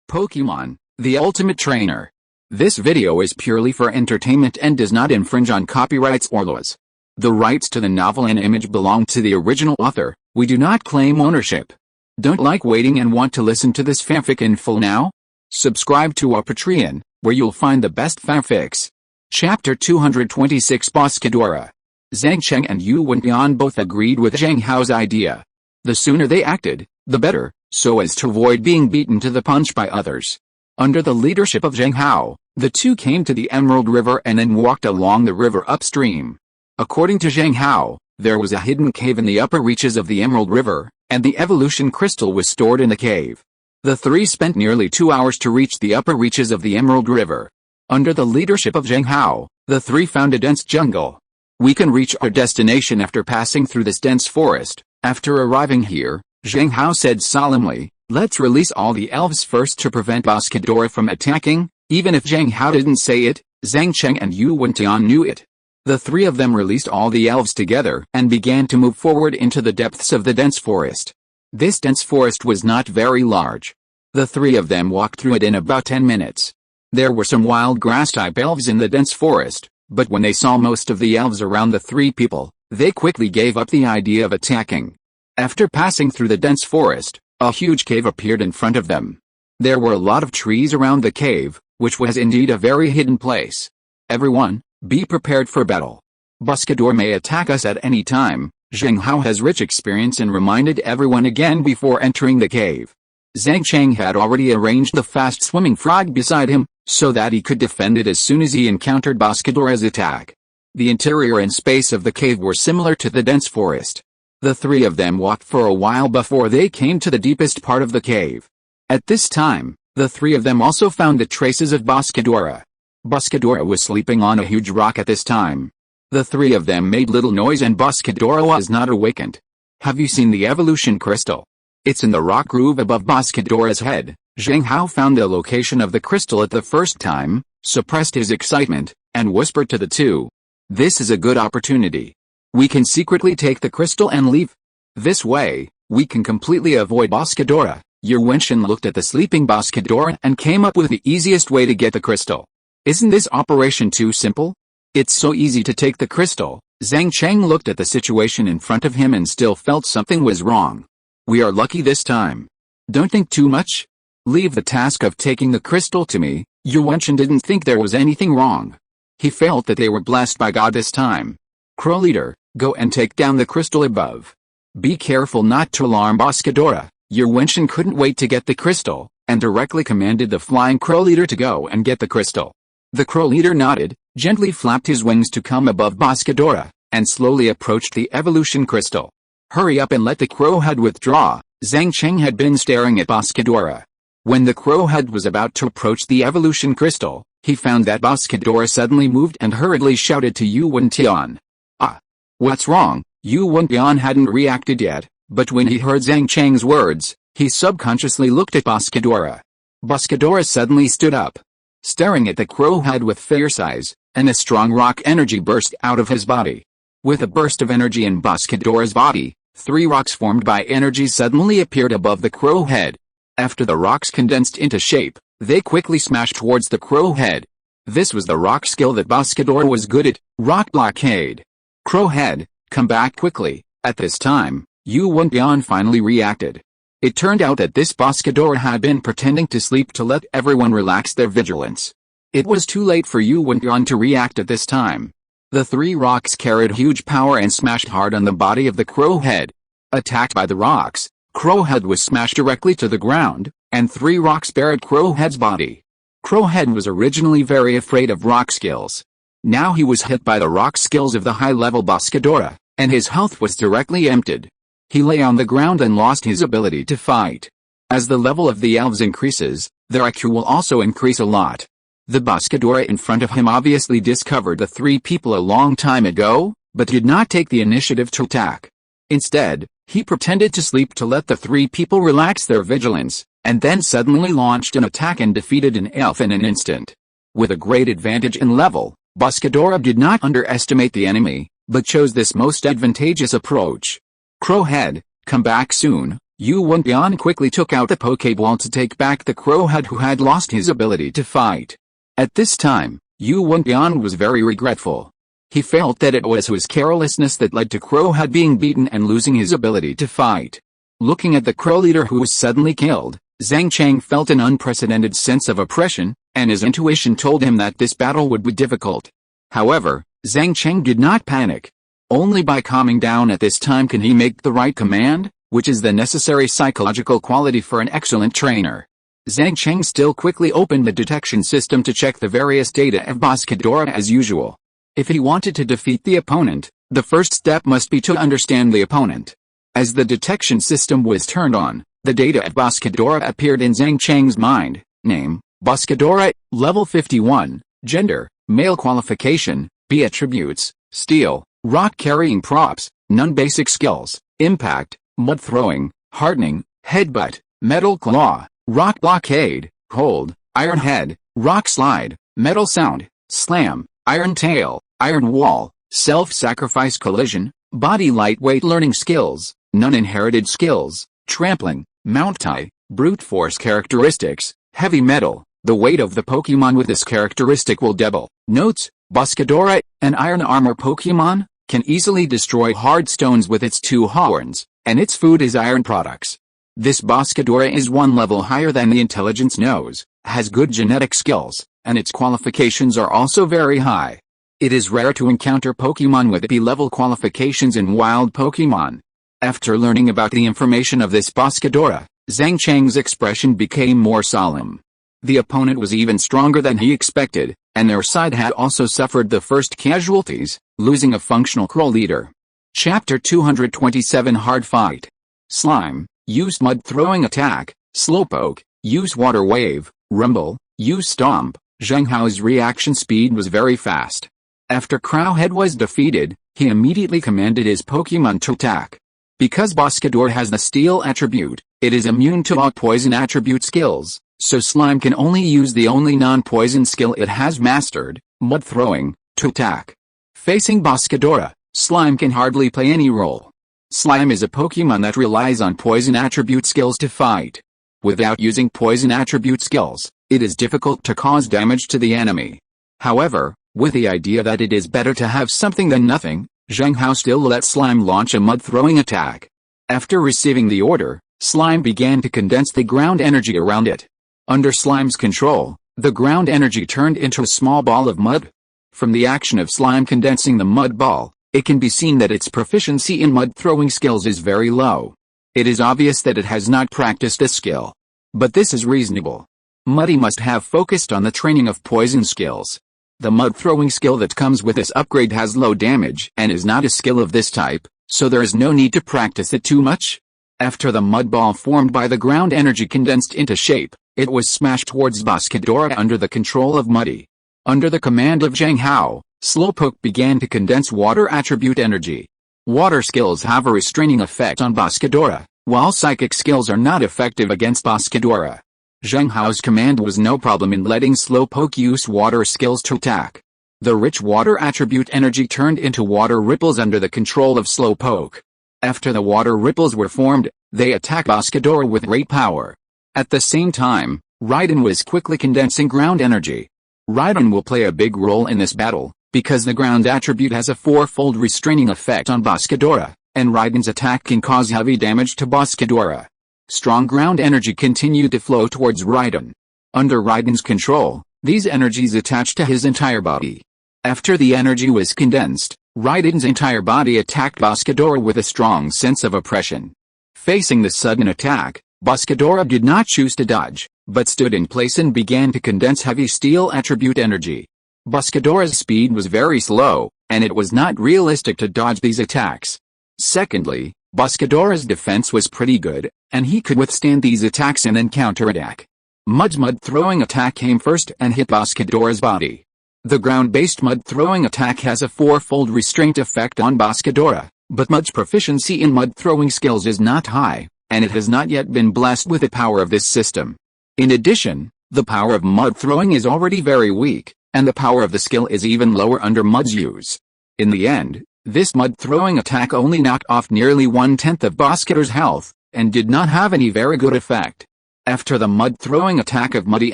Pokémon, the ultimate trainer. This video is purely for entertainment and does not infringe on copyrights or laws. The rights to the novel and image belong to the original author. We do not claim ownership. Don't like waiting and want to listen to this fanfic in full now? Subscribe to our Patreon, where you'll find the best fanfics. Chapter 226 Mosquito. Zhang Cheng and Yu Wentian both agreed with Zhang Hao's idea. The sooner they acted, the better, so as to avoid being beaten to the punch by others. Under the leadership of Zhang Hao, the two came to the Emerald River and then walked along the river upstream. According to Zhang Hao, there was a hidden cave in the upper reaches of the Emerald River, and the evolution crystal was stored in the cave. The three spent nearly 2 hours to reach the upper reaches of the Emerald River. Under the leadership of Zhang Hao, the three found a dense jungle. We can reach our destination after passing through this dense forest. After arriving here, Zhang Hao said solemnly, "Let's release all the elves first to prevent Mosquito from attacking." Even if Zhang Hao didn't say it, Zhang Cheng and Yu Wentian knew it. The three of them released all the elves together and began to move forward into the depths of the dense forest. This dense forest was not very large. The three of them walked through it in about 10 minutes. There were some wild grass-type elves in the dense forest, but when they saw most of the elves around the three people, they quickly gave up the idea of attacking. After passing through the dense forest, a huge cave appeared in front of them. There were a lot of trees around the cave, which was indeed a very hidden place. "Everyone, be prepared for battle. Mosquito may attack us at any time." Zhang Hao has rich experience and reminded everyone again before entering the cave. Zhang Cheng had already arranged the fast-swimming frog beside him, so that he could defend it as soon as he encountered Mosquito's attack. The interior and space of the cave were similar to the dense forest. The three of them walked for a while before they came to the deepest part of the cave. At this time, the three of them also found the traces of Mosquito. Mosquito was sleeping on a huge rock at this time. The three of them made little noise and Mosquito was not awakened. "Have you seen the evolution crystal? It's in the rock groove above Mosquito's head." Zhang Hao found the location of the crystal at the first time, suppressed his excitement, and whispered to the two, "This is a good opportunity. We can secretly take the crystal and leave. This way, we can completely avoid Mosquito." Yu Wentian looked at the sleeping Mosquito and came up with the easiest way to get the crystal. "Isn't this operation too simple? It's so easy to take the crystal." Zhang Cheng looked at the situation in front of him and still felt something was wrong. "We are lucky this time. Don't think too much. Leave the task of taking the crystal to me." Yu Wentian didn't think there was anything wrong. He felt that they were blessed by God this time. "Crow leader, go and take down the crystal above. Be careful not to alarm Mosquito." Yu Wentian couldn't wait to get the crystal, and directly commanded the flying crow leader to go and get the crystal. The crow leader nodded, gently flapped his wings to come above Mosquito, and slowly approached the evolution crystal. "Hurry up and let the crow head withdraw." Zhang Cheng had been staring at Mosquito. When the crow head was about to approach the evolution crystal, he found that Mosquito suddenly moved and hurriedly shouted to Yu Wentian. "Ah! What's wrong?" Yu Wentian hadn't reacted yet, but when he heard Zhang Cheng's words, he subconsciously looked at Mosquito. Mosquito suddenly stood up, staring at the crow head with fierce eyes, and a strong rock energy burst out of his body. With a burst of energy in Mosquito's body, 3 rocks formed by energy suddenly appeared above the crow head. After the rocks condensed into shape, they quickly smashed towards the crow head. This was the rock skill that Mosquito was good at, rock blockade. "Crow head, come back quickly." At this time, Yu Wentian finally reacted. It turned out that this Mosquito had been pretending to sleep to let everyone relax their vigilance. It was too late for Yu Wentian to react at this time. The 3 rocks carried huge power and smashed hard on the body of the crow head. Attacked by the rocks, crow head was smashed directly to the ground, and 3 rocks buried crow head's body. Crow head was originally very afraid of rock skills. Now he was hit by the rock skills of the high-level Mosquito, and his health was directly emptied. He lay on the ground and lost his ability to fight. As the level of the elves increases, their IQ will also increase a lot. The Mosquito in front of him obviously discovered the 3 people a long time ago, but did not take the initiative to attack. Instead, he pretended to sleep to let the 3 people relax their vigilance, and then suddenly launched an attack and defeated an elf in an instant. With a great advantage in level, Mosquito did not underestimate the enemy, but chose this most advantageous approach. "Crow head, come back soon." Yu Wenbian quickly took out the Pokeball to take back the Crowhead who had lost his ability to fight. At this time, Yu Wenbian was very regretful. He felt that it was his carelessness that led to Crowhead being beaten and losing his ability to fight. Looking at the Crow leader who was suddenly killed, Zhang Cheng felt an unprecedented sense of oppression, and his intuition told him that this battle would be difficult. However, Zhang Cheng did not panic. Only by calming down at this time can he make the right command, which is the necessary psychological quality for an excellent trainer. Zhang Cheng still quickly opened the detection system to check the various data of Mosquito as usual. If he wanted to defeat the opponent, the first step must be to understand the opponent. As the detection system was turned on, the data of Mosquito appeared in Zhang Cheng's mind. Name, Mosquito, level 51, gender, male, qualification, B attributes, steel, rock carrying props, none basic skills, impact, mud throwing, hardening, headbutt, metal claw, rock blockade, hold, iron head, rock slide, metal sound, slam, iron tail, iron wall, self-sacrifice collision, body lightweight learning skills, none inherited skills, trampling, mount tie, brute force characteristics, heavy metal. The weight of the Pokemon with this characteristic will double. Notes, Mosquito, an iron armor Pokemon, can easily destroy hard stones with its 2 horns, and its food is iron products. This Mosquito is 1 level higher than the intelligence nose, has good genetic skills, and its qualifications are also very high. It is rare to encounter Pokemon with B-level qualifications in wild Pokemon. After learning about the information of this Mosquito, Zhang Cheng's expression became more solemn. The opponent was even stronger than he expected, and their side had also suffered the first casualties, losing a functional Crow leader. Chapter 227 Hard Fight. Slime, use mud throwing attack, Slowpoke, use water wave, Rumble, use stomp. Zhang Hao's reaction speed was very fast. After Crowhead was defeated, he immediately commanded his Pokemon to attack. Because Mosquito has the steel attribute, it is immune to all poison attribute skills, so Slime can only use the only non-poison skill it has mastered, mud throwing, to attack. Facing Mosquito, Slime can hardly play any role. Slime is a Pokemon that relies on poison attribute skills to fight. Without using poison attribute skills, it is difficult to cause damage to the enemy. However, with the idea that it is better to have something than nothing, Zhang Hao still let Slime launch a mud-throwing attack. After receiving the order, Slime began to condense the ground energy around it. Under Slime's control, the ground energy turned into a small ball of mud. From the action of Slime condensing the mud ball, it can be seen that its proficiency in mud-throwing skills is very low. It is obvious that it has not practiced this skill. But this is reasonable. Muddy must have focused on the training of poison skills. The mud-throwing skill that comes with this upgrade has low damage and is not a skill of this type, so there is no need to practice it too much. After the mud ball formed by the ground energy condensed into shape, it was smashed towards Mosquito under the control of Muddy. Under the command of Zhang Hao, Slowpoke began to condense water attribute energy. Water skills have a restraining effect on Mosquito, while psychic skills are not effective against Mosquito. Zhang Hao's command was no problem in letting Slowpoke use water skills to attack. The rich water attribute energy turned into water ripples under the control of Slowpoke. After the water ripples were formed, they attacked Mosquito with great power. At the same time, Raiden was quickly condensing ground energy. Raiden will play a big role in this battle, because the ground attribute has a 4-fold restraining effect on Mosquito, and Raiden's attack can cause heavy damage to Mosquito. Strong ground energy continued to flow towards Raiden. Under Raiden's control, these energies attached to his entire body. After the energy was condensed, Raiden's entire body attacked Mosquito with a strong sense of oppression. Facing the sudden attack, Mosquito did not choose to dodge, but stood in place and began to condense heavy steel attribute energy. Mosquito's speed was very slow, and it was not realistic to dodge these attacks. Secondly, Mosquito's defense was pretty good, and he could withstand these attacks and then counterattack. Mud's mud-throwing attack came first and hit Mosquito's body. The ground-based mud-throwing attack has a 4-fold restraint effect on Mosquito, but Mud's proficiency in mud-throwing skills is not high, and it has not yet been blessed with the power of this system. In addition, the power of mud-throwing is already very weak, and the power of the skill is even lower under Mud's use. In the end, this mud-throwing attack only knocked off nearly 1/10 of Mosquito's health, and did not have any very good effect. After the mud-throwing attack of Muddy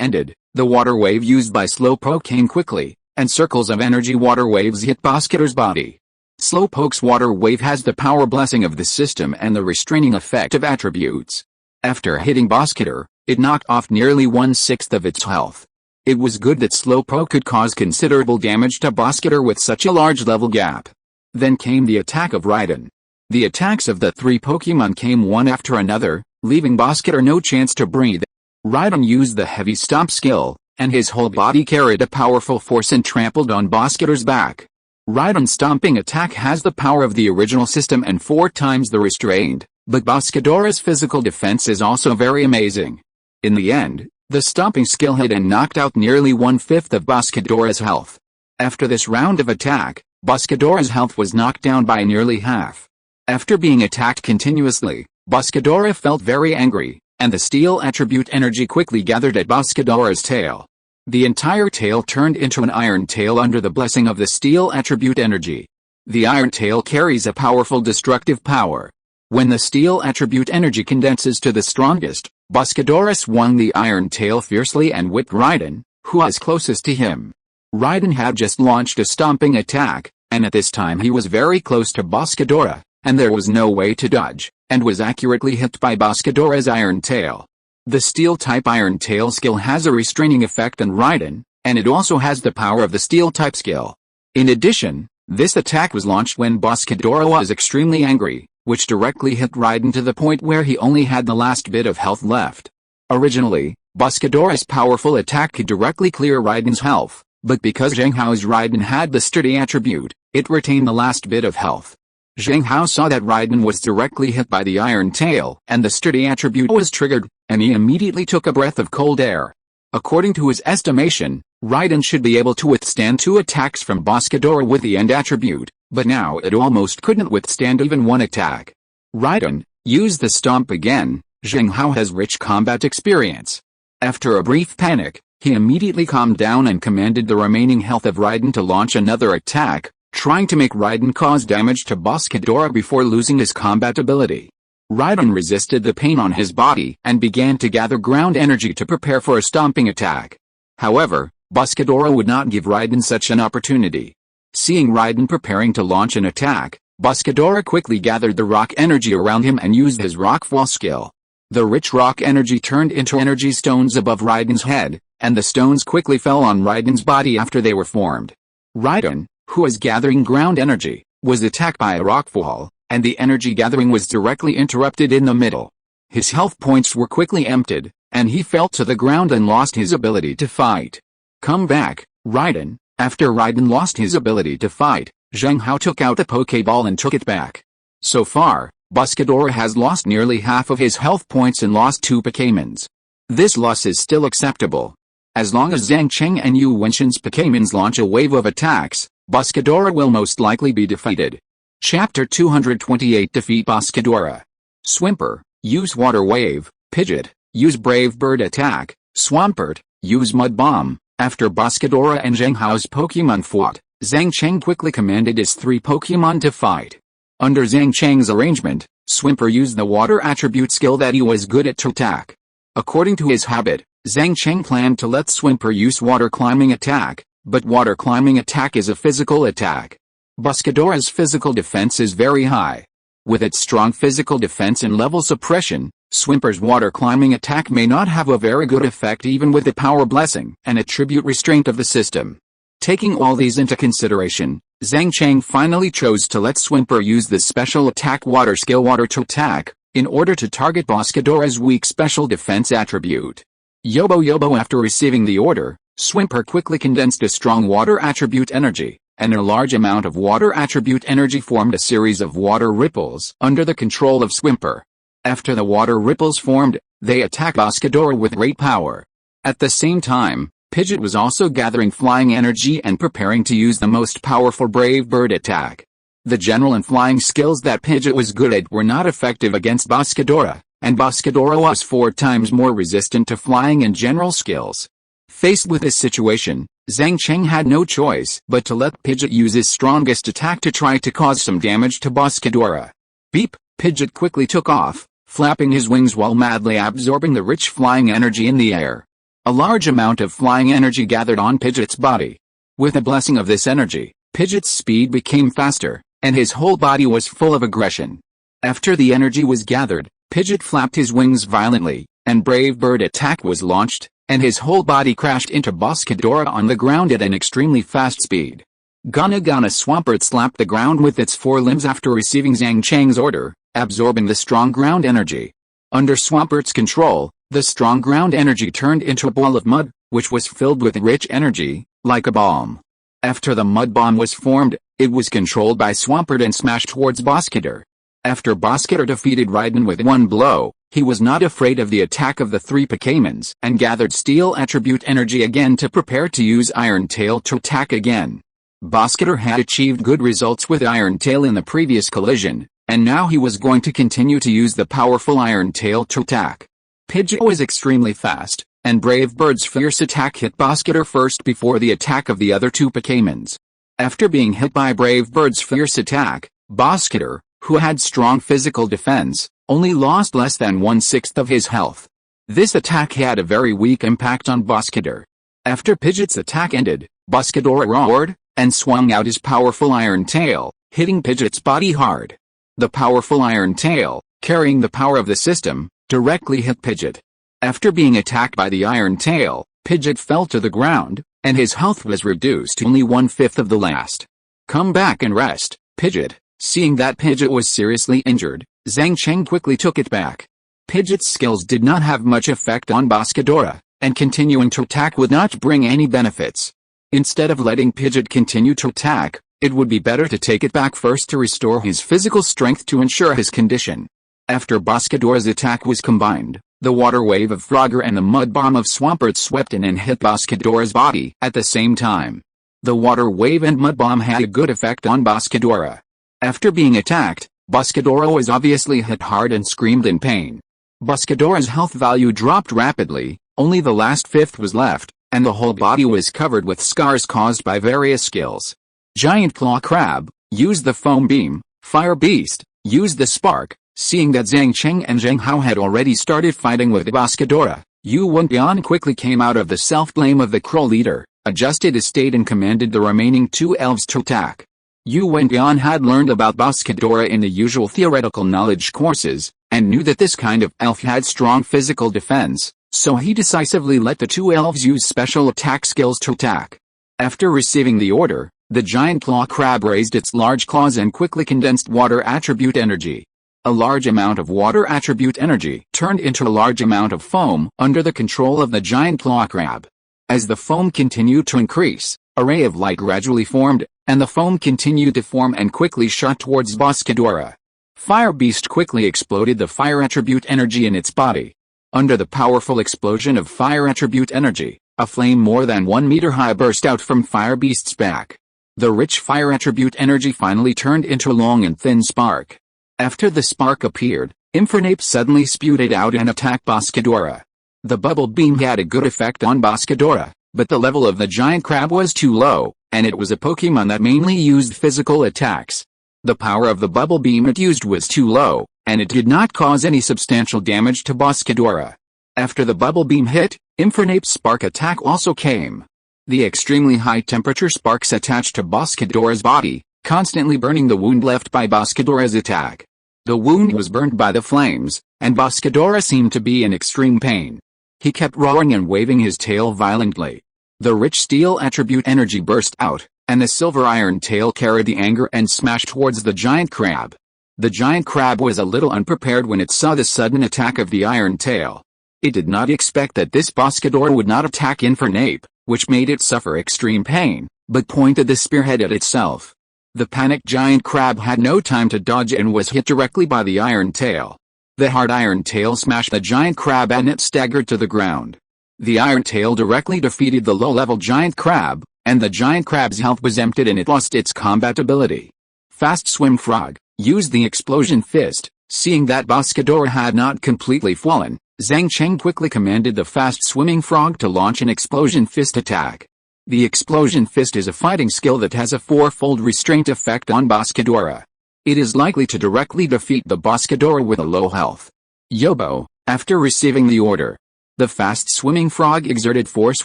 ended, the water wave used by Slowpoke came quickly, and circles of energy water waves hit Mosquito's body. Slowpoke's water wave has the power blessing of the system and the restraining effect of attributes. After hitting Mosquito, it knocked off nearly 1/6 of its health. It was good that Slowpoke could cause considerable damage to Mosquito with such a large level gap. Then came the attack of Raiden. The attacks of the three Pokémon came one after another, leaving Mosquito no chance to breathe. Raiden used the heavy stomp skill, and his whole body carried a powerful force and trampled on Mosquito's back. Raiden's stomping attack has the power of the original system and 4 times the restrained, but Mosquito's physical defense is also very amazing. In the end, the stomping skill hit and knocked out nearly 1/5 of Mosquito's health. After this round of attack, Mosquito's health was knocked down by nearly half. After being attacked continuously, Mosquito felt very angry, and the steel attribute energy quickly gathered at Mosquito's tail. The entire tail turned into an iron tail under the blessing of the steel attribute energy. The iron tail carries a powerful destructive power. When the steel attribute energy condenses to the strongest, Mosquito swung the iron tail fiercely and whipped Raiden, who was closest to him. Raiden had just launched a stomping attack, and at this time he was very close to Mosquito, and there was no way to dodge, and was accurately hit by Mosquito's iron tail. The Steel-type Iron Tail skill has a restraining effect on Raiden, and it also has the power of the Steel-type skill. In addition, this attack was launched when Mosquito was extremely angry, which directly hit Raiden to the point where he only had the last bit of health left. Originally, Mosquito's powerful attack could directly clear Raiden's health, but because Zhang Hao's Raiden had the sturdy attribute, it retained the last bit of health. Zhang Hao saw that Raiden was directly hit by the Iron Tail and the sturdy attribute was triggered, and he immediately took a breath of cold air. According to his estimation, Raiden should be able to withstand 2 attacks from Mosquito with the end attribute, but now it almost couldn't withstand even 1 attack. Raiden used the stomp again. Zhang Hao has rich combat experience. After a brief panic, he immediately calmed down and commanded the remaining health of Raiden to launch another attack, trying to make Raiden cause damage to Mosquito before losing his combat ability. Raiden resisted the pain on his body and began to gather ground energy to prepare for a stomping attack. However, Mosquito would not give Raiden such an opportunity. Seeing Raiden preparing to launch an attack, Mosquito quickly gathered the rock energy around him and used his Rockfall skill. The rich rock energy turned into energy stones above Raiden's head, and the stones quickly fell on Raiden's body after they were formed. Raiden, who was gathering ground energy, was attacked by a rockfall, and the energy gathering was directly interrupted in the middle. His health points were quickly emptied, and he fell to the ground and lost his ability to fight. Come back, Raiden. After Raiden lost his ability to fight, Zhang Hao took out the Pokeball and took it back. So far, Mosquito has lost nearly half of his health points and lost 2 Pokémons. This loss is still acceptable. As long as Zhang Cheng and Yu Wenshin's Pokémons launch a wave of attacks, Mosquito will most likely be defeated. Chapter 228 Defeat Mosquito. Swimpert, use Water Wave. Pidgeot, use Brave Bird Attack. Swampert, use Mud Bomb. After Mosquito and Zhang Hao's Pokémon fought, Zhang Cheng quickly commanded his 3 Pokémon to fight. Under Zhang Cheng's arrangement, Swimpert used the water attribute skill that he was good at to attack. According to his habit, Zhang Cheng planned to let Swimpert use water climbing attack, but water climbing attack is a physical attack. Mosquito's physical defense is very high. With its strong physical defense and level suppression, Swimpert's water climbing attack may not have a very good effect even with the power blessing and attribute restraint of the system. Taking all these into consideration, Zhang Cheng finally chose to let Swimpert use the special attack water skill water to attack, in order to target Mosquito's weak special defense attribute. Yobo after receiving the order, Swimpert quickly condensed a strong water attribute energy, and a large amount of water attribute energy formed a series of water ripples under the control of Swimpert. After the water ripples formed, they attacked Mosquito with great power. At the same time, Pidgeot was also gathering flying energy and preparing to use the most powerful Brave Bird attack. The general and flying skills that Pidgeot was good at were not effective against Mosquito, and Mosquito was 4 times more resistant to flying and general skills. Faced with this situation, Zhang Cheng had no choice but to let Pidgeot use his strongest attack to try to cause some damage to Mosquito. Beep! Pidgeot quickly took off, flapping his wings while madly absorbing the rich flying energy in the air. A large amount of flying energy gathered on Pidgeot's body. With the blessing of this energy, Pidgeot's speed became faster, and his whole body was full of aggression. After the energy was gathered, Pidgeot flapped his wings violently, and Brave Bird attack was launched, and his whole body crashed into Boscadora on the ground at an extremely fast speed. Gana Swampert slapped the ground with its forelimbs after receiving Zhang Cheng's order, absorbing the strong ground energy. Under Swampert's control, the strong ground energy turned into a ball of mud, which was filled with rich energy, like a bomb. After the mud bomb was formed, it was controlled by Swampert and smashed towards Boscador. After Boscador defeated Raiden with one blow, he was not afraid of the attack of the three Pokémons and gathered Steel Attribute energy again to prepare to use Iron Tail to attack again. Boscador had achieved good results with Iron Tail in the previous collision, and now he was going to continue to use the powerful Iron Tail to attack. Pidgeot was extremely fast, and Brave Bird's fierce attack hit Boscador first before the attack of the other two Pokémons. After being hit by Brave Bird's fierce attack, Boscador, who had strong physical defense, only lost less than 1/6 of his health. This attack had a very weak impact on Boscador. After Pidgeot's attack ended, Boscador roared, and swung out his powerful Iron Tail, hitting Pidgeot's body hard. The powerful Iron Tail, carrying the power of the system, directly hit Pidgeot. After being attacked by the Iron Tail, Pidgeot fell to the ground, and his health was reduced to only 1/5 of the last. "Come back and rest, Pidgeot." Seeing that Pidgeot was seriously injured, Zhang Cheng quickly took it back. Pidgeot's skills did not have much effect on Boscadora, and continuing to attack would not bring any benefits. Instead of letting Pidgeot continue to attack, it would be better to take it back first to restore his physical strength to ensure his condition. After Boscadora's attack was combined, the water wave of Frogger and the mud bomb of Swampert swept in and hit Boscadora's body at the same time. The water wave and mud bomb had a good effect on Boscadora. After being attacked, Boscadora was obviously hit hard and screamed in pain. Boscadora's health value dropped rapidly, only the last fifth was left, and the whole body was covered with scars caused by various skills. Giant Claw Crab used the Foam Beam, Fire Beast used the Spark. Seeing that Zhang Cheng and Zhang Hao had already started fighting with Boscadora, Yu Wenbian quickly came out of the self-blame of the Crow leader, adjusted his state and commanded the remaining two elves to attack. Yu Wenbian had learned about Boscadora in the usual theoretical knowledge courses, and knew that this kind of elf had strong physical defense, so he decisively let the two elves use special attack skills to attack. After receiving the order, the giant claw crab raised its large claws and quickly condensed water attribute energy. A large amount of water attribute energy turned into a large amount of foam under the control of the giant claw crab. As the foam continued to increase, a ray of light gradually formed, and the foam continued to form and quickly shot towards Boscadora. Fire Beast quickly exploded the fire attribute energy in its body. Under the powerful explosion of fire attribute energy, a flame more than 1 meter high burst out from Fire Beast's back. The rich fire attribute energy finally turned into a long and thin spark. After the spark appeared, Infernape suddenly spewed it out and attacked Boscadora. The bubble beam had a good effect on Boscadora, but the level of the giant crab was too low, and it was a Pokemon that mainly used physical attacks. The power of the bubble beam it used was too low, and it did not cause any substantial damage to Boscadora. After the bubble beam hit, Infernape's spark attack also came. The extremely high temperature sparks attached to Boscadora's body, constantly burning the wound left by Boscadora's attack. The wound was burned by the flames, and Boscadora seemed to be in extreme pain. He kept roaring and waving his tail violently. The rich steel attribute energy burst out, and the silver iron tail carried the anger and smashed towards the giant crab. The giant crab was a little unprepared when it saw the sudden attack of the iron tail. It did not expect that this Boscadora would not attack Infernape, which made it suffer extreme pain, but pointed the spearhead at itself. The panicked giant crab had no time to dodge and was hit directly by the iron tail. The hard iron tail smashed the giant crab and it staggered to the ground. The iron tail directly defeated the low-level giant crab, and the giant crab's health was emptied and it lost its combat ability. Fast Swim Frog used the Explosion Fist. Seeing that Boscadora had not completely fallen, Zhang Cheng quickly commanded the Fast Swimming Frog to launch an Explosion Fist attack. The Explosion Fist is a fighting skill that has a fourfold restraint effect on Boscadora. It is likely to directly defeat the Boscadora with a low health. Yobo, after receiving the order. The fast-swimming frog exerted force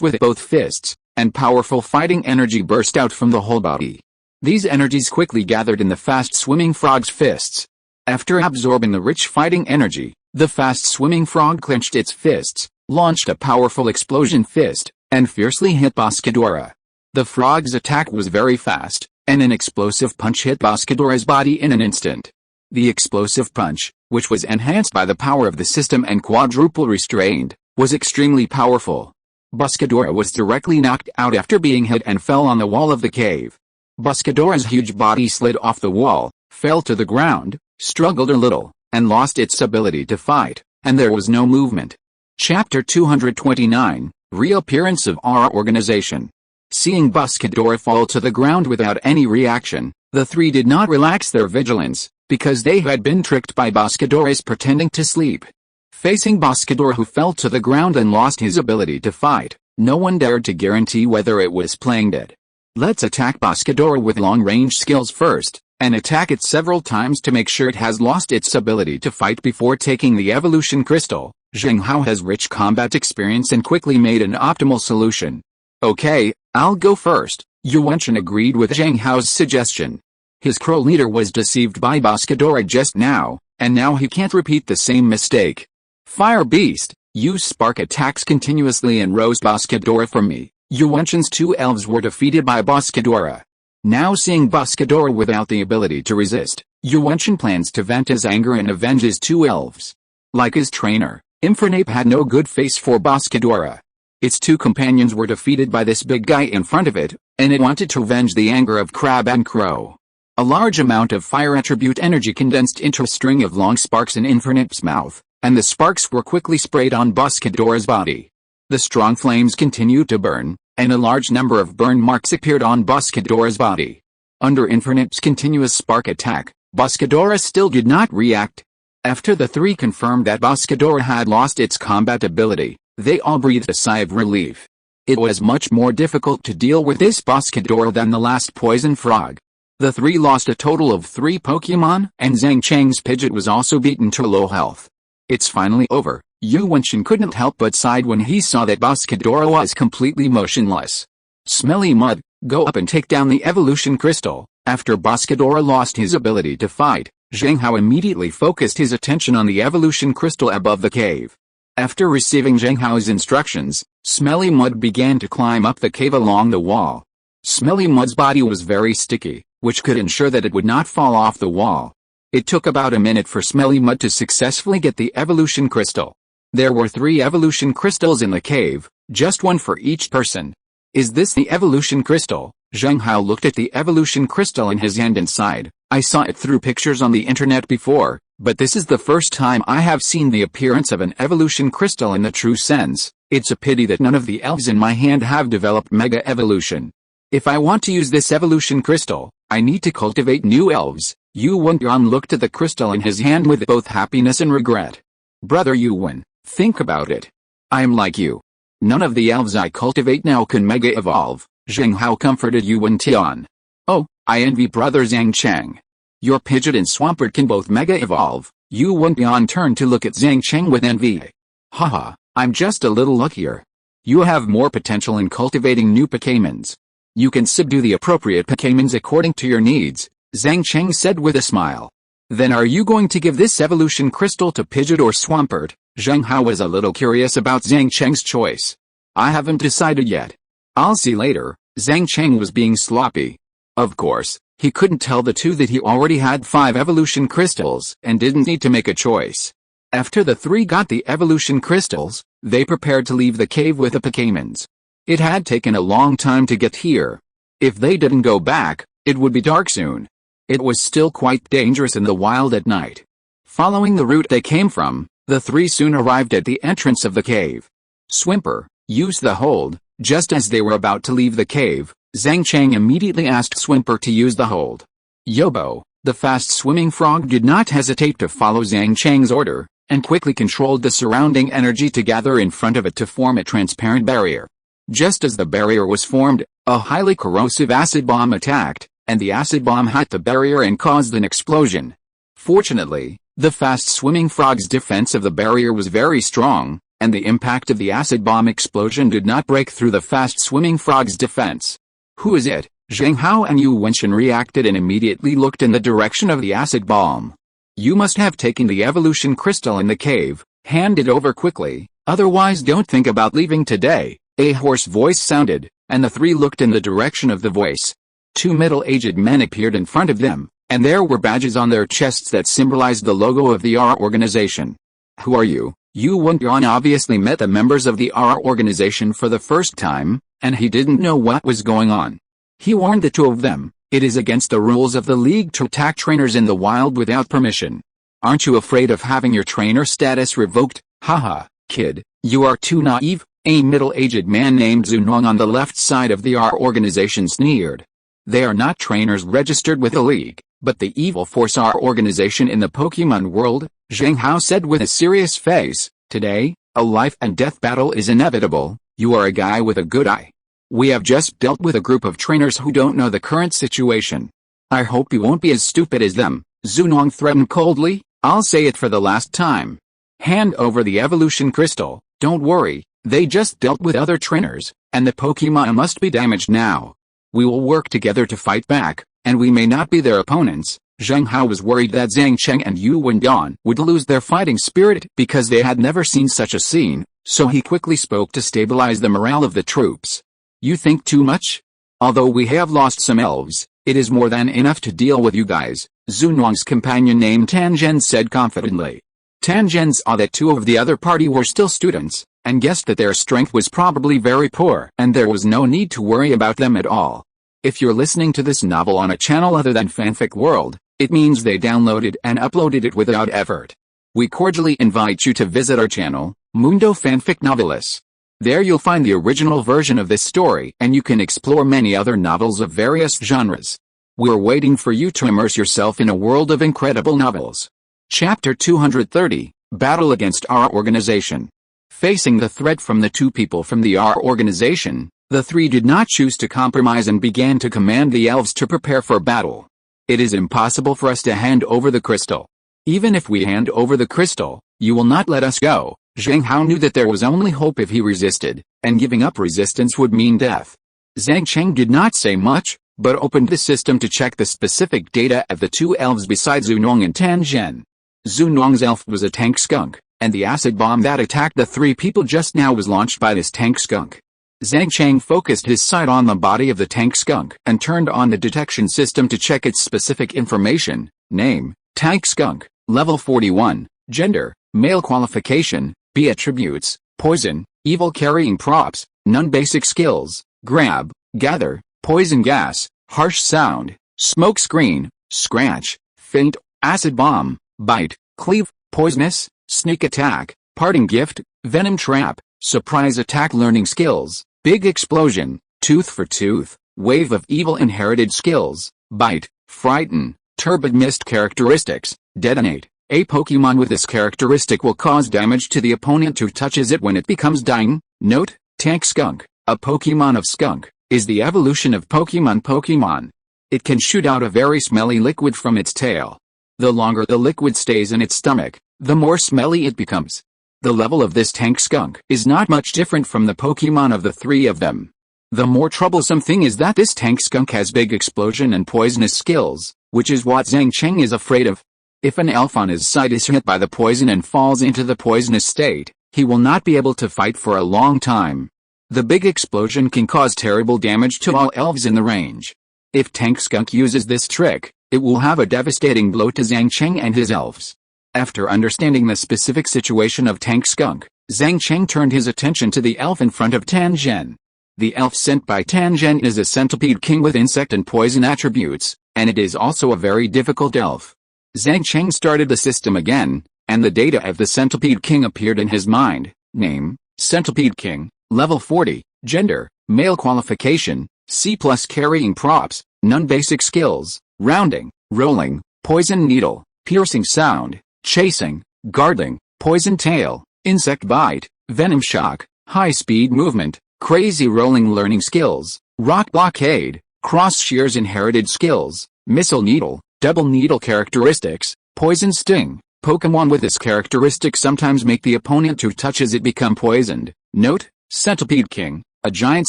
with both fists, and powerful fighting energy burst out from the whole body. These energies quickly gathered in the fast-swimming frog's fists. After absorbing the rich fighting energy, the fast-swimming frog clenched its fists, launched a powerful explosion fist, and fiercely hit Boscadora. The frog's attack was very fast, and an explosive punch hit Boscadora's body in an instant. The explosive punch, which was enhanced by the power of the system and quadruple restrained, was extremely powerful. Boscadora was directly knocked out after being hit and fell on the wall of the cave. Boscadora's huge body slid off the wall, fell to the ground, struggled a little, and lost its ability to fight, and there was no movement. Chapter 229, Reappearance of our Organization. Seeing Boscadora fall to the ground without any reaction, the three did not relax their vigilance, because they had been tricked by Boscadora's pretending to sleep. Facing Boscadora, who fell to the ground and lost his ability to fight, no one dared to guarantee whether it was playing dead. Let's attack Boscadora with long-range skills first, and attack it several times to make sure it has lost its ability to fight before taking the evolution crystal. Zhang Hao has rich combat experience and quickly made an optimal solution. Okay, I'll go first. Yu Wenchen agreed with Zhang Hao's suggestion. His crow leader was deceived by Boscadora just now, and now he can't repeat the same mistake. Fire Beast, use spark attacks continuously and roast Boscadora for me. Yu Wenchen's two elves were defeated by Boscadora. Now seeing Boscadora without the ability to resist, Yu Wenchen plans to vent his anger and avenge his two elves. Like his trainer, Infernape had no good face for Boscadora. Its two companions were defeated by this big guy in front of it, and it wanted to avenge the anger of Crab and Crow. A large amount of fire attribute energy condensed into a string of long sparks in Infernape's mouth, and the sparks were quickly sprayed on Boscadora's body. The strong flames continued to burn, and a large number of burn marks appeared on Boscadora's body. Under Infernape's continuous spark attack, Boscadora still did not react. After the three confirmed that Boscadora had lost its combat ability, they all breathed a sigh of relief. It was much more difficult to deal with this Boscadora than the last poison frog. The three lost a total of 3 Pokémon, and Zhang Cheng's Pidgeot was also beaten to low health. It's finally over. Yu Wenchen couldn't help but sigh when he saw that Boscadora was completely motionless. Smelly Mud, go up and take down the evolution crystal. After Boscadora lost his ability to fight, Zhang Hao immediately focused his attention on the evolution crystal above the cave. After receiving Zhang Hao's instructions, Smelly Mud began to climb up the cave along the wall. Smelly Mud's body was very sticky, which could ensure that it would not fall off the wall. It took about a minute for Smelly Mud to successfully get the evolution crystal. There were 3 evolution crystals in the cave, just one for each person. Is this the evolution crystal? Zhang Hao looked at the evolution crystal in his hand and sighed. I saw it through pictures on the internet before, but this is the first time I have seen the appearance of an evolution crystal in the true sense. It's a pity that none of the elves in my hand have developed mega evolution. If I want to use this evolution crystal, I need to cultivate new elves. Yu Wenyan looked at the crystal in his hand with both happiness and regret. Brother Yu Wen, think about it. I'm like you. None of the elves I cultivate now can mega evolve. Zhang Hao comforted Yu Wenyan. Oh, I envy brother Zhang Cheng. Your Pidgeot and Swampert can both mega evolve. Yu Wenyan turned to look at Zhang Cheng with envy. Haha, I'm just a little luckier. You have more potential in cultivating new Pokémons. You can subdue the appropriate Pokémons according to your needs, Zhang Cheng said with a smile. Then are you going to give this evolution crystal to Pidgeot or Swampert? Zhang Hao was a little curious about Zhang Cheng's choice. I haven't decided yet. I'll see later. Zhang Cheng was being sloppy. Of course, he couldn't tell the two that he already had 5 evolution crystals and didn't need to make a choice. After the 3 got the evolution crystals, they prepared to leave the cave with the Pokémons. It had taken a long time to get here. If they didn't go back, it would be dark soon. It was still quite dangerous in the wild at night. Following the route they came from, the 3 soon arrived at the entrance of the cave. Swimper, use the hold. Just as they were about to leave the cave, Zhang Cheng immediately asked Swimper to use the hold. Yobo, the fast-swimming frog, did not hesitate to follow Zhang Cheng's order, and quickly controlled the surrounding energy to gather in front of it to form a transparent barrier. Just as the barrier was formed, a highly corrosive acid bomb attacked, and the acid bomb hit the barrier and caused an explosion. Fortunately, The fast-swimming frog's defense of the barrier was very strong, and the impact of the acid bomb explosion did not break through the fast-swimming frog's defense. "Who is it?" Zhang Hao and Yu Wenshan reacted and immediately looked in the direction of the acid bomb. "You must have taken the evolution crystal in the cave. Hand it over quickly, otherwise don't think about leaving today," a hoarse voice sounded, and the three looked in the direction of the voice. Two middle-aged men appeared in front of them, and there were badges on their chests that symbolized the logo of the R organization. "Who are you?" Yu Wenshan obviously met the members of the R organization for the first time, and he didn't know what was going on. He warned the two of them, "It is against the rules of the league to attack trainers in the wild without permission. Aren't you afraid of having your trainer status revoked? Haha, kid, you are too naive," a middle-aged man named Zunong on the left side of the R organization sneered. "They are not trainers registered with the league, but the evil force R organization in the Pokemon world," Zhang Hao said with a serious face. "Today, a life and death battle is inevitable. You are a guy with a good eye. We have just dealt with a group of trainers who don't know the current situation. I hope you won't be as stupid as them," Zunong threatened coldly. "I'll say it for the last time. Hand over the evolution crystal. Don't worry, they just dealt with other trainers, and the Pokemon must be damaged now. We will work together to fight back, and we may not be their opponents." Zhang Hao was worried that Zhang Cheng and Yu Wenshan would lose their fighting spirit because they had never seen such a scene, so he quickly spoke to stabilize the morale of the troops. "You think too much? Although we have lost some elves, it is more than enough to deal with you guys," Zunong's companion named Tangen said confidently. Tangen saw that two of the other party were still students, and guessed that their strength was probably very poor and there was no need to worry about them at all. If you're listening to this novel on a channel other than Fanfic World, it means they downloaded and uploaded it without effort. We cordially invite you to visit our channel, Mundo Fanfic Novelists. There you'll find the original version of this story and you can explore many other novels of various genres. We're waiting for you to immerse yourself in a world of incredible novels. Chapter 230, Battle Against R Organization. Facing the threat from the two people from the R Organization, the three did not choose to compromise and began to command the elves to prepare for battle. "It is impossible for us to hand over the crystal. Even if we hand over the crystal, you will not let us go." Zhang Hao knew that there was only hope if he resisted, and giving up resistance would mean death. Zhang Cheng did not say much, but opened the system to check the specific data of the two elves besides Zunong and Tangen. Zunong's elf was a tank skunk, and the acid bomb that attacked the three people just now was launched by this tank skunk. Zhang Cheng focused his sight on the body of the tank skunk and turned on the detection system to check its specific information. Name, tank skunk, level 41, gender, male, qualification, B attributes, poison, evil, carrying props, none, basic skills, grab, gather, poison gas, harsh sound, smoke screen, scratch, faint, acid bomb, bite, cleave, poisonous, sneak attack, parting gift, venom trap, surprise attack. Learning skills, big explosion, tooth for tooth, wave of evil. Inherited skills, bite, frighten, turbid mist. Characteristics, detonate. A Pokemon with this characteristic will cause damage to the opponent who touches it when it becomes dying. Note, Tank Skunk, a Pokemon of skunk, is the evolution of Pokemon. It can shoot out a very smelly liquid from its tail. The longer the liquid stays in its stomach, the more smelly it becomes. The level of this tank skunk is not much different from the Pokemon of the three of them. The more troublesome thing is that this tank skunk has big explosion and poisonous skills, which is what Zhang Cheng is afraid of. If an elf on his side is hit by the poison and falls into the poisonous state, he will not be able to fight for a long time. The big explosion can cause terrible damage to all elves in the range. If Tank Skunk uses this trick, it will have a devastating blow to Zhang Cheng and his elves. After understanding the specific situation of Tank Skunk, Zhang Cheng turned his attention to the elf in front of Tangen. The elf sent by Tangen is a centipede king with insect and poison attributes, and it is also a very difficult elf. Zhang Cheng started the system again, and the data of the Centipede King appeared in his mind. Name, Centipede King, level 40, gender, male, qualification, C+, carrying props, none, basic skills, rounding, rolling, poison needle, piercing sound, chasing, guarding, poison tail, insect bite, venom shock, high speed movement, crazy rolling. Learning skills, rock blockade, cross shears. Inherited skills, missile needle, double needle. Characteristics, poison sting, Pokémon with this characteristic sometimes make the opponent who touches it become poisoned. Note, Centipede King, a giant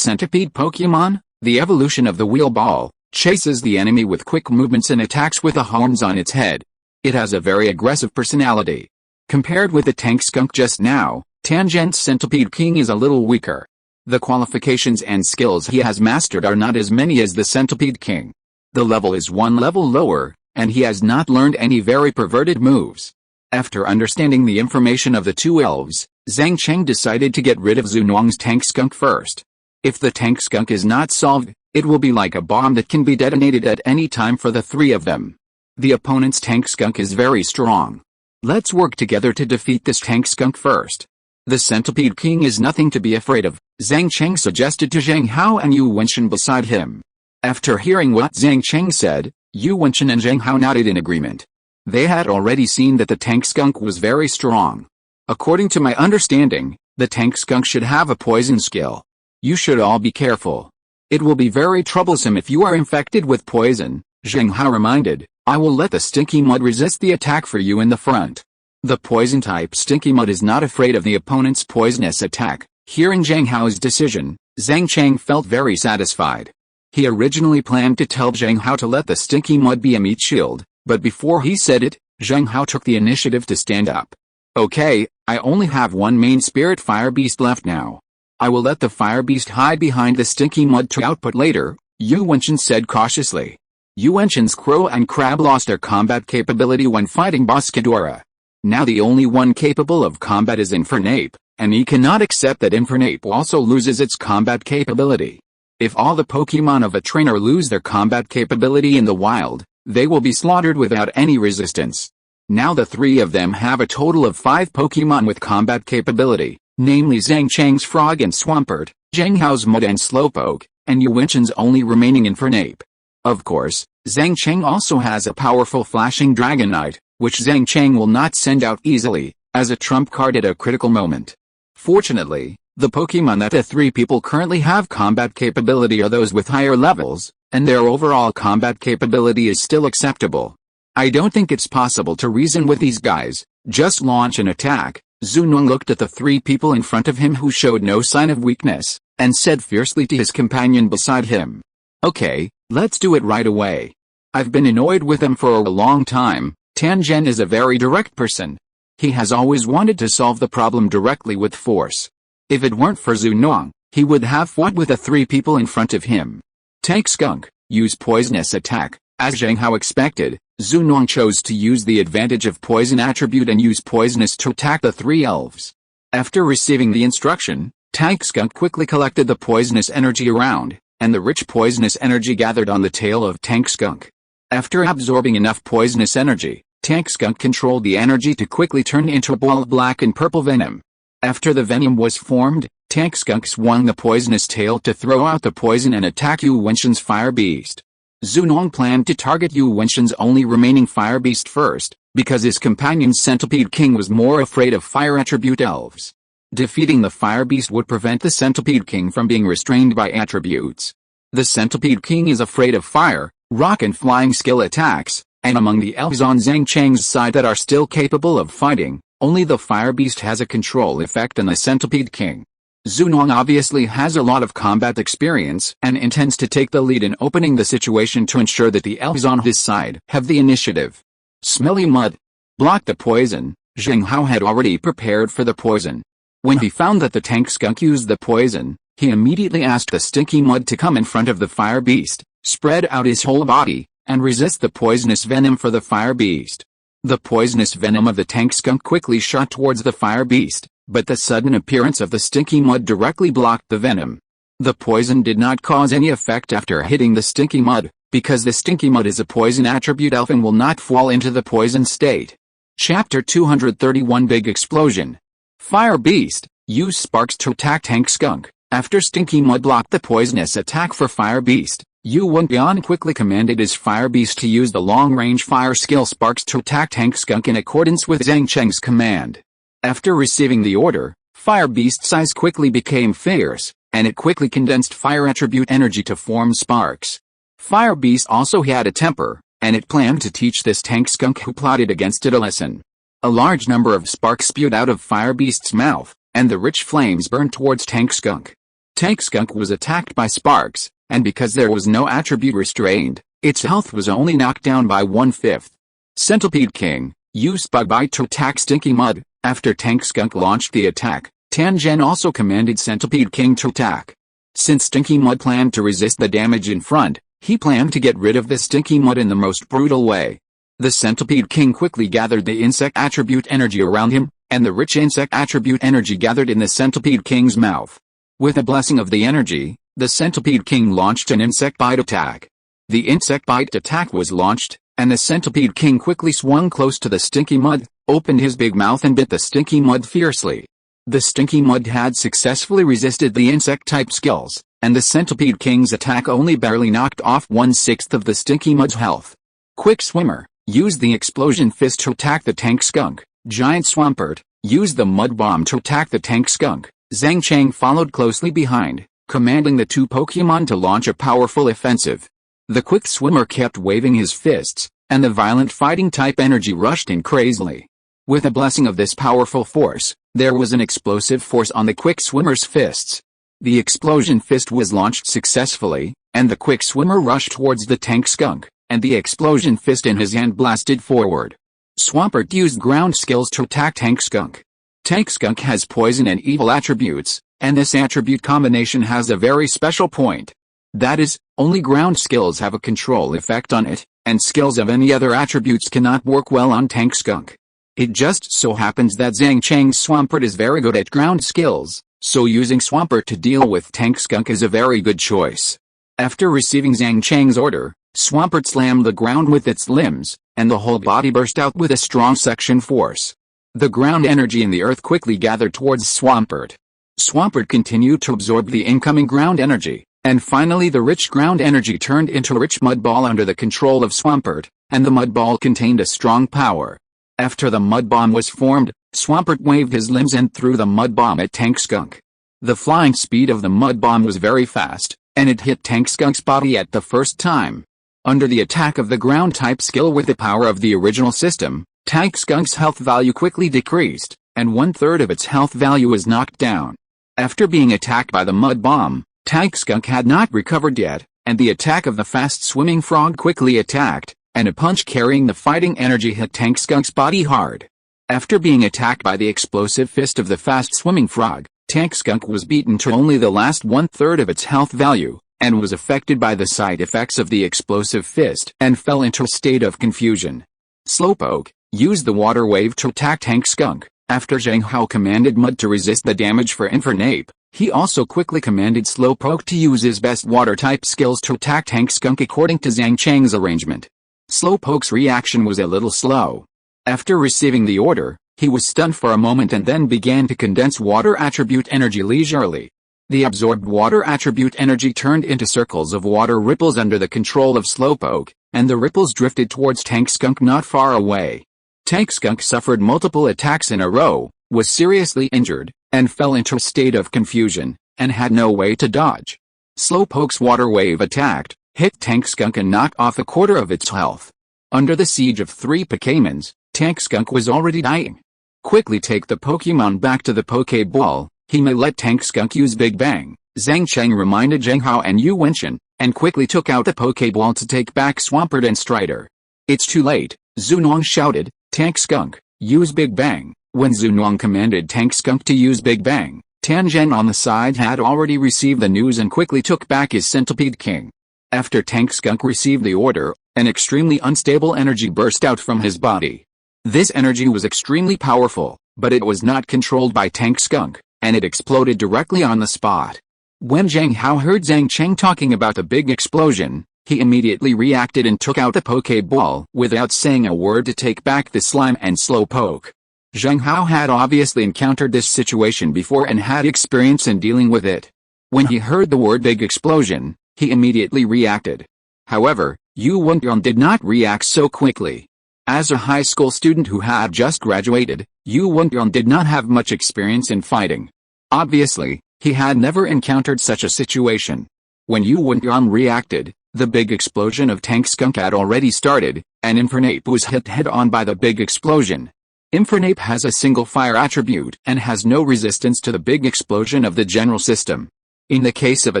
centipede Pokémon, the evolution of the wheel ball, chases the enemy with quick movements and attacks with the horns on its head. It has a very aggressive personality. Compared with the tank skunk just now, Tangent's Centipede King is a little weaker. The qualifications and skills he has mastered are not as many as the Centipede King. The level is one level lower, and he has not learned any very perverted moves. After understanding the information of the two elves, Zhang Cheng decided to get rid of Zunong's tank skunk first. If the tank skunk is not solved, it will be like a bomb that can be detonated at any time for the three of them. The opponent's tank skunk is very strong. Let's work together to defeat this tank skunk first. The Centipede King is nothing to be afraid of, Zhang Cheng suggested to Zhang Hao and Yu Wenchen beside him. After hearing what Zhang Cheng said, Yu Wenchen and Zhang Hao nodded in agreement. They had already seen that the tank skunk was very strong. According to my understanding, the tank skunk should have a poison skill. You should all be careful. It will be very troublesome if you are infected with poison, Zhang Hao reminded. I will let the Stinky Mud resist the attack for you in the front. The poison-type Stinky Mud is not afraid of the opponent's poisonous attack. Hearing Zhang Hao's decision, Zhang Cheng felt very satisfied. He originally planned to tell Zhang Hao to let the Stinky Mud be a meat shield, but before he said it, Zhang Hao took the initiative to stand up. Okay, I only have one main spirit fire beast left now. I will let the fire beast hide behind the Stinky Mud to output later, Yu Wenchen said cautiously. Yu Wenchen's Crow and Crab lost their combat capability when fighting Mosquito. Now the only one capable of combat is Infernape, and he cannot accept that Infernape also loses its combat capability. If all the Pokémon of a trainer lose their combat capability in the wild, they will be slaughtered without any resistance. Now the three of them have a total of 5 Pokémon with combat capability, namely Zhang Cheng's Frog and Swampert, Zhang Hao's Mud and Slowpoke, and Yu Wenchen's only remaining Infernape. Of course, Zhang Cheng also has a powerful Flashing Dragonite, which Zhang Cheng will not send out easily, as a trump card at a critical moment. Fortunately, the Pokémon that the three people currently have combat capability are those with higher levels, and their overall combat capability is still acceptable. I don't think it's possible to reason with these guys, just launch an attack. Zunong looked at the three people in front of him who showed no sign of weakness, and said fiercely to his companion beside him. Okay, let's do it right away. I've been annoyed with him for a long time. Tangent is a very direct person. He has always wanted to solve the problem directly with force. If it weren't for Zunong, he would have fought with the three people in front of him. Tank Skunk, use poisonous attack. As Zhang Hao expected, Zunong chose to use the advantage of poison attribute and use poisonous to attack the three elves. After receiving the instruction, Tank Skunk quickly collected the poisonous energy around, and the rich poisonous energy gathered on the tail of Tank Skunk. After absorbing enough poisonous energy, Tank Skunk controlled the energy to quickly turn into a ball of black and purple venom. After the venom was formed, Tank Skunk swung the poisonous tail to throw out the poison and attack Yu Wenchen's Fire Beast. Zunong planned to target Yu Wenchen's only remaining Fire Beast first, because his companion Centipede King was more afraid of fire attribute elves. Defeating the Fire Beast would prevent the Centipede King from being restrained by attributes. The Centipede King is afraid of fire, rock and flying skill attacks, and among the elves on Zhang Cheng's side that are still capable of fighting, only the Fire Beast has a control effect on the Centipede King. Zunong obviously has a lot of combat experience and intends to take the lead in opening the situation to ensure that the elves on his side have the initiative. Smelly Mud. Block the poison. Zhang Hao had already prepared for the poison. When he found that the Tank Skunk used the poison, he immediately asked the Stinky Mud to come in front of the Fire Beast, spread out his whole body, and resist the poisonous venom for the Fire Beast. The poisonous venom of the Tank Skunk quickly shot towards the Fire Beast, but the sudden appearance of the Stinky Mud directly blocked the venom. The poison did not cause any effect after hitting the Stinky Mud, because the Stinky Mud is a poison attribute elf and will not fall into the poison state. Chapter 231 Big Explosion. Fire Beast, use sparks to attack Tank Skunk. After Stinky Mud blocked the poisonous attack for Fire Beast, Yu Wenbian quickly commanded his Fire Beast to use the long-range fire skill Sparks to attack Tank Skunk in accordance with Zhang Cheng's command. After receiving the order, Fire Beast's eyes quickly became fierce, and it quickly condensed fire attribute energy to form sparks. Fire Beast also had a temper, and it planned to teach this Tank Skunk who plotted against it a lesson. A large number of sparks spewed out of Fire Beast's mouth, and the rich flames burned towards Tank Skunk. Tank Skunk was attacked by sparks, and because there was no attribute restrained, its health was only knocked down by 1/5. Centipede King used Bug Bite to attack Stinky Mud. After Tank Skunk launched the attack, Zhang Cheng also commanded Centipede King to attack. Since Stinky Mud planned to resist the damage in front, he planned to get rid of the Stinky Mud in the most brutal way. The Centipede King quickly gathered the insect attribute energy around him, and the rich insect attribute energy gathered in the Centipede King's mouth. With a blessing of the energy, the Centipede King launched an insect bite attack. The insect bite attack was launched, and the Centipede King quickly swung close to the Stinky Mud, opened his big mouth and bit the Stinky Mud fiercely. The Stinky Mud had successfully resisted the insect-type skills, and the Centipede King's attack only barely knocked off 1/6 of the Stinky Mud's health. Quick Swimmer used the Explosion Fist to attack the Tank Skunk. Giant Swampert used the Mud Bomb to attack the Tank Skunk. Zhang Cheng followed closely behind, commanding the two Pokémon to launch a powerful offensive. The Quick Swimmer kept waving his fists, and the violent fighting-type energy rushed in crazily. With the blessing of this powerful force, there was an explosive force on the Quick Swimmer's fists. The Explosion Fist was launched successfully, and the Quick Swimmer rushed towards the Tank Skunk, and the Explosion Fist in his hand blasted forward. Swampert used ground skills to attack Tank Skunk. Tank Skunk has poison and evil attributes, and this attribute combination has a very special point. That is, only ground skills have a control effect on it, and skills of any other attributes cannot work well on Tank Skunk. It just so happens that Zhang Cheng's Swampert is very good at ground skills, so using Swampert to deal with Tank Skunk is a very good choice. After receiving Zhang Cheng's order, Swampert slammed the ground with its limbs, and the whole body burst out with a strong suction force. The ground energy in the earth quickly gathered towards Swampert. Swampert continued to absorb the incoming ground energy, and finally the rich ground energy turned into a rich mud ball under the control of Swampert, and the mud ball contained a strong power. After the mud bomb was formed, Swampert waved his limbs and threw the mud bomb at Tank Skunk. The flying speed of the mud bomb was very fast, and it hit Tank Skunk's body at the first time. Under the attack of the ground-type skill with the power of the original system, Tank Skunk's health value quickly decreased, and 1/3 of its health value was knocked down. After being attacked by the mud bomb, Tank Skunk had not recovered yet, and the attack of the fast-swimming frog quickly attacked, and a punch carrying the fighting energy hit Tank Skunk's body hard. After being attacked by the explosive fist of the fast-swimming frog, Tank Skunk was beaten to only the last 1/3 of its health value, and was affected by the side effects of the explosive fist and fell into a state of confusion. Slowpoke used the water wave to attack Tank Skunk. After Zhang Hao commanded Mud to resist the damage for Infernape, he also quickly commanded Slowpoke to use his best water-type skills to attack Tank Skunk according to Zhang Cheng's arrangement. Slowpoke's reaction was a little slow. After receiving the order, he was stunned for a moment and then began to condense water attribute energy leisurely. The absorbed water attribute energy turned into circles of water ripples under the control of Slowpoke, and the ripples drifted towards Tank Skunk not far away. Tank Skunk suffered multiple attacks in a row, was seriously injured, and fell into a state of confusion, and had no way to dodge. Slowpoke's water wave attacked, hit Tank Skunk and knocked off 1/4 of its health. Under the siege of 3 Pokémons, Tank Skunk was already dying. Quickly take the Pokémon back to the Pokéball. He may let Tank Skunk use Big Bang. Zhang Cheng reminded Zhang Hao and Yu Wenchen, and quickly took out the Pokéball to take back Swampert and Strider. It's too late, Zunong shouted. Tank Skunk, use Big Bang. When Zunong commanded Tank Skunk to use Big Bang, Zhang Cheng on the side had already received the news and quickly took back his Centipede King. After Tank Skunk received the order, an extremely unstable energy burst out from his body. This energy was extremely powerful, but it was not controlled by Tank Skunk, and it exploded directly on the spot. When Zhang Hao heard Zhang Cheng talking about a big explosion, he immediately reacted and took out the Pokéball without saying a word to take back the slime and Slowpoke. Zhang Hao had obviously encountered this situation before and had experience in dealing with it. When he heard the word big explosion, he immediately reacted. However, Yu Wenchen did not react so quickly. As a high school student who had just graduated, Yu Wenchen did not have much experience in fighting. Obviously, he had never encountered such a situation. When Yu Wenchen reacted, the big explosion of Tank Skunk had already started, and Infernape was hit head-on by the big explosion. Infernape has a single fire attribute and has no resistance to the big explosion of the general system. In the case of a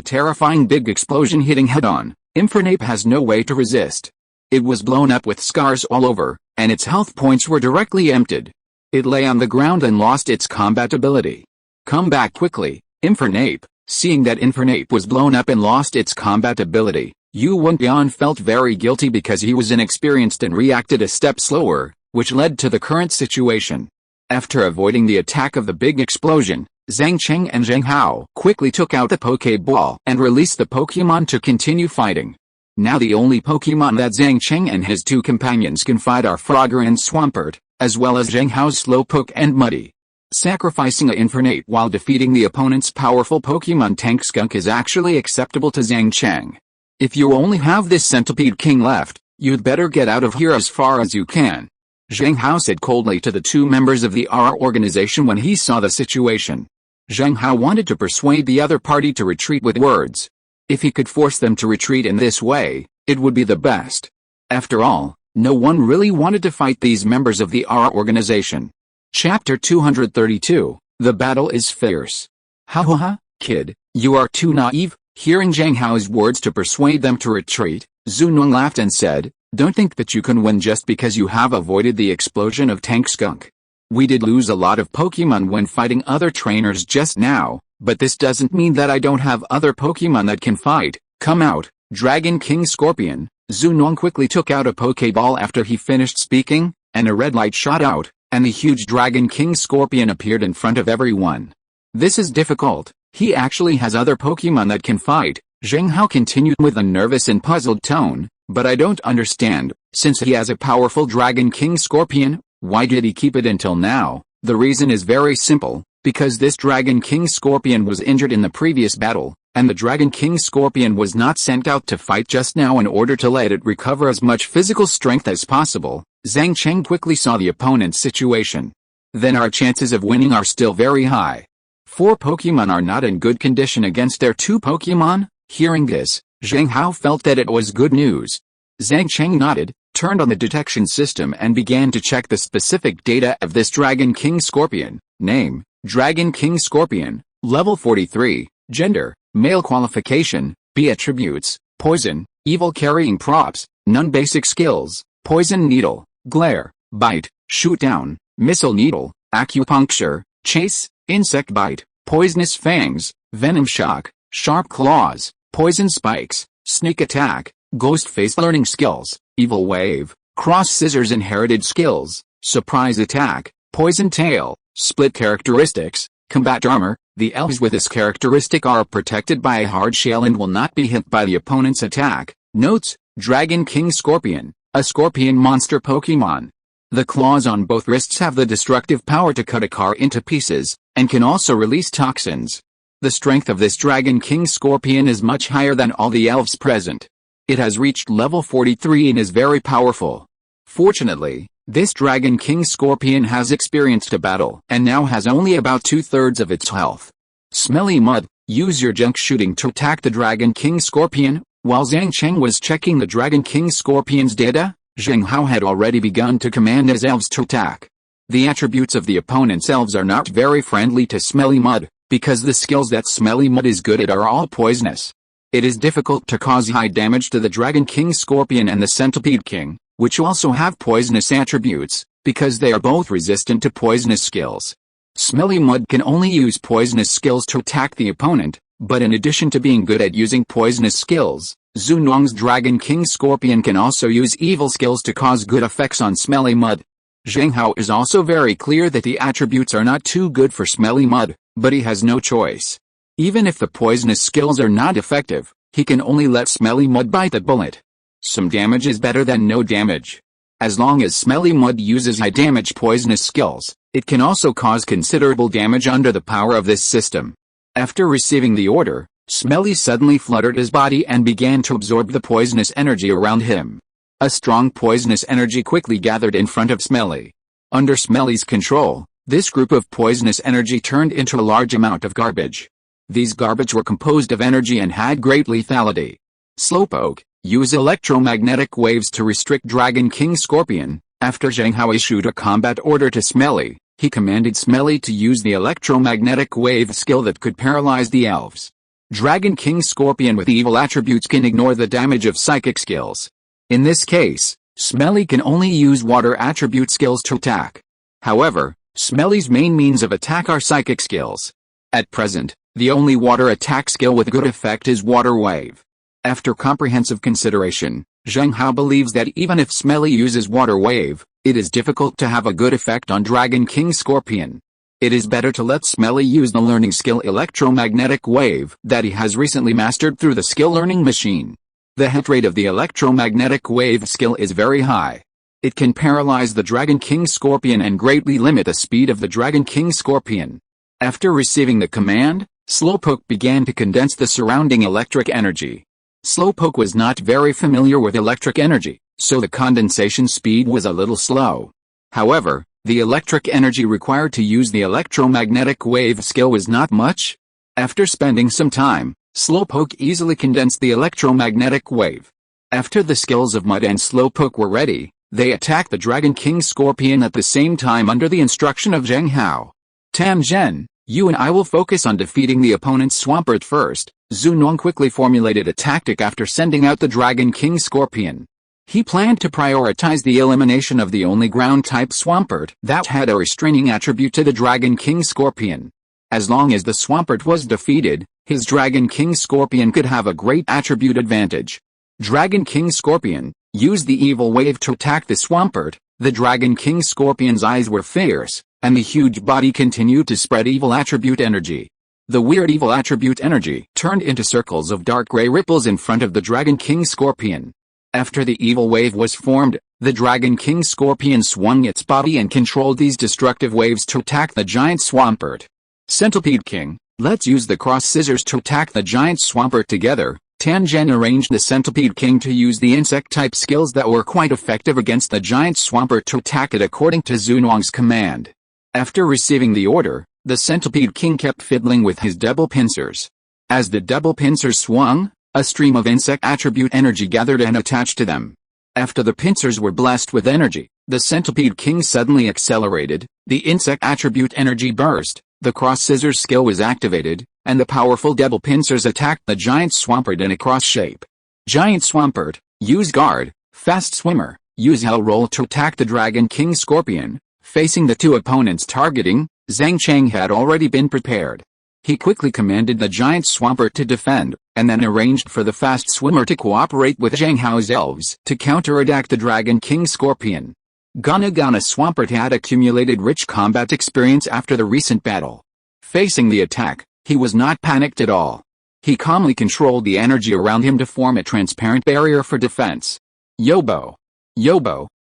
terrifying big explosion hitting head-on, Infernape has no way to resist. It was blown up with scars all over, and its health points were directly emptied. It lay on the ground and lost its combat ability. Come back quickly, Infernape. Seeing that Infernape was blown up and lost its combat ability, Yu Wendian felt very guilty because he was inexperienced and reacted a step slower, which led to the current situation. After avoiding the attack of the big explosion, Zhang Cheng and Zhang Hao quickly took out the Pokeball and released the Pokemon to continue fighting. Now the only Pokemon that Zhang Cheng and his two companions can fight are Frogger and Swampert, as well as Zhang Hao's Slowpoke and Muddy. Sacrificing a Infernape while defeating the opponent's powerful Pokemon Tank Skunk is actually acceptable to Zhang Cheng. If you only have this Centipede King left, you'd better get out of here as far as you can, Zhang Hao said coldly to the two members of the Aura organization when he saw the situation. Zhang Hao wanted to persuade the other party to retreat with words. If he could force them to retreat in this way, it would be the best. After all, no one really wanted to fight these members of the Aura organization. Chapter 232, The Battle is Fierce. Ha ha ha, kid, you are too naive. Hearing Zhang Hao's words to persuade them to retreat, Zunong laughed and said, don't think that you can win just because you have avoided the explosion of Tank Skunk. We did lose a lot of Pokemon when fighting other trainers just now, but this doesn't mean that I don't have other Pokemon that can fight. Come out, Dragon King Scorpion. Zunong quickly took out a Pokeball after he finished speaking, and a red light shot out, and the huge Dragon King Scorpion appeared in front of everyone. This is difficult. He actually has other Pokemon that can fight, Zhang Hao continued with a nervous and puzzled tone, but I don't understand, since he has a powerful Dragon King Scorpion, why did he keep it until now? The reason is very simple, because this Dragon King Scorpion was injured in the previous battle, and the Dragon King Scorpion was not sent out to fight just now in order to let it recover as much physical strength as possible. Zhang Cheng quickly saw the opponent's situation. Then our chances of winning are still very high. 4 Pokemon are not in good condition against their 2 Pokemon? Hearing this, Zhang Hao felt that it was good news. Zhang Cheng nodded, turned on the detection system and began to check the specific data of this Dragon King Scorpion. Name, Dragon King Scorpion, level 43, gender, male qualification, B attributes, poison, evil carrying props, none basic skills, poison needle, glare, bite, shoot down, missile needle, acupuncture, chase, insect bite, poisonous fangs, venom shock, sharp claws, poison spikes, sneak attack, ghost face learning skills, evil wave, cross scissors inherited skills, surprise attack, poison tail, split characteristics, combat armor. The elves with this characteristic are protected by a hard shell and will not be hit by the opponent's attack. Notes, Dragon King Scorpion, a scorpion monster Pokemon. The claws on both wrists have the destructive power to cut a car into pieces, and can also release toxins. The strength of this Dragon King Scorpion is much higher than all the elves present. It has reached level 43 and is very powerful. Fortunately, this Dragon King Scorpion has experienced a battle and now has only about 2/3 of its health. Smelly Mud, use your junk shooting to attack the Dragon King Scorpion. While Zhang Cheng was checking the Dragon King Scorpion's data, Zhang Hao had already begun to command his elves to attack. The attributes of the opponent's elves are not very friendly to Smelly Mud, because the skills that Smelly Mud is good at are all poisonous. It is difficult to cause high damage to the Dragon King Scorpion and the Centipede King, which also have poisonous attributes, because they are both resistant to poisonous skills. Smelly Mud can only use poisonous skills to attack the opponent, but in addition to being good at using poisonous skills, Zunong's Dragon King Scorpion can also use evil skills to cause good effects on Smelly Mud. Zhang Hao is also very clear that the attributes are not too good for Smelly Mud, but he has no choice. Even if the poisonous skills are not effective, he can only let Smelly Mud bite the bullet. Some damage is better than no damage. As long as Smelly Mud uses high damage poisonous skills, it can also cause considerable damage under the power of this system. After receiving the order, Smelly suddenly fluttered his body and began to absorb the poisonous energy around him. A strong poisonous energy quickly gathered in front of Smelly. Under Smelly's control, this group of poisonous energy turned into a large amount of garbage. These garbage were composed of energy and had great lethality. Slowpoke, use electromagnetic waves to restrict Dragon King Scorpion, After Zhang Hao issued a combat order to Smelly, he commanded Smelly to use the electromagnetic wave skill that could paralyze the elves. Dragon King Scorpion with evil attributes can ignore the damage of psychic skills. In this case, Smelly can only use water attribute skills to attack. However, Smelly's main means of attack are psychic skills. At present, the only water attack skill with good effect is Water Wave. After comprehensive consideration, Zhang Hao believes that even if Smelly uses Water Wave, it is difficult to have a good effect on Dragon King Scorpion. It is better to let Smelly use the learning skill Electromagnetic Wave that he has recently mastered through the skill learning machine. The hit rate of the Electromagnetic Wave skill is very high. It can paralyze the Dragon King Scorpion and greatly limit the speed of the Dragon King Scorpion. After receiving the command, Slowpoke began to condense the surrounding electric energy. Slowpoke was not very familiar with electric energy, so the condensation speed was a little slow. However, the electric energy required to use the electromagnetic wave skill was not much. After spending some time, Slowpoke easily condensed the electromagnetic wave. After the skills of Mud and Slowpoke were ready, they attacked the Dragon King Scorpion at the same time under the instruction of Zhang Hao. Tan Zhen, you and I will focus on defeating the opponent's Swampert first. Zhu Nong quickly formulated a tactic after sending out the Dragon King Scorpion. He planned to prioritize the elimination of the only ground-type Swampert that had a restraining attribute to the Dragon King Scorpion. As long as the Swampert was defeated, his Dragon King Scorpion could have a great attribute advantage. Dragon King Scorpion used the evil wave to attack the Swampert. The Dragon King Scorpion's eyes were fierce, and the huge body continued to spread evil attribute energy. The weird evil attribute energy turned into circles of dark gray ripples in front of the Dragon King Scorpion. After the evil wave was formed, the Dragon King Scorpion swung its body and controlled these destructive waves to attack the giant Swampert. Centipede King, let's use the cross scissors to attack the giant Swampert together. Tan Zhen arranged the Centipede King to use the insect-type skills that were quite effective against the giant Swampert to attack it according to Zhu Nong's command. After receiving the order, the Centipede King kept fiddling with his double pincers. As the double pincers swung, a stream of insect attribute energy gathered and attached to them. After the pincers were blessed with energy, the Centipede King suddenly accelerated, the insect attribute energy burst, the cross scissors skill was activated, and the powerful double pincers attacked the giant Swampert in a cross shape. Giant Swampert, use Guard, Fast Swimmer, use Hell Roll to attack the Dragon King Scorpion. Facing the two opponents targeting, Zhang Cheng had already been prepared. He quickly commanded the giant Swampert to defend, and then arranged for the Fast Swimmer to cooperate with Zhang Hao's elves to counterattack the Dragon King Scorpion. Gana Swampert had accumulated rich combat experience after the recent battle. Facing the attack, he was not panicked at all. He calmly controlled the energy around him to form a transparent barrier for defense. Yobo,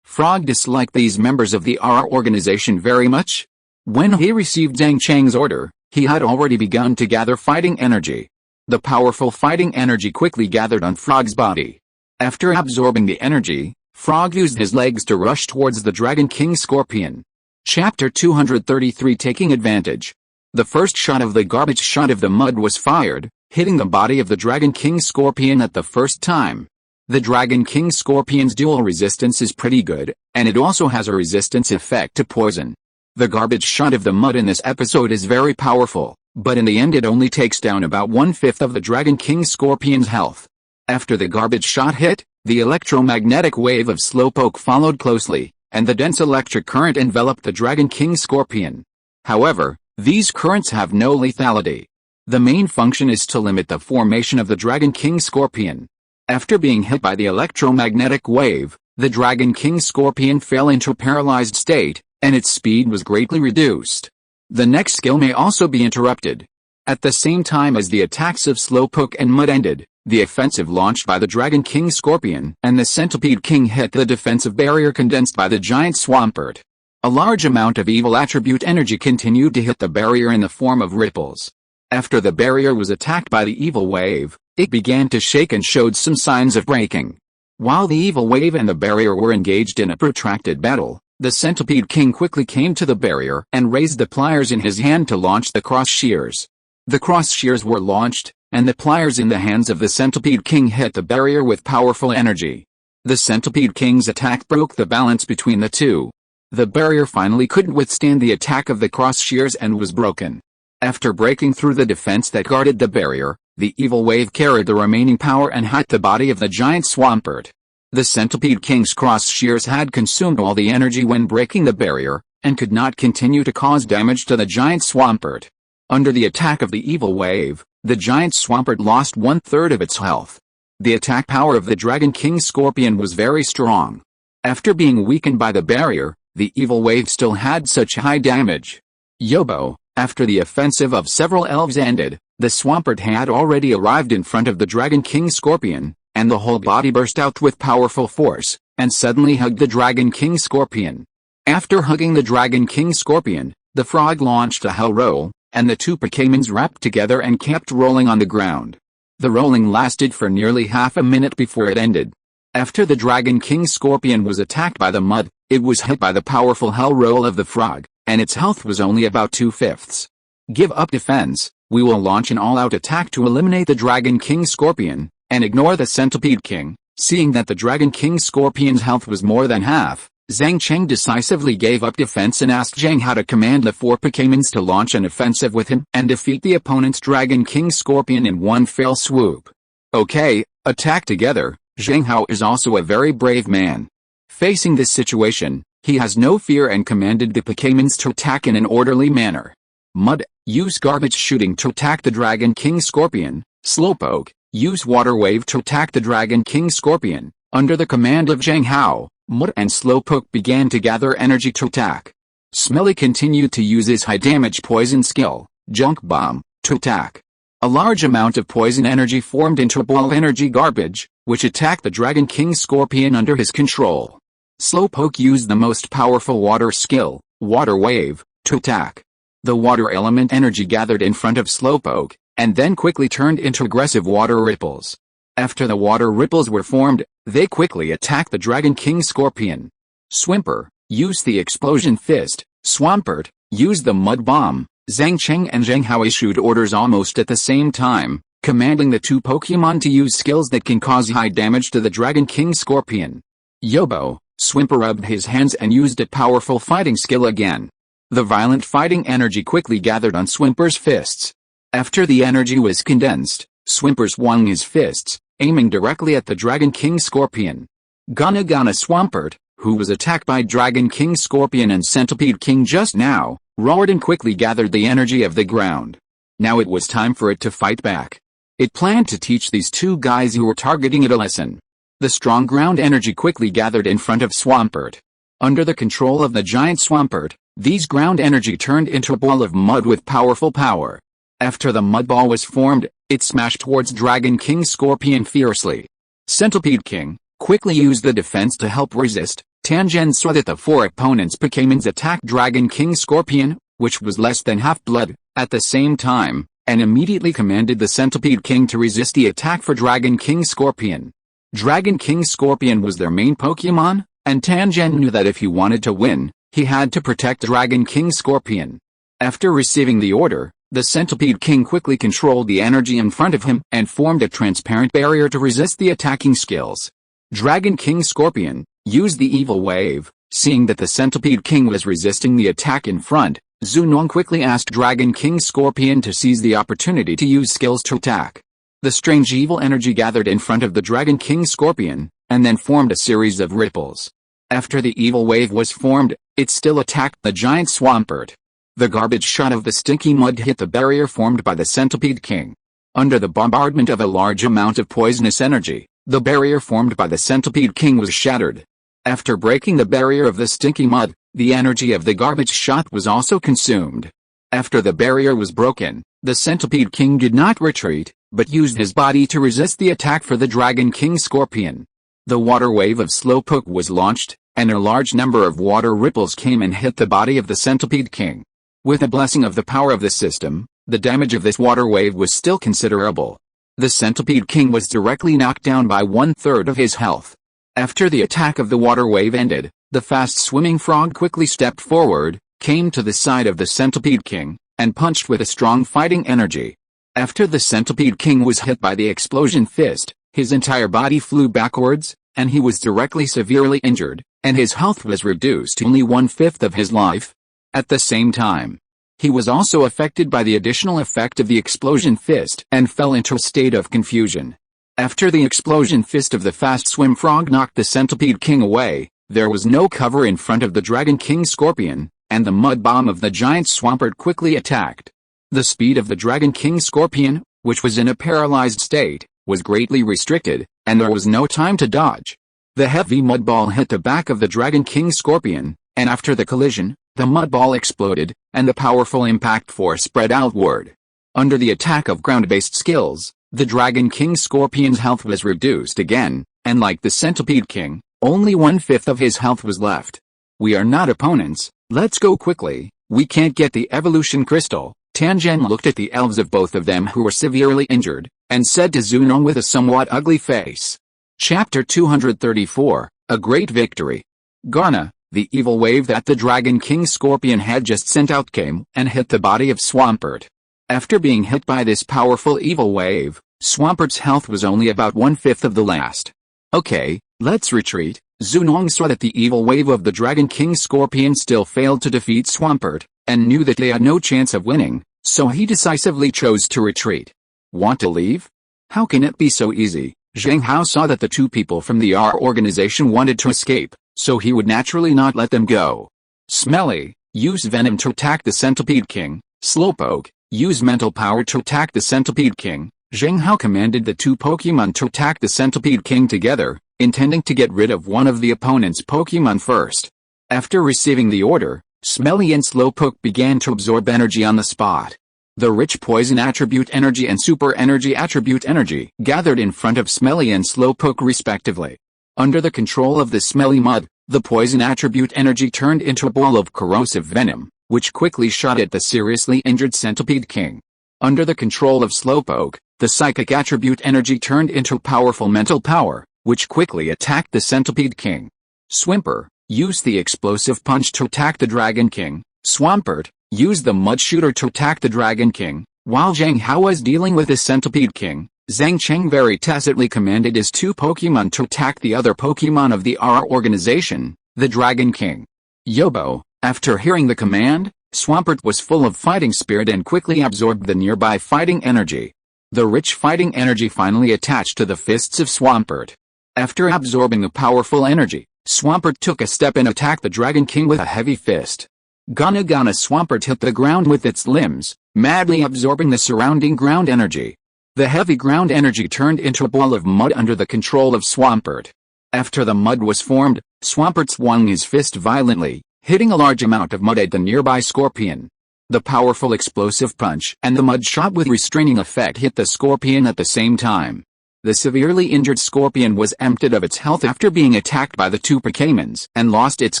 Frog disliked these members of the RR organization very much. When he received Zhang Cheng's order, he had already begun to gather fighting energy. The powerful fighting energy quickly gathered on Frog's body. After absorbing the energy, Frog used his legs to rush towards the Dragon King Scorpion. Chapter 233 Taking Advantage. The first shot of the garbage shot of the mud was fired, hitting the body of the Dragon King Scorpion at the first time. The Dragon King Scorpion's dual resistance is pretty good, and it also has a resistance effect to poison. The garbage shot of the mud in this episode is very powerful, but in the end it only takes down about 1/5 of the Dragon King Scorpion's health. After the garbage shot hit, the electromagnetic wave of Slowpoke followed closely, and the dense electric current enveloped the Dragon King Scorpion. However, these currents have no lethality. The main function is to limit the formation of the Dragon King Scorpion. After being hit by the electromagnetic wave, the Dragon King Scorpion fell into a paralyzed state, and its speed was greatly reduced. The next skill may also be interrupted. At the same time as the attacks of Slowpoke and Mud ended, the offensive launched by the Dragon King Scorpion and the Centipede King hit the defensive barrier condensed by the giant Swampert. A large amount of evil attribute energy continued to hit the barrier in the form of ripples. After the barrier was attacked by the evil wave, it began to shake and showed some signs of breaking. While the evil wave and the barrier were engaged in a protracted battle, the Centipede King quickly came to the barrier and raised the pliers in his hand to launch the cross shears. The cross shears were launched, and the pliers in the hands of the Centipede King hit the barrier with powerful energy. The Centipede King's attack broke the balance between the two. The barrier finally couldn't withstand the attack of the cross shears and was broken. After breaking through the defense that guarded the barrier, the evil wave carried the remaining power and hit the body of the giant Swampert. The Centipede King's cross shears had consumed all the energy when breaking the barrier, and could not continue to cause damage to the giant Swampert. Under the attack of the evil wave, the giant Swampert lost 1/3 of its health. The attack power of the Dragon King Scorpion was very strong. After being weakened by the barrier, the evil wave still had such high damage. Yobo, after the offensive of several elves ended, the Swampert had already arrived in front of the Dragon King Scorpion, and the whole body burst out with powerful force, and suddenly hugged the Dragon King Scorpion. After hugging the Dragon King Scorpion, the frog launched a hell roll, and the two Pokémons wrapped together and kept rolling on the ground. The rolling lasted for nearly half a minute before it ended. After the Dragon King Scorpion was attacked by the mud, it was hit by the powerful hell roll of the frog, and its health was only about 2/5. Give up defense, we will launch an all-out attack to eliminate the Dragon King Scorpion, and ignore the Centipede King. Seeing that the Dragon King Scorpion's health was more than half, Zhang Cheng decisively gave up defense and asked Zhang Hao to command the 4 Pokémons to launch an offensive with him and defeat the opponent's Dragon King Scorpion in one fell swoop. Okay, attack together. Zhang Hao is also a very brave man. Facing this situation, he has no fear and commanded the Pokémons to attack in an orderly manner. Mud, use garbage shooting to attack the Dragon King Scorpion. Slowpoke, use water wave to attack the Dragon King Scorpion. Under the command of Zhang Hao, Mud and Slowpoke began to gather energy to attack. Smelly continued to use his high-damage poison skill, Junk Bomb, to attack. A large amount of poison energy formed into a ball of energy garbage, which attacked the Dragon King Scorpion under his control. Slowpoke used the most powerful water skill, Water Wave, to attack. The water element energy gathered in front of Slowpoke, and then quickly turned into aggressive water ripples. After the water ripples were formed, they quickly attacked the Dragon King Scorpion. Swimpert, use the Explosion Fist. Swampert, use the Mud Bomb. Zhang Cheng and Zhang Hao issued orders almost at the same time, commanding the 2 Pokémon to use skills that can cause high damage to the Dragon King Scorpion. Yobo, Swimpert rubbed his hands and used a powerful fighting skill again. The violent fighting energy quickly gathered on Swimpert's fists. After the energy was condensed, Swimpert swung his fists, aiming directly at the Dragon King Scorpion. Gana Swampert, who was attacked by Dragon King Scorpion and Centipede King just now, roared and quickly gathered the energy of the ground. Now it was time for it to fight back. It planned to teach these 2 guys who were targeting it a lesson. The strong ground energy quickly gathered in front of Swampert. Under the control of the giant Swampert, these ground energy turned into a ball of mud with powerful power. After the mud ball was formed, it smashed towards Dragon King Scorpion fiercely. Centipede King quickly used the defense to help resist. Tangen saw that the 4 opponents' Pokémons attacked Dragon King Scorpion, which was less than half blood, at the same time, and immediately commanded the Centipede King to resist the attack for Dragon King Scorpion. Dragon King Scorpion was their main Pokémon, and Tangen knew that if he wanted to win, he had to protect Dragon King Scorpion. After receiving the order, the Centipede King quickly controlled the energy in front of him and formed a transparent barrier to resist the attacking skills. Dragon King Scorpion used the evil wave. Seeing that the Centipede King was resisting the attack in front, Zunong quickly asked Dragon King Scorpion to seize the opportunity to use skills to attack. The strange evil energy gathered in front of the Dragon King Scorpion, and then formed a series of ripples. After the evil wave was formed, it still attacked the giant Swampert. The garbage shot of the stinky mud hit the barrier formed by the Centipede King. Under the bombardment of a large amount of poisonous energy, the barrier formed by the Centipede King was shattered. After breaking the barrier of the stinky mud, the energy of the garbage shot was also consumed. After the barrier was broken, the Centipede King did not retreat, but used his body to resist the attack for the Dragon King Scorpion. The water wave of Slowpoke was launched, and a large number of water ripples came and hit the body of the Centipede King. With the blessing of the power of the system, the damage of this water wave was still considerable. The Centipede King was directly knocked down by 1/3 of his health. After the attack of the water wave ended, the fast-swimming frog quickly stepped forward, came to the side of the Centipede King, and punched with a strong fighting energy. After the Centipede King was hit by the explosion fist, his entire body flew backwards, and he was directly severely injured, and his health was reduced to only 1/5 of his life. At the same time, he was also affected by the additional effect of the explosion fist and fell into a state of confusion. After the explosion fist of the fast swim frog knocked the Centipede King away, there was no cover in front of the Dragon King Scorpion, and the mud bomb of the giant Swampert quickly attacked. The speed of the Dragon King Scorpion, which was in a paralyzed state, was greatly restricted, and there was no time to dodge. The heavy mud ball hit the back of the Dragon King Scorpion, and after the collision, the mud ball exploded, and the powerful impact force spread outward. Under the attack of ground-based skills, the Dragon King Scorpion's health was reduced again, and like the Centipede King, only 1/5 of his health was left. We are not opponents, let's go quickly, we can't get the evolution crystal. Zhang Cheng looked at the elves of both of them who were severely injured, and said to Zunong with a somewhat ugly face. Chapter 234, A Great Victory. Garna, the evil wave that the Dragon King Scorpion had just sent out came and hit the body of Swampert. After being hit by this powerful evil wave, Swampert's health was only about 1/5 of the last. Okay, let's retreat. Zunong saw that the evil wave of the Dragon King Scorpion still failed to defeat Swampert, and knew that they had no chance of winning, so he decisively chose to retreat. Want to leave? How can it be so easy? Zhang Hao saw that the two people from the R organization wanted to escape, so he would naturally not let them go. Smelly, use venom to attack the Centipede King. Slowpoke, use mental power to attack the Centipede King. Zhang Hao commanded the two Pokémon to attack the Centipede King together, intending to get rid of one of the opponent's Pokémon first. After receiving the order, Smelly and Slowpoke began to absorb energy on the spot. The rich poison attribute energy and super energy attribute energy gathered in front of Smelly and Slowpoke respectively. Under the control of the Smelly mud, the poison attribute energy turned into a ball of corrosive venom, which quickly shot at the seriously injured Centipede King. Under the control of Slowpoke, the psychic attribute energy turned into powerful mental power, which quickly attacked the Centipede King. Swimper, use the explosive punch to attack the Dragon King. Swampert, use the mud shooter to attack the Dragon King. While Zhang Hao was dealing with the Centipede King, Zhang Cheng very tacitly commanded his two Pokémon to attack the other Pokémon of the R organization, the Dragon King. Yobo, after hearing the command, Swampert was full of fighting spirit and quickly absorbed the nearby fighting energy. The rich fighting energy finally attached to the fists of Swampert. After absorbing the powerful energy, Swampert took a step and attacked the Dragon King with a heavy fist. Gana Gana Swampert hit the ground with its limbs, madly absorbing the surrounding ground energy. The heavy ground energy turned into a ball of mud under the control of Swampert. After the mud was formed, Swampert swung his fist violently, hitting a large amount of mud at the nearby Scorpion. The powerful explosive punch and the mud shot with restraining effect hit the Scorpion at the same time. The severely injured Scorpion was emptied of its health after being attacked by the two Pokémons and lost its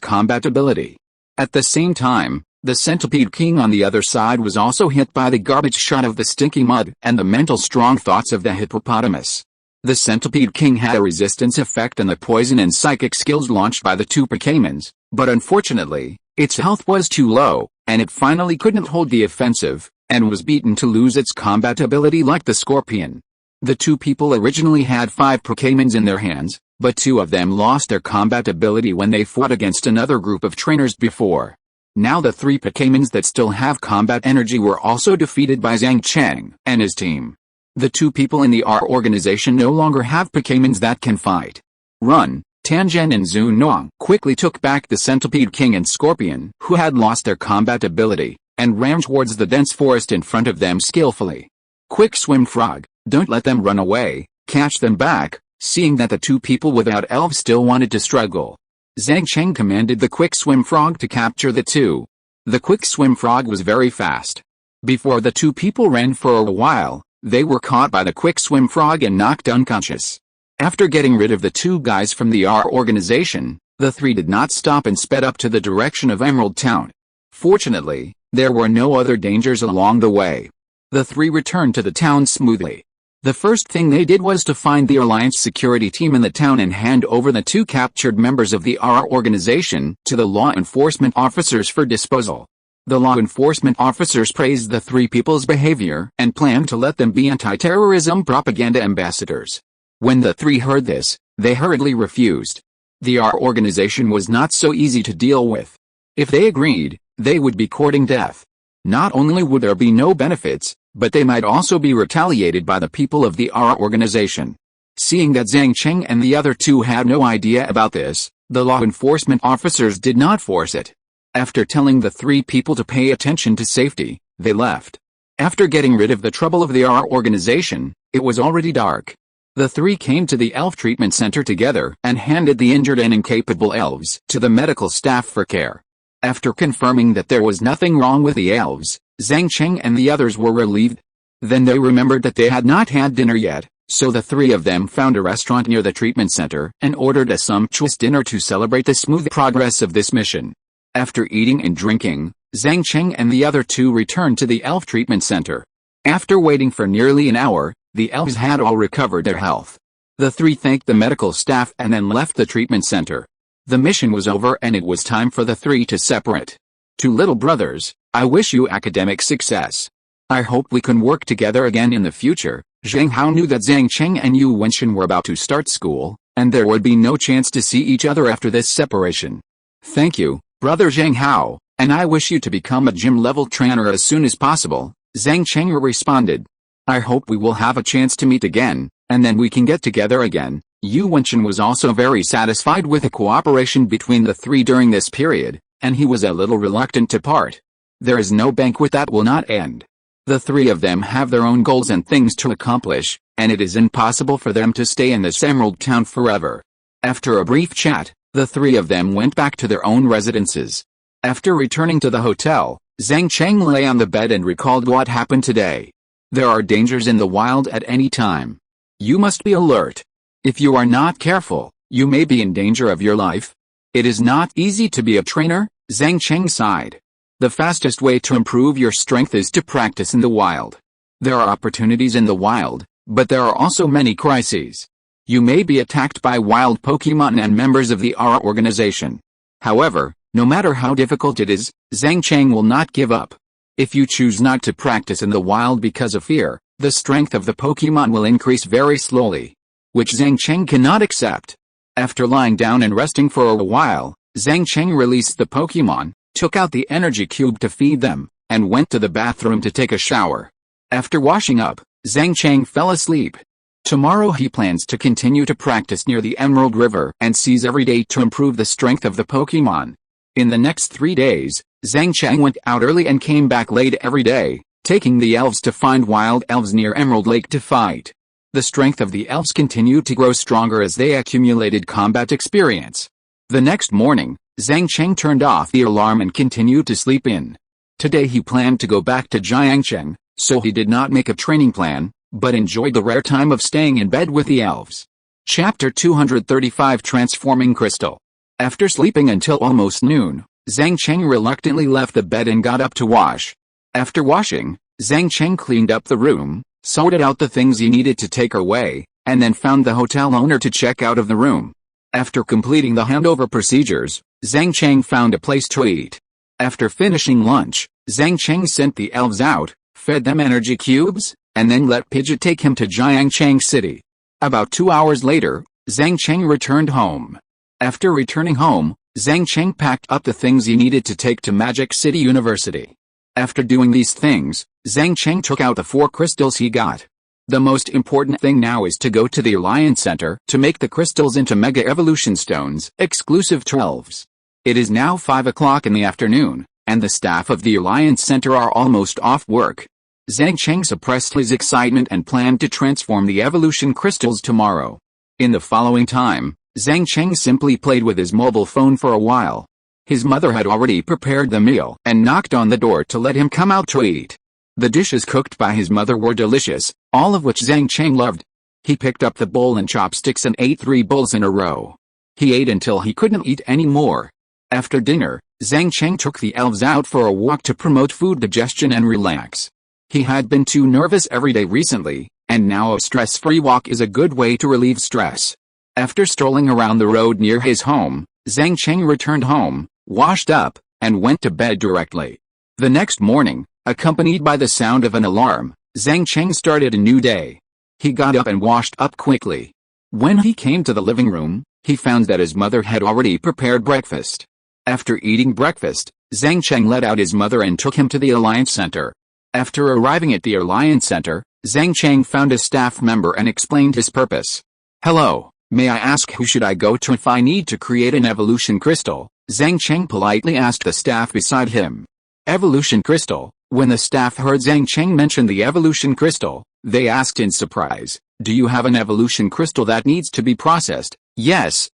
combat ability. At the same time, the Centipede King on the other side was also hit by the garbage shot of the stinky mud and the mental strong thoughts of the hippopotamus. The Centipede King had a resistance effect on the poison and psychic skills launched by the two Pokémons, but unfortunately, its health was too low, and it finally couldn't hold the offensive, and was beaten to lose its combat ability like the Scorpion. The two people originally had 5 Pokémons in their hands, but 2 of them lost their combat ability when they fought against another group of trainers before. Now the 3 Pokémons that still have combat energy were also defeated by Zhang Cheng and his team. The 2 people in the R organization no longer have Pokémons that can fight. Run! Zhang Cheng and Zunong quickly took back the Centipede King and Scorpion who had lost their combat ability, and ran towards the dense forest in front of them skillfully. Quick swim frog, don't let them run away, catch them back. Seeing that the 2 people without elves still wanted to struggle, Zhang Cheng commanded the quick swim frog to capture the 2. The quick swim frog was very fast. Before the 2 people ran for a while, they were caught by the quick swim frog and knocked unconscious. After getting rid of the 2 guys from the R organization, the 3 did not stop and sped up to the direction of Emerald Town. Fortunately, there were no other dangers along the way. The 3 returned to the town smoothly. The first thing they did was to find the Alliance security team in the town and hand over the 2 captured members of the R organization to the law enforcement officers for disposal. The law enforcement officers praised the 3 people's behavior and planned to let them be anti-terrorism propaganda ambassadors. When the three heard this, they hurriedly refused. The R organization was not so easy to deal with. If they agreed, they would be courting death. Not only would there be no benefits, but they might also be retaliated by the people of the R organization. Seeing that Zhang Cheng and the other two had no idea about this, the law enforcement officers did not force it. After telling the three people to pay attention to safety, they left. After getting rid of the trouble of the R organization, it was already dark. The three came to the elf treatment center together and handed the injured and incapable elves to the medical staff for care. After confirming that there was nothing wrong with the elves, Zhang Cheng and the others were relieved. Then they remembered that they had not had dinner yet, so the three of them found a restaurant near the treatment center and ordered a sumptuous dinner to celebrate the smooth progress of this mission. After eating and drinking, Zhang Cheng and the other two returned to the elf treatment center. After waiting for nearly an hour, the elves had all recovered their health. The three thanked the medical staff and then left the treatment center. The mission was over and it was time for the three to separate. To little brothers, I wish you academic success. I hope we can work together again in the future. Zhang Hao knew that Zhang Cheng and Yu Wenxin were about to start school, and there would be no chance to see each other after this separation. Thank you, brother Zhang Hao, and I wish you to become a gym-level trainer as soon as possible, Zhang Cheng responded. I hope we will have a chance to meet again, and then we can get together again. Yu Wenxin was also very satisfied with the cooperation between the three during this period, and he was a little reluctant to part. There is no banquet that will not end. The three of them have their own goals and things to accomplish, and it is impossible for them to stay in this emerald town forever. After a brief chat, the three of them went back to their own residences. After returning to the hotel, Zhang Cheng lay on the bed and recalled what happened today. There are dangers in the wild at any time. You must be alert. If you are not careful, you may be in danger of your life. It is not easy to be a trainer, Zhang Cheng sighed. The fastest way to improve your strength is to practice in the wild. There are opportunities in the wild, but there are also many crises. You may be attacked by wild Pokémon and members of the R organization. However, no matter how difficult it is, Zhang Cheng will not give up. If you choose not to practice in the wild because of fear, the strength of the Pokémon will increase very slowly, which Zhang Cheng cannot accept. After lying down and resting for a while, Zhang Cheng released the Pokémon, took out the energy cube to feed them, and went to the bathroom to take a shower. After washing up, Zhang Cheng fell asleep. Tomorrow he plans to continue to practice near the Emerald River and seize every day to improve the strength of the Pokémon. In the next 3 days, Zhang Cheng went out early and came back late every day, taking the elves to find wild elves near Emerald Lake to fight. The strength of the elves continued to grow stronger as they accumulated combat experience. The next morning, Zhang Cheng turned off the alarm and continued to sleep in. Today he planned to go back to Jiangcheng, so he did not make a training plan, but enjoyed the rare time of staying in bed with the elves. Chapter 235 Transforming Crystal. After sleeping until almost noon, Zhang Cheng reluctantly left the bed and got up to wash. After washing, Zhang Cheng cleaned up the room, sorted out the things he needed to take away, and then found the hotel owner to check out of the room. After completing the handover procedures, Zhang Cheng found a place to eat. After finishing lunch, Zhang Cheng sent the elves out, fed them energy cubes, and then let Pidgeot take him to Jiangcheng City. About 2 hours later, Zhang Cheng returned home. After returning home, Zhang Cheng packed up the things he needed to take to Magic City University. After doing these things, Zhang Cheng took out the 4 crystals he got. The most important thing now is to go to the Alliance Center to make the crystals into Mega Evolution Stones, exclusive to elves. It is now 5 o'clock in the afternoon, and the staff of the Alliance Center are almost off work. Zhang Cheng suppressed his excitement and planned to transform the evolution crystals tomorrow. In the following time, Zhang Cheng simply played with his mobile phone for a while. His mother had already prepared the meal and knocked on the door to let him come out to eat. The dishes cooked by his mother were delicious, all of which Zhang Cheng loved. He picked up the bowl and chopsticks and ate 3 bowls in a row. He ate until he couldn't eat any more. After dinner, Zhang Cheng took the elves out for a walk to promote food digestion and relax. He had been too nervous every day recently, and now a stress-free walk is a good way to relieve stress. After strolling around the road near his home, Zhang Cheng returned home, washed up, and went to bed directly. The next morning, accompanied by the sound of an alarm, Zhang Cheng started a new day. He got up and washed up quickly. When he came to the living room, he found that his mother had already prepared breakfast. After eating breakfast, Zhang Cheng let out his mother and took him to the Alliance Center. After arriving at the Alliance Center, Zhang Cheng found a staff member and explained his purpose. "Hello, may I ask who should I go to if I need to create an evolution crystal?" Zhang Cheng politely asked the staff beside him. Evolution crystal. When the staff heard Zhang Cheng mention the evolution crystal, they asked in surprise, "Do you have an evolution crystal that needs to be processed?" Yes,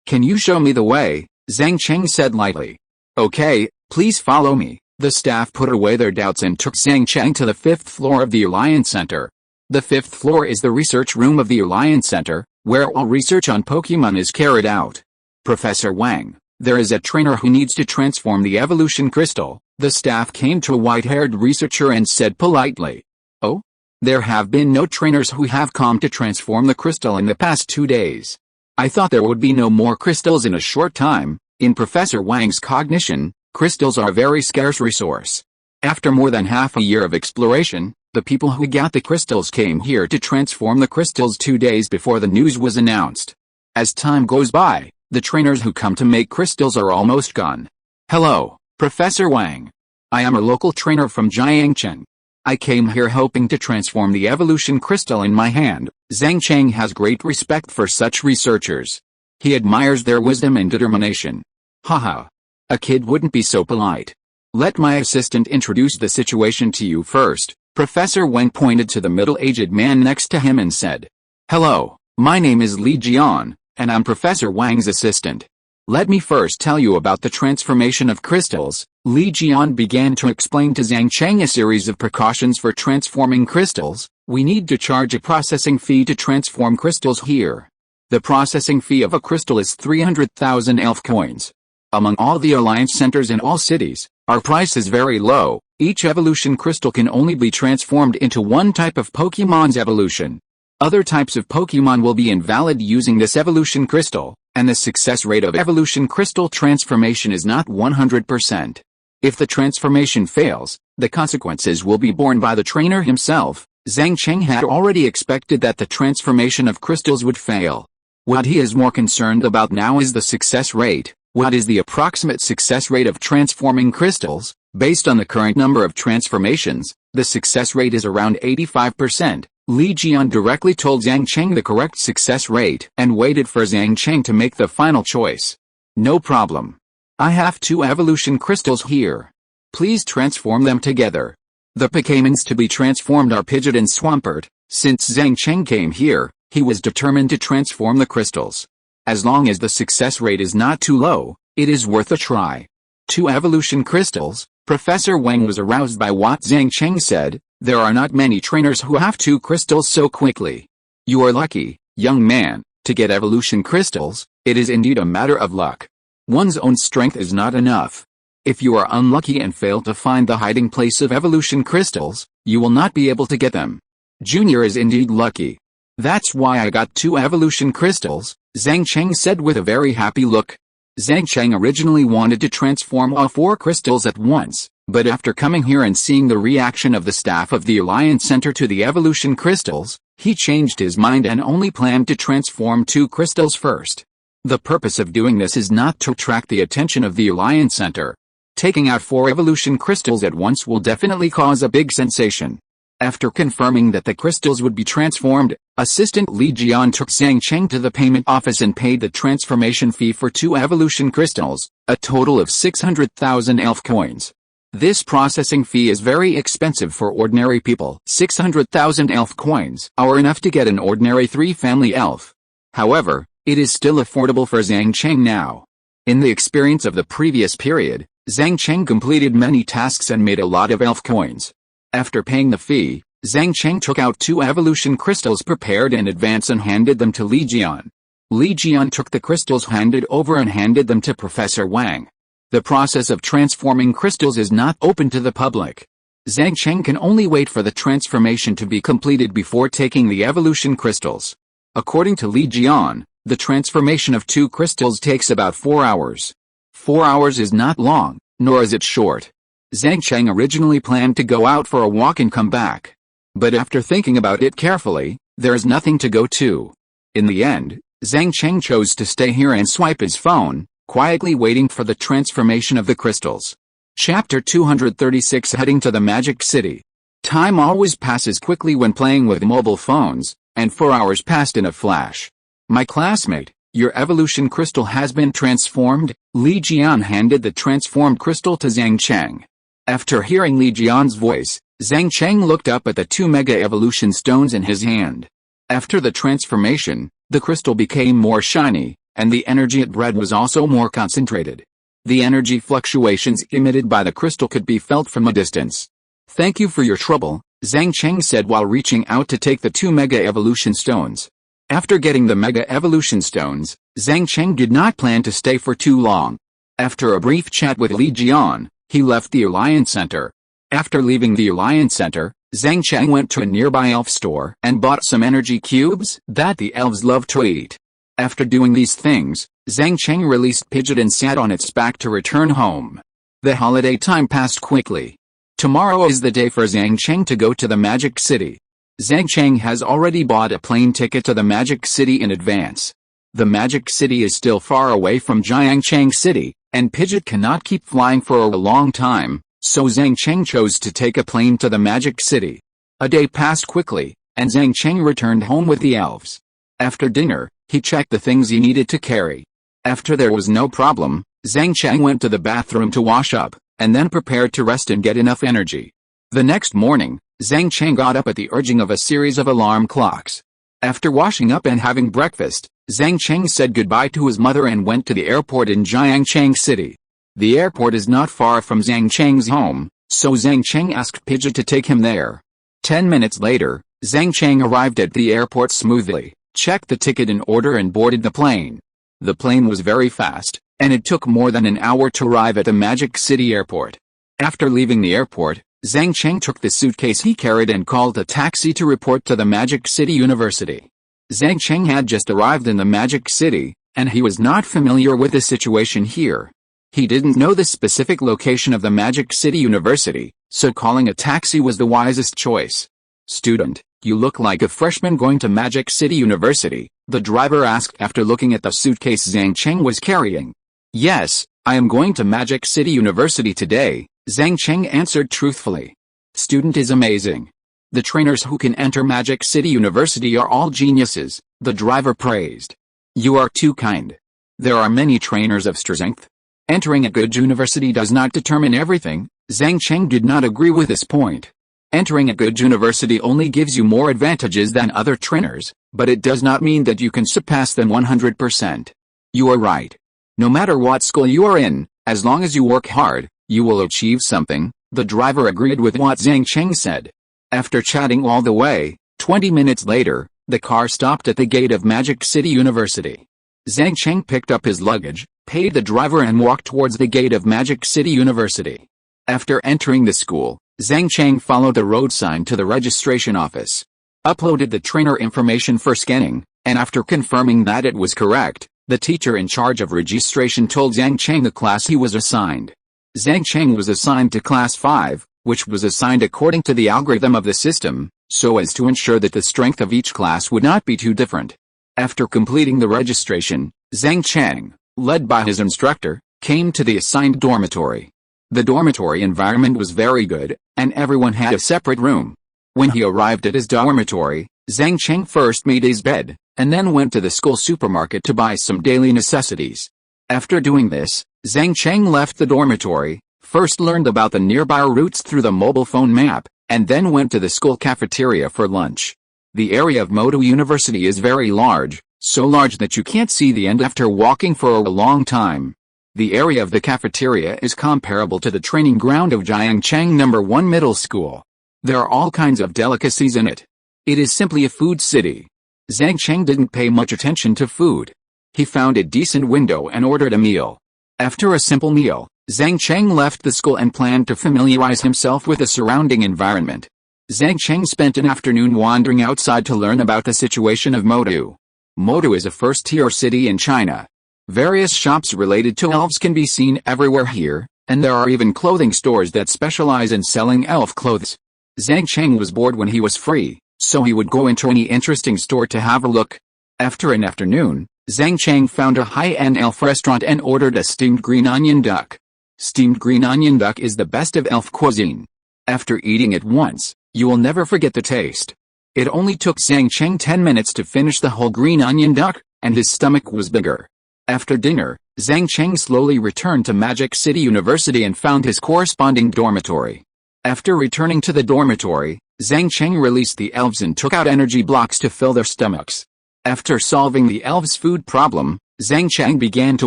can you show me the way?" Zhang Cheng said lightly. "Okay, please follow me." The staff put away their doubts and took Zhang Cheng to the 5th floor of the Alliance Center. The 5th floor is the research room of the Alliance Center, where all research on Pokémon is carried out. "Professor Wang, there is a trainer who needs to transform the evolution crystal." The staff came to a white-haired researcher and said politely. "Oh? There have been no trainers who have come to transform the crystal in the past 2 days. I thought there would be no more crystals in a short time." In Professor Wang's cognition, crystals are a very scarce resource. After more than half a year of exploration, the people who got the crystals came here to transform the crystals 2 days before the news was announced. As time goes by, the trainers who come to make crystals are almost gone. "Hello, Professor Wang. I am a local trainer from Zhang Cheng. I came here hoping to transform the evolution crystal in my hand." Zhang Cheng has great respect for such researchers. He admires their wisdom and determination. Haha. A kid wouldn't be so polite. "Let my assistant introduce the situation to you first." Professor Wang pointed to the middle-aged man next to him and said, "Hello, my name is Li Jian, and I'm Professor Wang's assistant. Let me first tell you about the transformation of crystals." Li Jian began to explain to Zhang Cheng a series of precautions for transforming crystals. "We need to charge a processing fee to transform crystals here. The processing fee of a crystal is 300,000 elf coins. Among all the Alliance centers in all cities, our price is very low. Each evolution crystal can only be transformed into one type of Pokémon's evolution. Other types of Pokémon will be invalid using this evolution crystal, and the success rate of evolution crystal transformation is not 100%. If the transformation fails, the consequences will be borne by the trainer himself." Zhang Cheng had already expected that the transformation of crystals would fail. What he is more concerned about now is the success rate. What is the approximate success rate of transforming crystals? Based on the current number of transformations, the success rate is around 85%. Li Jian directly told Zhang Cheng the correct success rate and waited for Zhang Cheng to make the final choice. "No problem. I have 2 evolution crystals here. Please transform them together." The Pokémons to be transformed are Pidgeot and Swampert. Since Zhang Cheng came here, he was determined to transform the crystals. As long as the success rate is not too low, it is worth a try. 2 evolution crystals. Professor Wang was aroused by what Zhang Cheng said. There are not many trainers who have 2 crystals so quickly. You are lucky, young man, to get evolution crystals. It is indeed a matter of luck. One's own strength is not enough. If you are unlucky and fail to find the hiding place of evolution crystals, you will not be able to get them. Junior is indeed lucky. That's why I got 2 evolution crystals, Zhang Cheng said with a very happy look. Zhang Cheng originally wanted to transform all 4 crystals at once, but after coming here and seeing the reaction of the staff of the Alliance Center to the evolution crystals, he changed his mind and only planned to transform 2 crystals first. The purpose of doing this is not to attract the attention of the Alliance Center. Taking out 4 evolution crystals at once will definitely cause a big sensation. After confirming that the crystals would be transformed, Assistant Li Jian took Zhang Cheng to the payment office and paid the transformation fee for 2 evolution crystals, a total of 600,000 elf coins. This processing fee is very expensive for ordinary people. 600,000 elf coins are enough to get an ordinary 3-family elf. However, it is still affordable for Zhang Cheng now. In the experience of the previous period, Zhang Cheng completed many tasks and made a lot of elf coins. After paying the fee, Zhang Cheng took out 2 evolution crystals prepared in advance and handed them to Li Jian. Li Jian took the crystals handed over and handed them to Professor Wang. The process of transforming crystals is not open to the public. Zhang Cheng can only wait for the transformation to be completed before taking the evolution crystals. According to Li Jian, the transformation of 2 crystals takes about 4 hours. 4 hours is not long, nor is it short. Zhang Cheng originally planned to go out for a walk and come back. But after thinking about it carefully, there is nothing to go to. In the end, Zhang Cheng chose to stay here and swipe his phone, quietly waiting for the transformation of the crystals. Chapter 236 Heading to the Magic City. Time always passes quickly when playing with mobile phones, and 4 hours passed in a flash. My classmate, your evolution crystal has been transformed. Li Jian handed the transformed crystal to Zhang Cheng. After hearing Li Jian's voice, Zhang Cheng looked up at the 2 Mega Evolution Stones in his hand. After the transformation, the crystal became more shiny, and the energy it bred was also more concentrated. The energy fluctuations emitted by the crystal could be felt from a distance. Thank you for your trouble, Zhang Cheng said while reaching out to take the 2 Mega Evolution Stones. After getting the Mega Evolution Stones, Zhang Cheng did not plan to stay for too long. After a brief chat with Li Jian, he left the Alliance Center. After leaving the Alliance Center, Zhang Cheng went to a nearby elf store and bought some energy cubes that the elves love to eat. After doing these things, Zhang Cheng released Pidgeot and sat on its back to return home. The holiday time passed quickly. Tomorrow is the day for Zhang Cheng to go to the Magic City. Zhang Cheng has already bought a plane ticket to the Magic City in advance. The Magic City is still far away from Jiangcheng City, and Pidgeot cannot keep flying for a long time, so Zhang Cheng chose to take a plane to the Magic City. A day passed quickly, and Zhang Cheng returned home with the elves. After dinner, he checked the things he needed to carry. After there was no problem, Zhang Cheng went to the bathroom to wash up, and then prepared to rest and get enough energy. The next morning, Zhang Cheng got up at the urging of a series of alarm clocks. After washing up and having breakfast, Zhang Cheng said goodbye to his mother and went to the airport in Jiangcheng City. The airport is not far from Zhang Cheng's home, so Zhang Cheng asked Pidgeot to take him there. 10 minutes later, Zhang Cheng arrived at the airport smoothly, checked the ticket in order and boarded the plane. The plane was very fast, and it took more than an hour to arrive at the Magic City airport. After leaving the airport, Zhang Cheng took the suitcase he carried and called a taxi to report to the Magic City University. Zhang Cheng had just arrived in the Magic City, and he was not familiar with the situation here. He didn't know the specific location of the Magic City University, so calling a taxi was the wisest choice. Student, you look like a freshman going to Magic City University, the driver asked after looking at the suitcase Zhang Cheng was carrying. Yes, I am going to Magic City University today, Zhang Cheng answered truthfully. Student is amazing. The trainers who can enter Magic City University are all geniuses, the driver praised. You are too kind. There are many trainers of strength. Entering a good university does not determine everything. Zhang Cheng did not agree with this point. Entering a good university only gives you more advantages than other trainers, but it does not mean that you can surpass them 100%. You are right. No matter what school you are in, as long as you work hard, you will achieve something, the driver agreed with what Zhang Cheng said. After chatting all the way, 20 minutes later, the car stopped at the gate of Magic City University. Zhang Cheng picked up his luggage, paid the driver and walked towards the gate of Magic City University. After entering the school, Zhang Cheng followed the road sign to the registration office, uploaded the trainer information for scanning, and after confirming that it was correct, the teacher in charge of registration told Zhang Cheng the class he was assigned. Zhang Cheng was assigned to Class 5, which was assigned according to the algorithm of the system, so as to ensure that the strength of each class would not be too different. After completing the registration, Zhang Cheng, led by his instructor, came to the assigned dormitory. The dormitory environment was very good, and everyone had a separate room. When he arrived at his dormitory, Zhang Cheng first made his bed, and then went to the school supermarket to buy some daily necessities. After doing this, Zhang Cheng left the dormitory, first learned about the nearby routes through the mobile phone map, and then went to the school cafeteria for lunch. The area of Modu University is very large, so large that you can't see the end after walking for a long time. The area of the cafeteria is comparable to the training ground of Jiangcheng No. 1 Middle School. There are all kinds of delicacies in it. It is simply a food city. Zhang Cheng didn't pay much attention to food. He found a decent window and ordered a meal. After a simple meal, Zhang Cheng left the school and planned to familiarize himself with the surrounding environment. Zhang Cheng spent an afternoon wandering outside to learn about the situation of Modu. Modu is a first-tier city in China. Various shops related to elves can be seen everywhere here, and there are even clothing stores that specialize in selling elf clothes. Zhang Cheng was bored when he was free, so he would go into any interesting store to have a look. After an afternoon, Zhang Cheng found a high-end elf restaurant and ordered a steamed green onion duck. Steamed green onion duck is the best of elf cuisine. After eating it once, you will never forget the taste. It only took Zhang Cheng 10 minutes to finish the whole green onion duck, and his stomach was bigger. After dinner, Zhang Cheng slowly returned to Magic City University and found his corresponding dormitory. After returning to the dormitory, Zhang Cheng released the elves and took out energy blocks to fill their stomachs. After solving the elves' food problem, Zhang Cheng began to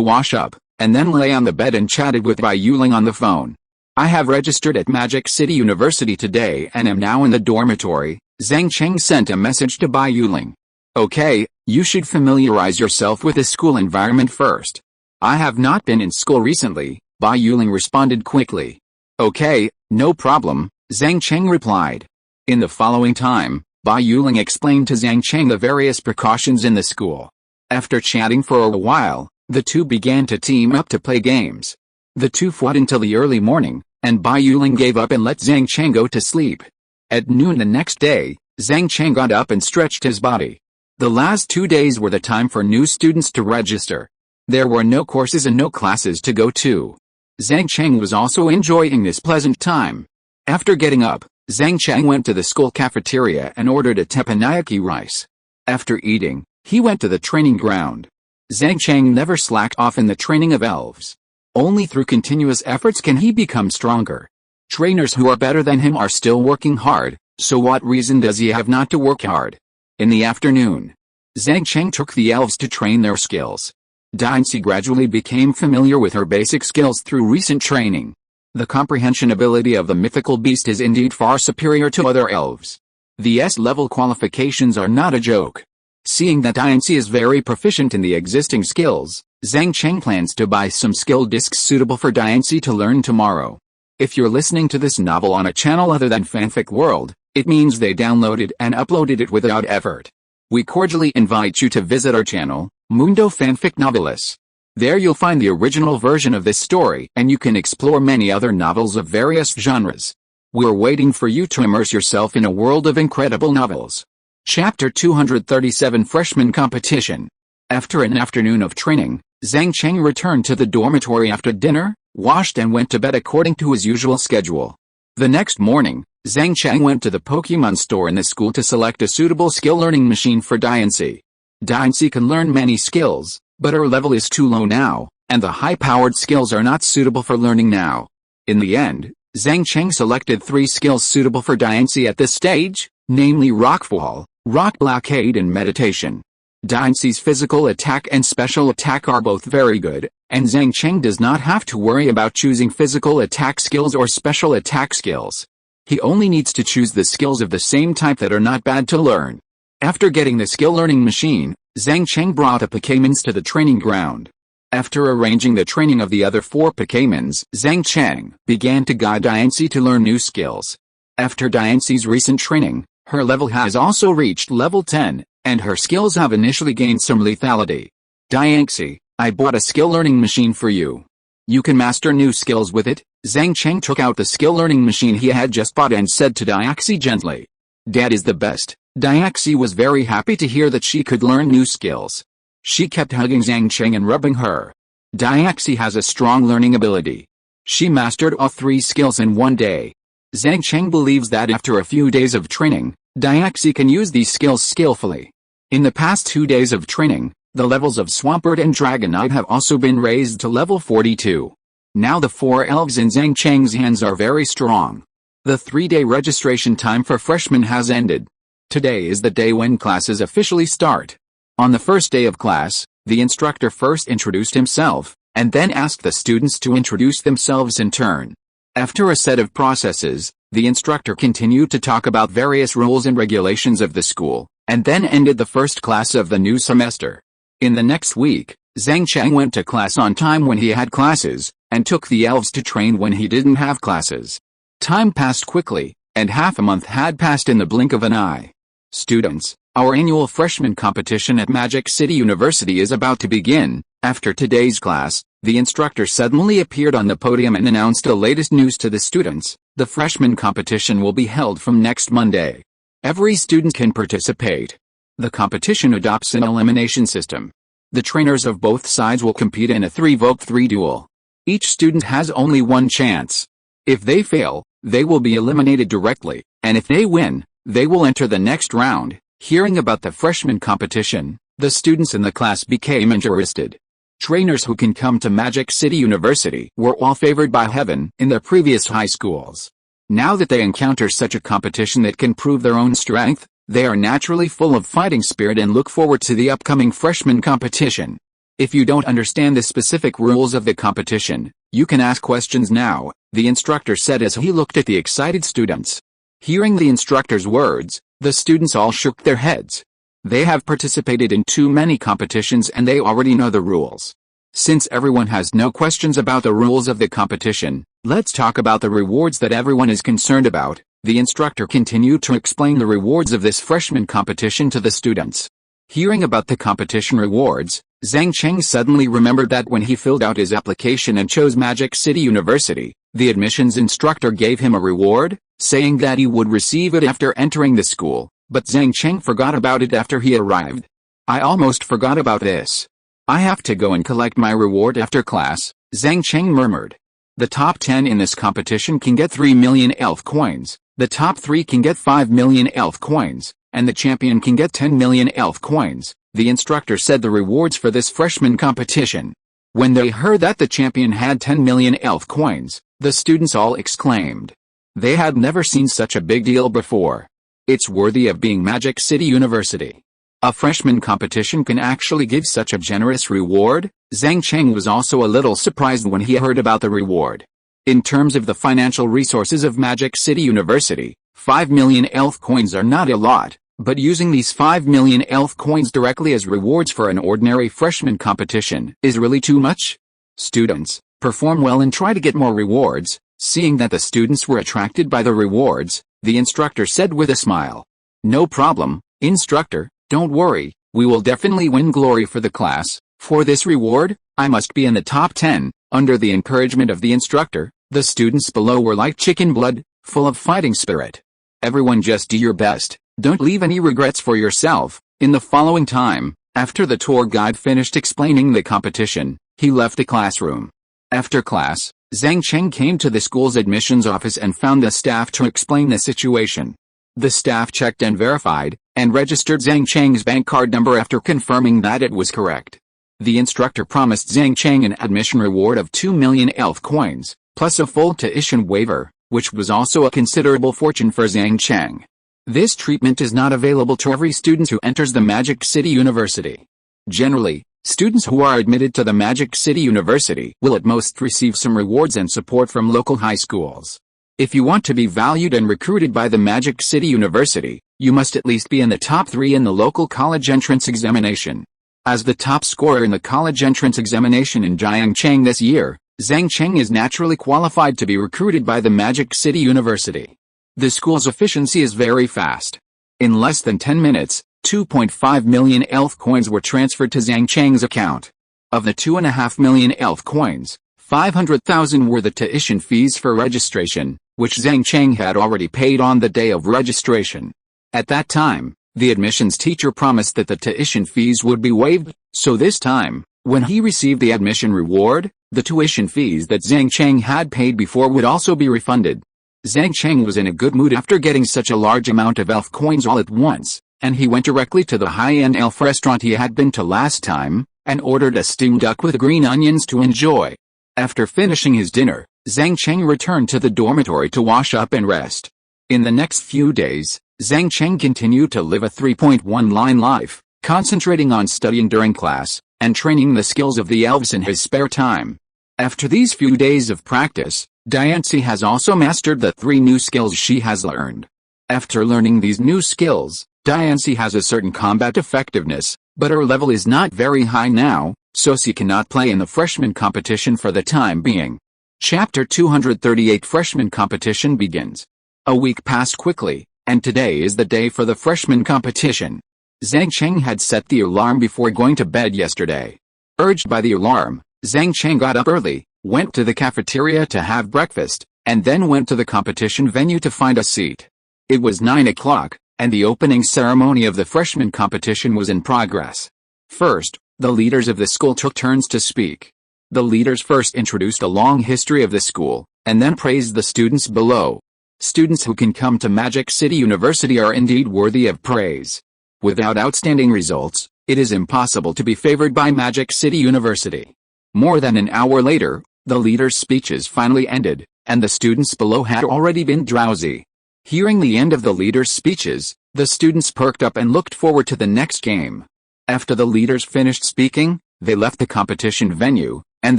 wash up, and then lay on the bed and chatted with Bai Yuling on the phone. I have registered at Magic City University today and am now in the dormitory, Zhang Cheng sent a message to Bai Yuling. Okay, you should familiarize yourself with the school environment first. I have not been in school recently, Bai Yuling responded quickly. Okay, no problem, Zhang Cheng replied. In the following time, Bai Yuling explained to Zhang Cheng the various precautions in the school. After chatting for a while, the two began to team up to play games. The two fought until the early morning, and Bai Yuling gave up and let Zhang Cheng go to sleep. At noon the next day, Zhang Cheng got up and stretched his body. The last 2 days were the time for new students to register. There were no courses and no classes to go to. Zhang Cheng was also enjoying this pleasant time. After getting up, Zhang Cheng went to the school cafeteria and ordered a teppanyaki rice. After eating, he went to the training ground. Zhang Cheng never slacked off in the training of elves. Only through continuous efforts can he become stronger. Trainers who are better than him are still working hard, so what reason does he have not to work hard? In the afternoon, Zhang Cheng took the elves to train their skills. Dainzi gradually became familiar with her basic skills through recent training. The comprehension ability of the mythical beast is indeed far superior to other elves. The S-level qualifications are not a joke. Seeing that Dainzi is very proficient in the existing skills, Zhang Cheng plans to buy some skill discs suitable for Dainzi to learn tomorrow. If you're listening to this novel on a channel other than Fanfic World, it means they downloaded and uploaded it without effort. We cordially invite you to visit our channel, Mundo Fanfic Novelis. There you'll find the original version of this story and you can explore many other novels of various genres. We're waiting for you to immerse yourself in a world of incredible novels. Chapter 237 Freshman Competition. After an afternoon of training, Zhang Cheng returned to the dormitory after dinner, washed and went to bed according to his usual schedule. The next morning, Zhang Cheng went to the Pokémon store in the school to select a suitable skill learning machine for Dainzi. Dainzi can learn many skills, but her level is too low now, and the high-powered skills are not suitable for learning now. In the end, Zhang Cheng selected 3 skills suitable for Dainzi at this stage, namely Rockfall, Rock Blockade and Meditation. Dainzi's physical attack and special attack are both very good, and Zhang Cheng does not have to worry about choosing physical attack skills or special attack skills. He only needs to choose the skills of the same type that are not bad to learn. After getting the skill learning machine, Zhang Cheng brought the Pokémons to the training ground. After arranging the training of the other 4 Pokémons, Zhang Cheng began to guide Dainzi to learn new skills. After Dainzi's recent training, her level has also reached level 10, and her skills have initially gained some lethality. Dainzi, I bought a skill learning machine for you. You can master new skills with it. Zhang Cheng took out the skill learning machine he had just bought and said to Dainzi gently. Dad is the best. Dainzi was very happy to hear that she could learn new skills. She kept hugging Zhang Cheng and rubbing her. Dainzi has a strong learning ability. She mastered all 3 skills in one day. Zhang Cheng believes that after a few days of training, Dainzi can use these skills skillfully. In the past 2 days of training, the levels of Swampert and Dragonite have also been raised to level 42. Now the 4 elves in Zhang Cheng's hands are very strong. The 3-day registration time for freshmen has ended. Today is the day when classes officially start. On the first day of class, the instructor first introduced himself, and then asked the students to introduce themselves in turn. After a set of processes, the instructor continued to talk about various rules and regulations of the school, and then ended the first class of the new semester. In the next week, Zhang Cheng went to class on time when he had classes, and took the elves to train when he didn't have classes. Time passed quickly, and half a month had passed in the blink of an eye. Students, our annual freshman competition at Magic City University is about to begin. After today's class, the instructor suddenly appeared on the podium and announced the latest news to the students. The freshman competition will be held from next Monday. Every student can participate. The competition adopts an elimination system. The trainers of both sides will compete in a 3v3 duel. Each student has only one chance. If they fail, they will be eliminated directly, and if they win, they will enter the next round. Hearing about the freshman competition, the students in the class became interested. Trainers who can come to Magic City University were all favored by heaven in their previous high schools. Now that they encounter such a competition that can prove their own strength, they are naturally full of fighting spirit and look forward to the upcoming freshman competition. If you don't understand the specific rules of the competition, you can ask questions now, the instructor said as he looked at the excited students. Hearing the instructor's words, the students all shook their heads. They have participated in too many competitions and they already know the rules. Since everyone has no questions about the rules of the competition, let's talk about the rewards that everyone is concerned about. The instructor continued to explain the rewards of this freshman competition to the students. Hearing about the competition rewards, Zhang Cheng suddenly remembered that when he filled out his application and chose Magic City University, the admissions instructor gave him a reward, saying that he would receive it after entering the school, but Zhang Cheng forgot about it after he arrived. I almost forgot about this. I have to go and collect my reward after class, Zhang Cheng murmured. The top 10 in this competition can get 3 million elf coins, the top 3 can get 5 million elf coins, and the champion can get 10 million elf coins, the instructor said the rewards for this freshman competition. When they heard that the champion had 10 million elf coins, the students all exclaimed. They had never seen such a big deal before. It's worthy of being Magic City University. A freshman competition can actually give such a generous reward? Zhang Cheng was also a little surprised when he heard about the reward. In terms of the financial resources of Magic City University, 5 million elf coins are not a lot, but using these 5 million elf coins directly as rewards for an ordinary freshman competition is really too much. Students, perform well and try to get more rewards. Seeing that the students were attracted by the rewards, the instructor said with a smile. No problem, instructor, don't worry, we will definitely win glory for the class. For this reward, I must be in the top 10. Under the encouragement of the instructor, the students below were like chicken blood, full of fighting spirit. Everyone just do your best, don't leave any regrets for yourself. In the following time, after the tour guide finished explaining the competition, he left the classroom. After class, Zhang Cheng came to the school's admissions office and found the staff to explain the situation. The staff checked and verified, and registered Zhang Cheng's bank card number after confirming that it was correct. The instructor promised Zhang Cheng an admission reward of 2 million elf coins, plus a full tuition waiver, which was also a considerable fortune for Zhang Cheng. This treatment is not available to every student who enters the Magic City University. Generally, students who are admitted to the Magic City University will at most receive some rewards and support from local high schools. If you want to be valued and recruited by the Magic City University, you must at least be in the top 3 in the local college entrance examination. As the top scorer in the college entrance examination in Jiangcheng this year, Zhang Cheng is naturally qualified to be recruited by the Magic City University. The school's efficiency is very fast. In less than 10 minutes, 2.5 million elf coins were transferred to Zhang Cheng's account. Of the 2.5 million elf coins, 500,000 were the tuition fees for registration, which Zhang Cheng had already paid on the day of registration. At that time, the admissions teacher promised that the tuition fees would be waived, so this time, when he received the admission reward, the tuition fees that Zhang Cheng had paid before would also be refunded. Zhang Cheng was in a good mood after getting such a large amount of elf coins all at once, and he went directly to the high-end elf restaurant he had been to last time, and ordered a steamed duck with green onions to enjoy. After finishing his dinner, Zhang Cheng returned to the dormitory to wash up and rest. In the next few days, Zhang Cheng continued to live a 3.1-line life, concentrating on studying during class, and training the skills of the elves in his spare time. After these few days of practice, Diancie has also mastered the 3 new skills she has learned. After learning these new skills, Diancie has a certain combat effectiveness, but her level is not very high now, so she cannot play in the freshman competition for the time being. Chapter 238 Freshman Competition begins. A week passed quickly, and today is the day for the freshman competition. Zhang Cheng had set the alarm before going to bed yesterday. Urged by the alarm, Zhang Cheng got up early, went to the cafeteria to have breakfast, and then went to the competition venue to find a seat. It was 9 o'clock, and the opening ceremony of the freshman competition was in progress. First, the leaders of the school took turns to speak. The leaders first introduced a long history of the school, and then praised the students below. Students who can come to Magic City University are indeed worthy of praise. Without outstanding results, it is impossible to be favored by Magic City University. More than an hour later, the leaders' speeches finally ended, and the students below had already been drowsy. Hearing the end of the leaders' speeches, the students perked up and looked forward to the next game. After the leaders finished speaking, they left the competition venue, and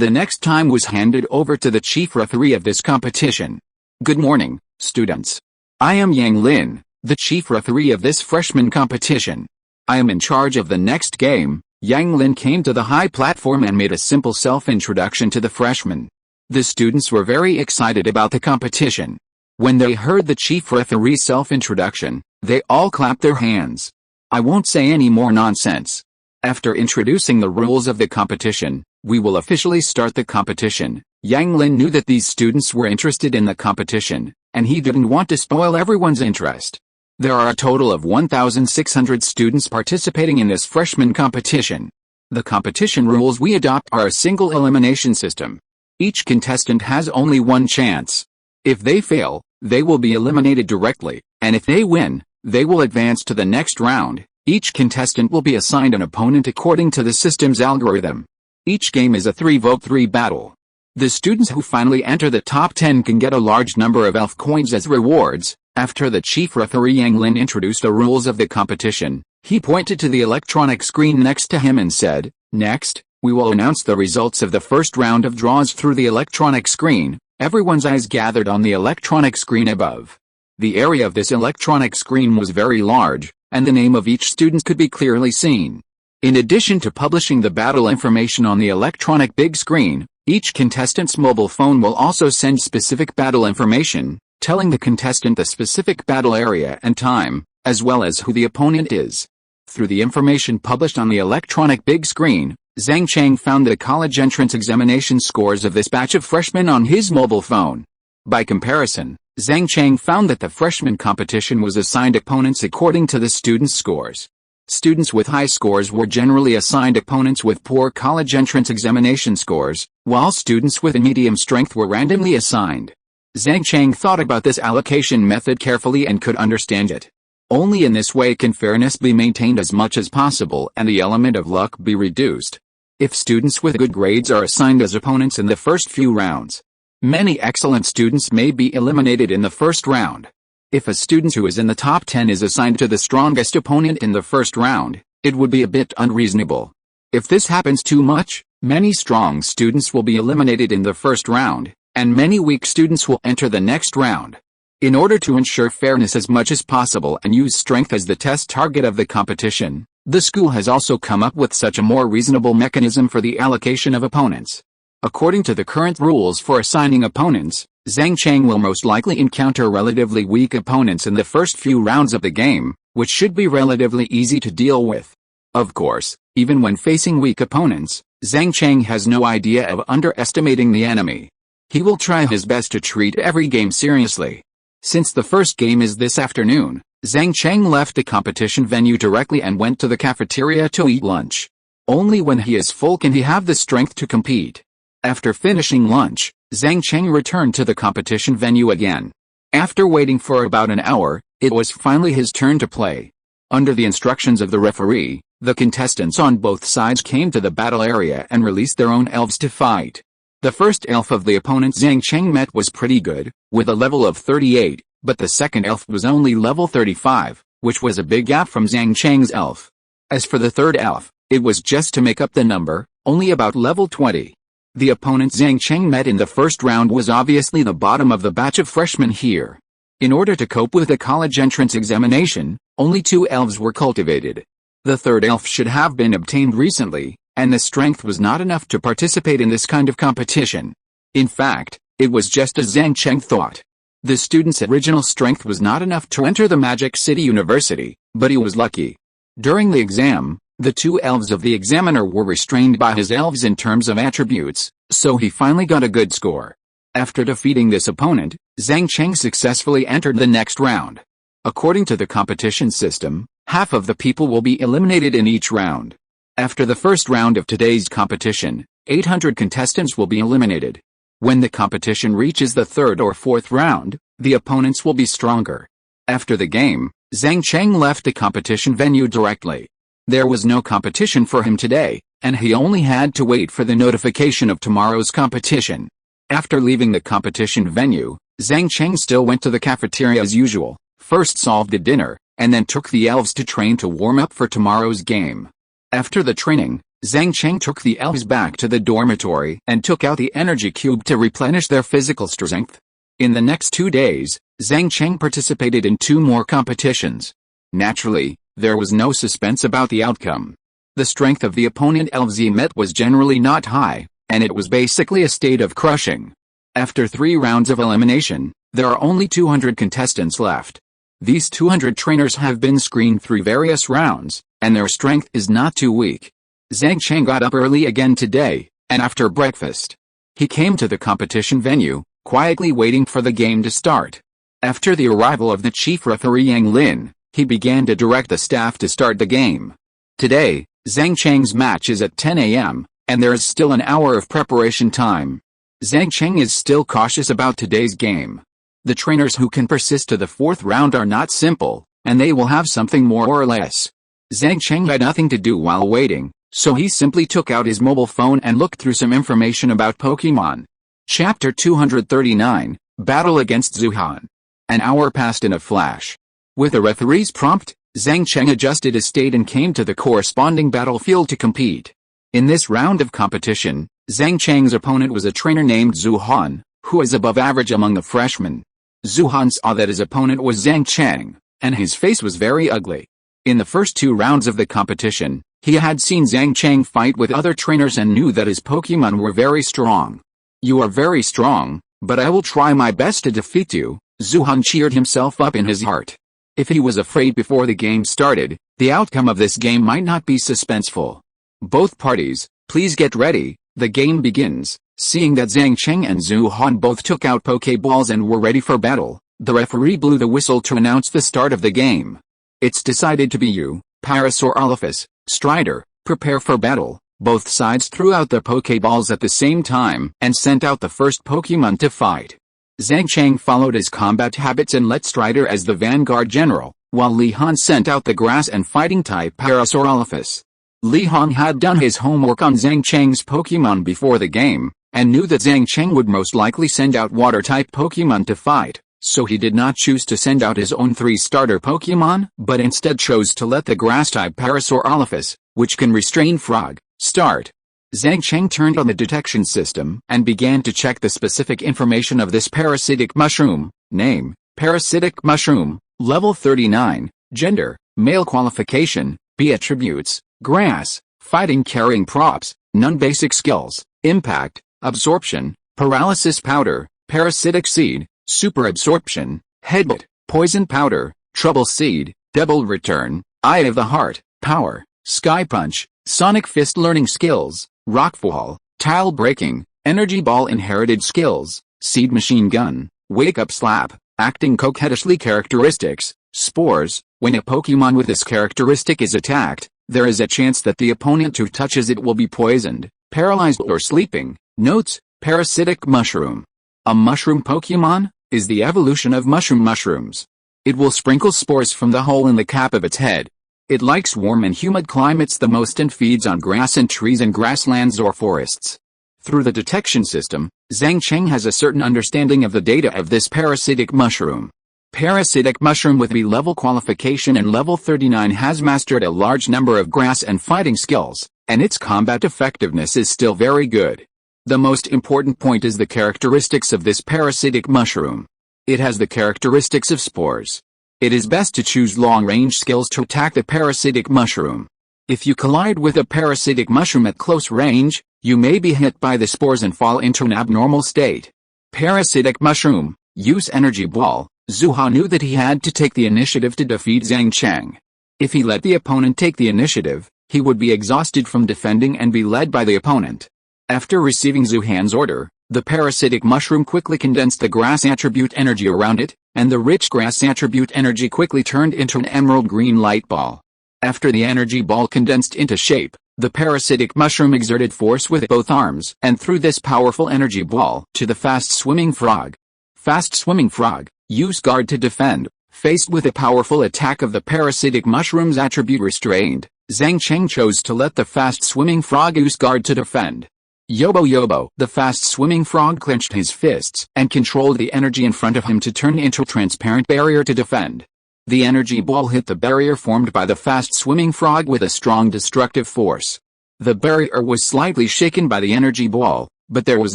the next time was handed over to the chief referee of this competition. Good morning, students. I am Yang Lin, the chief referee of this freshman competition. I am in charge of the next game. Yang Lin came to the high platform and made a simple self-introduction to the freshmen. The students were very excited about the competition. When they heard the chief referee's self-introduction, they all clapped their hands. I won't say any more nonsense. After introducing the rules of the competition, we will officially start the competition. Yang Lin knew that these students were interested in the competition, and he didn't want to spoil everyone's interest. There are a total of 1,600 students participating in this freshman competition. The competition rules we adopt are a single elimination system. Each contestant has only one chance. If they fail, they will be eliminated directly, and if they win, they will advance to the next round. Each contestant will be assigned an opponent according to the system's algorithm. Each game is a 3-vote-3 battle. The students who finally enter the top 10 can get a large number of elf coins as rewards. After the chief referee Yang Lin introduced the rules of the competition, he pointed to the electronic screen next to him and said, "Next, we will announce the results of the first round of draws through the electronic screen." Everyone's eyes gathered on the electronic screen above. The area of this electronic screen was very large, and the name of each student could be clearly seen. In addition to publishing the battle information on the electronic big screen, each contestant's mobile phone will also send specific battle information, telling the contestant the specific battle area and time, as well as who the opponent is. Through the information published on the electronic big screen, Zhang Cheng found the college entrance examination scores of this batch of freshmen on his mobile phone. By comparison, Zhang Cheng found that the freshman competition was assigned opponents according to the students' scores. Students with high scores were generally assigned opponents with poor college entrance examination scores, while students with a medium strength were randomly assigned. Zhang Cheng thought about this allocation method carefully and could understand it. Only in this way can fairness be maintained as much as possible and the element of luck be reduced. If students with good grades are assigned as opponents in the first few rounds, many excellent students may be eliminated in the first round. If a student who is in the top 10 is assigned to the strongest opponent in the first round, it would be a bit unreasonable. If this happens too much, many strong students will be eliminated in the first round, and many weak students will enter the next round. In order to ensure fairness as much as possible and use strength as the test target of the competition, the school has also come up with such a more reasonable mechanism for the allocation of opponents. According to the current rules for assigning opponents, Zhang Cheng will most likely encounter relatively weak opponents in the first few rounds of the game, which should be relatively easy to deal with. Of course, even when facing weak opponents, Zhang Cheng has no idea of underestimating the enemy. He will try his best to treat every game seriously. Since the first game is this afternoon, Zhang Cheng left the competition venue directly and went to the cafeteria to eat lunch. Only when he is full can he have the strength to compete. After finishing lunch, Zhang Cheng returned to the competition venue again. After waiting for about an hour, it was finally his turn to play. Under the instructions of the referee, the contestants on both sides came to the battle area and released their own elves to fight. The first elf of the opponent Zhang Cheng met was pretty good, with a level of 38, but the second elf was only level 35, which was a big gap from Zhang Cheng's elf. As for the third elf, it was just to make up the number, only about level 20. The opponent Zhang Cheng met in the first round was obviously the bottom of the batch of freshmen here. In order to cope with the college entrance examination, only 2 elves were cultivated. The third elf should have been obtained recently, and the strength was not enough to participate in this kind of competition. In fact, it was just as Zhang Cheng thought. The student's original strength was not enough to enter the Magic City University, but he was lucky. During the exam, the 2 elves of the examiner were restrained by his elves in terms of attributes, so he finally got a good score. After defeating this opponent, Zhang Cheng successfully entered the next round. According to the competition system, half of the people will be eliminated in each round. After the first round of today's competition, 800 contestants will be eliminated. When the competition reaches the third or fourth round, the opponents will be stronger. After the game, Zhang Cheng left the competition venue directly. There was no competition for him today, and he only had to wait for the notification of tomorrow's competition. After leaving the competition venue, Zhang Cheng still went to the cafeteria as usual, first solved a dinner, and then took the elves to train to warm up for tomorrow's game. After the training, Zhang Cheng took the elves back to the dormitory and took out the energy cube to replenish their physical strength. In the next 2 days, Zhang Cheng participated in 2 more competitions. Naturally, there was no suspense about the outcome. The strength of the opponent elves he met was generally not high, and it was basically a state of crushing. After 3 rounds of elimination, there are only 200 contestants left. These 200 trainers have been screened through various rounds, and their strength is not too weak. Zhang Cheng got up early again today, and after breakfast, he came to the competition venue, quietly waiting for the game to start. After the arrival of the chief referee Yang Lin, he began to direct the staff to start the game. Today, Zhang Cheng's match is at 10 a.m., and there is still an hour of preparation time. Zhang Cheng is still cautious about today's game. The trainers who can persist to the 4th round are not simple, and they will have something more or less. Zhang Cheng had nothing to do while waiting, so he simply took out his mobile phone and looked through some information about Pokémon. Chapter 239, Battle against Zuhan. An hour passed in a flash. With the referee's prompt, Zhang Cheng adjusted his state and came to the corresponding battlefield to compete. In this round of competition, Zhang Cheng's opponent was a trainer named Zuhan, who is above average among the freshmen. Zuhan saw that his opponent was Zhang Cheng, and his face was very ugly. In the first 2 rounds of the competition, he had seen Zhang Cheng fight with other trainers and knew that his Pokémon were very strong. "You are very strong, but I will try my best to defeat you," Zuhan cheered himself up in his heart. If he was afraid before the game started, the outcome of this game might not be suspenseful. "Both parties, please get ready, the game begins." Seeing that Zhang Cheng and Zuhan both took out Pokeballs and were ready for battle, the referee blew the whistle to announce the start of the game. "It's decided to be you, Parasaurolophus, Strider, prepare for battle." Both sides threw out their Pokeballs at the same time and sent out the first Pokemon to fight. Zhang Cheng followed his combat habits and let Strider as the vanguard general, while Li Han sent out the grass and fighting type Parasaurolophus. Li Han had done his homework on Zhang Cheng's Pokemon before the game, and knew that Zhang Cheng would most likely send out water-type Pokemon to fight, so he did not choose to send out his own 3 starter Pokemon, but instead chose to let the grass-type Parasaurolophus, which can restrain Frog, start. Zhang Cheng turned on the detection system and began to check the specific information of this parasitic mushroom. Name, parasitic mushroom, level 39, gender, male, qualification, B attributes, grass, fighting, carrying props, none, basic skills, impact, absorption, paralysis powder, parasitic seed, super absorption, headbutt, poison powder, trouble seed, double return, eye of the heart, power, sky punch, sonic fist, learning skills, rockfall, tile breaking, energy ball, inherited skills, seed, machine gun, wake up slap, acting coquettishly, characteristics, spores. When a Pokemon with this characteristic is attacked, there is a chance that the opponent who touches it will be poisoned, paralyzed, or sleeping. Notes: parasitic mushroom. A mushroom Pokemon is the evolution of mushrooms. It will sprinkle spores from the hole in the cap of its head. It likes warm and humid climates the most and feeds on grass and trees in grasslands or forests. Through the detection system, Zhang Cheng has a certain understanding of the data of this parasitic mushroom. Parasitic mushroom with B-level qualification and level 39 has mastered a large number of grass and fighting skills, and its combat effectiveness is still very good. The most important point is the characteristics of this parasitic mushroom. It has the characteristics of spores. It is best to choose long-range skills to attack the parasitic mushroom. If you collide with a parasitic mushroom at close range, you may be hit by the spores and fall into an abnormal state. Parasitic mushroom, use energy ball. Zuhan knew that he had to take the initiative to defeat Zhang Cheng. If he let the opponent take the initiative, he would be exhausted from defending and be led by the opponent. After receiving Zuhan's order, The parasitic mushroom quickly condensed the grass attribute energy around it, and the rich grass attribute energy quickly turned into an emerald green light ball. After the energy ball condensed into shape, the parasitic mushroom exerted force with both arms and threw this powerful energy ball to the fast-swimming frog. Fast-swimming frog, use guard to defend. Faced with a powerful attack of the parasitic mushroom's attribute restrained, Zhang Cheng chose to let the fast-swimming frog use guard to defend. Yobo yobo, the fast-swimming frog clenched his fists and controlled the energy in front of him to turn into a transparent barrier to defend. The energy ball hit the barrier formed by the fast-swimming frog with a strong destructive force. The barrier was slightly shaken by the energy ball, but there was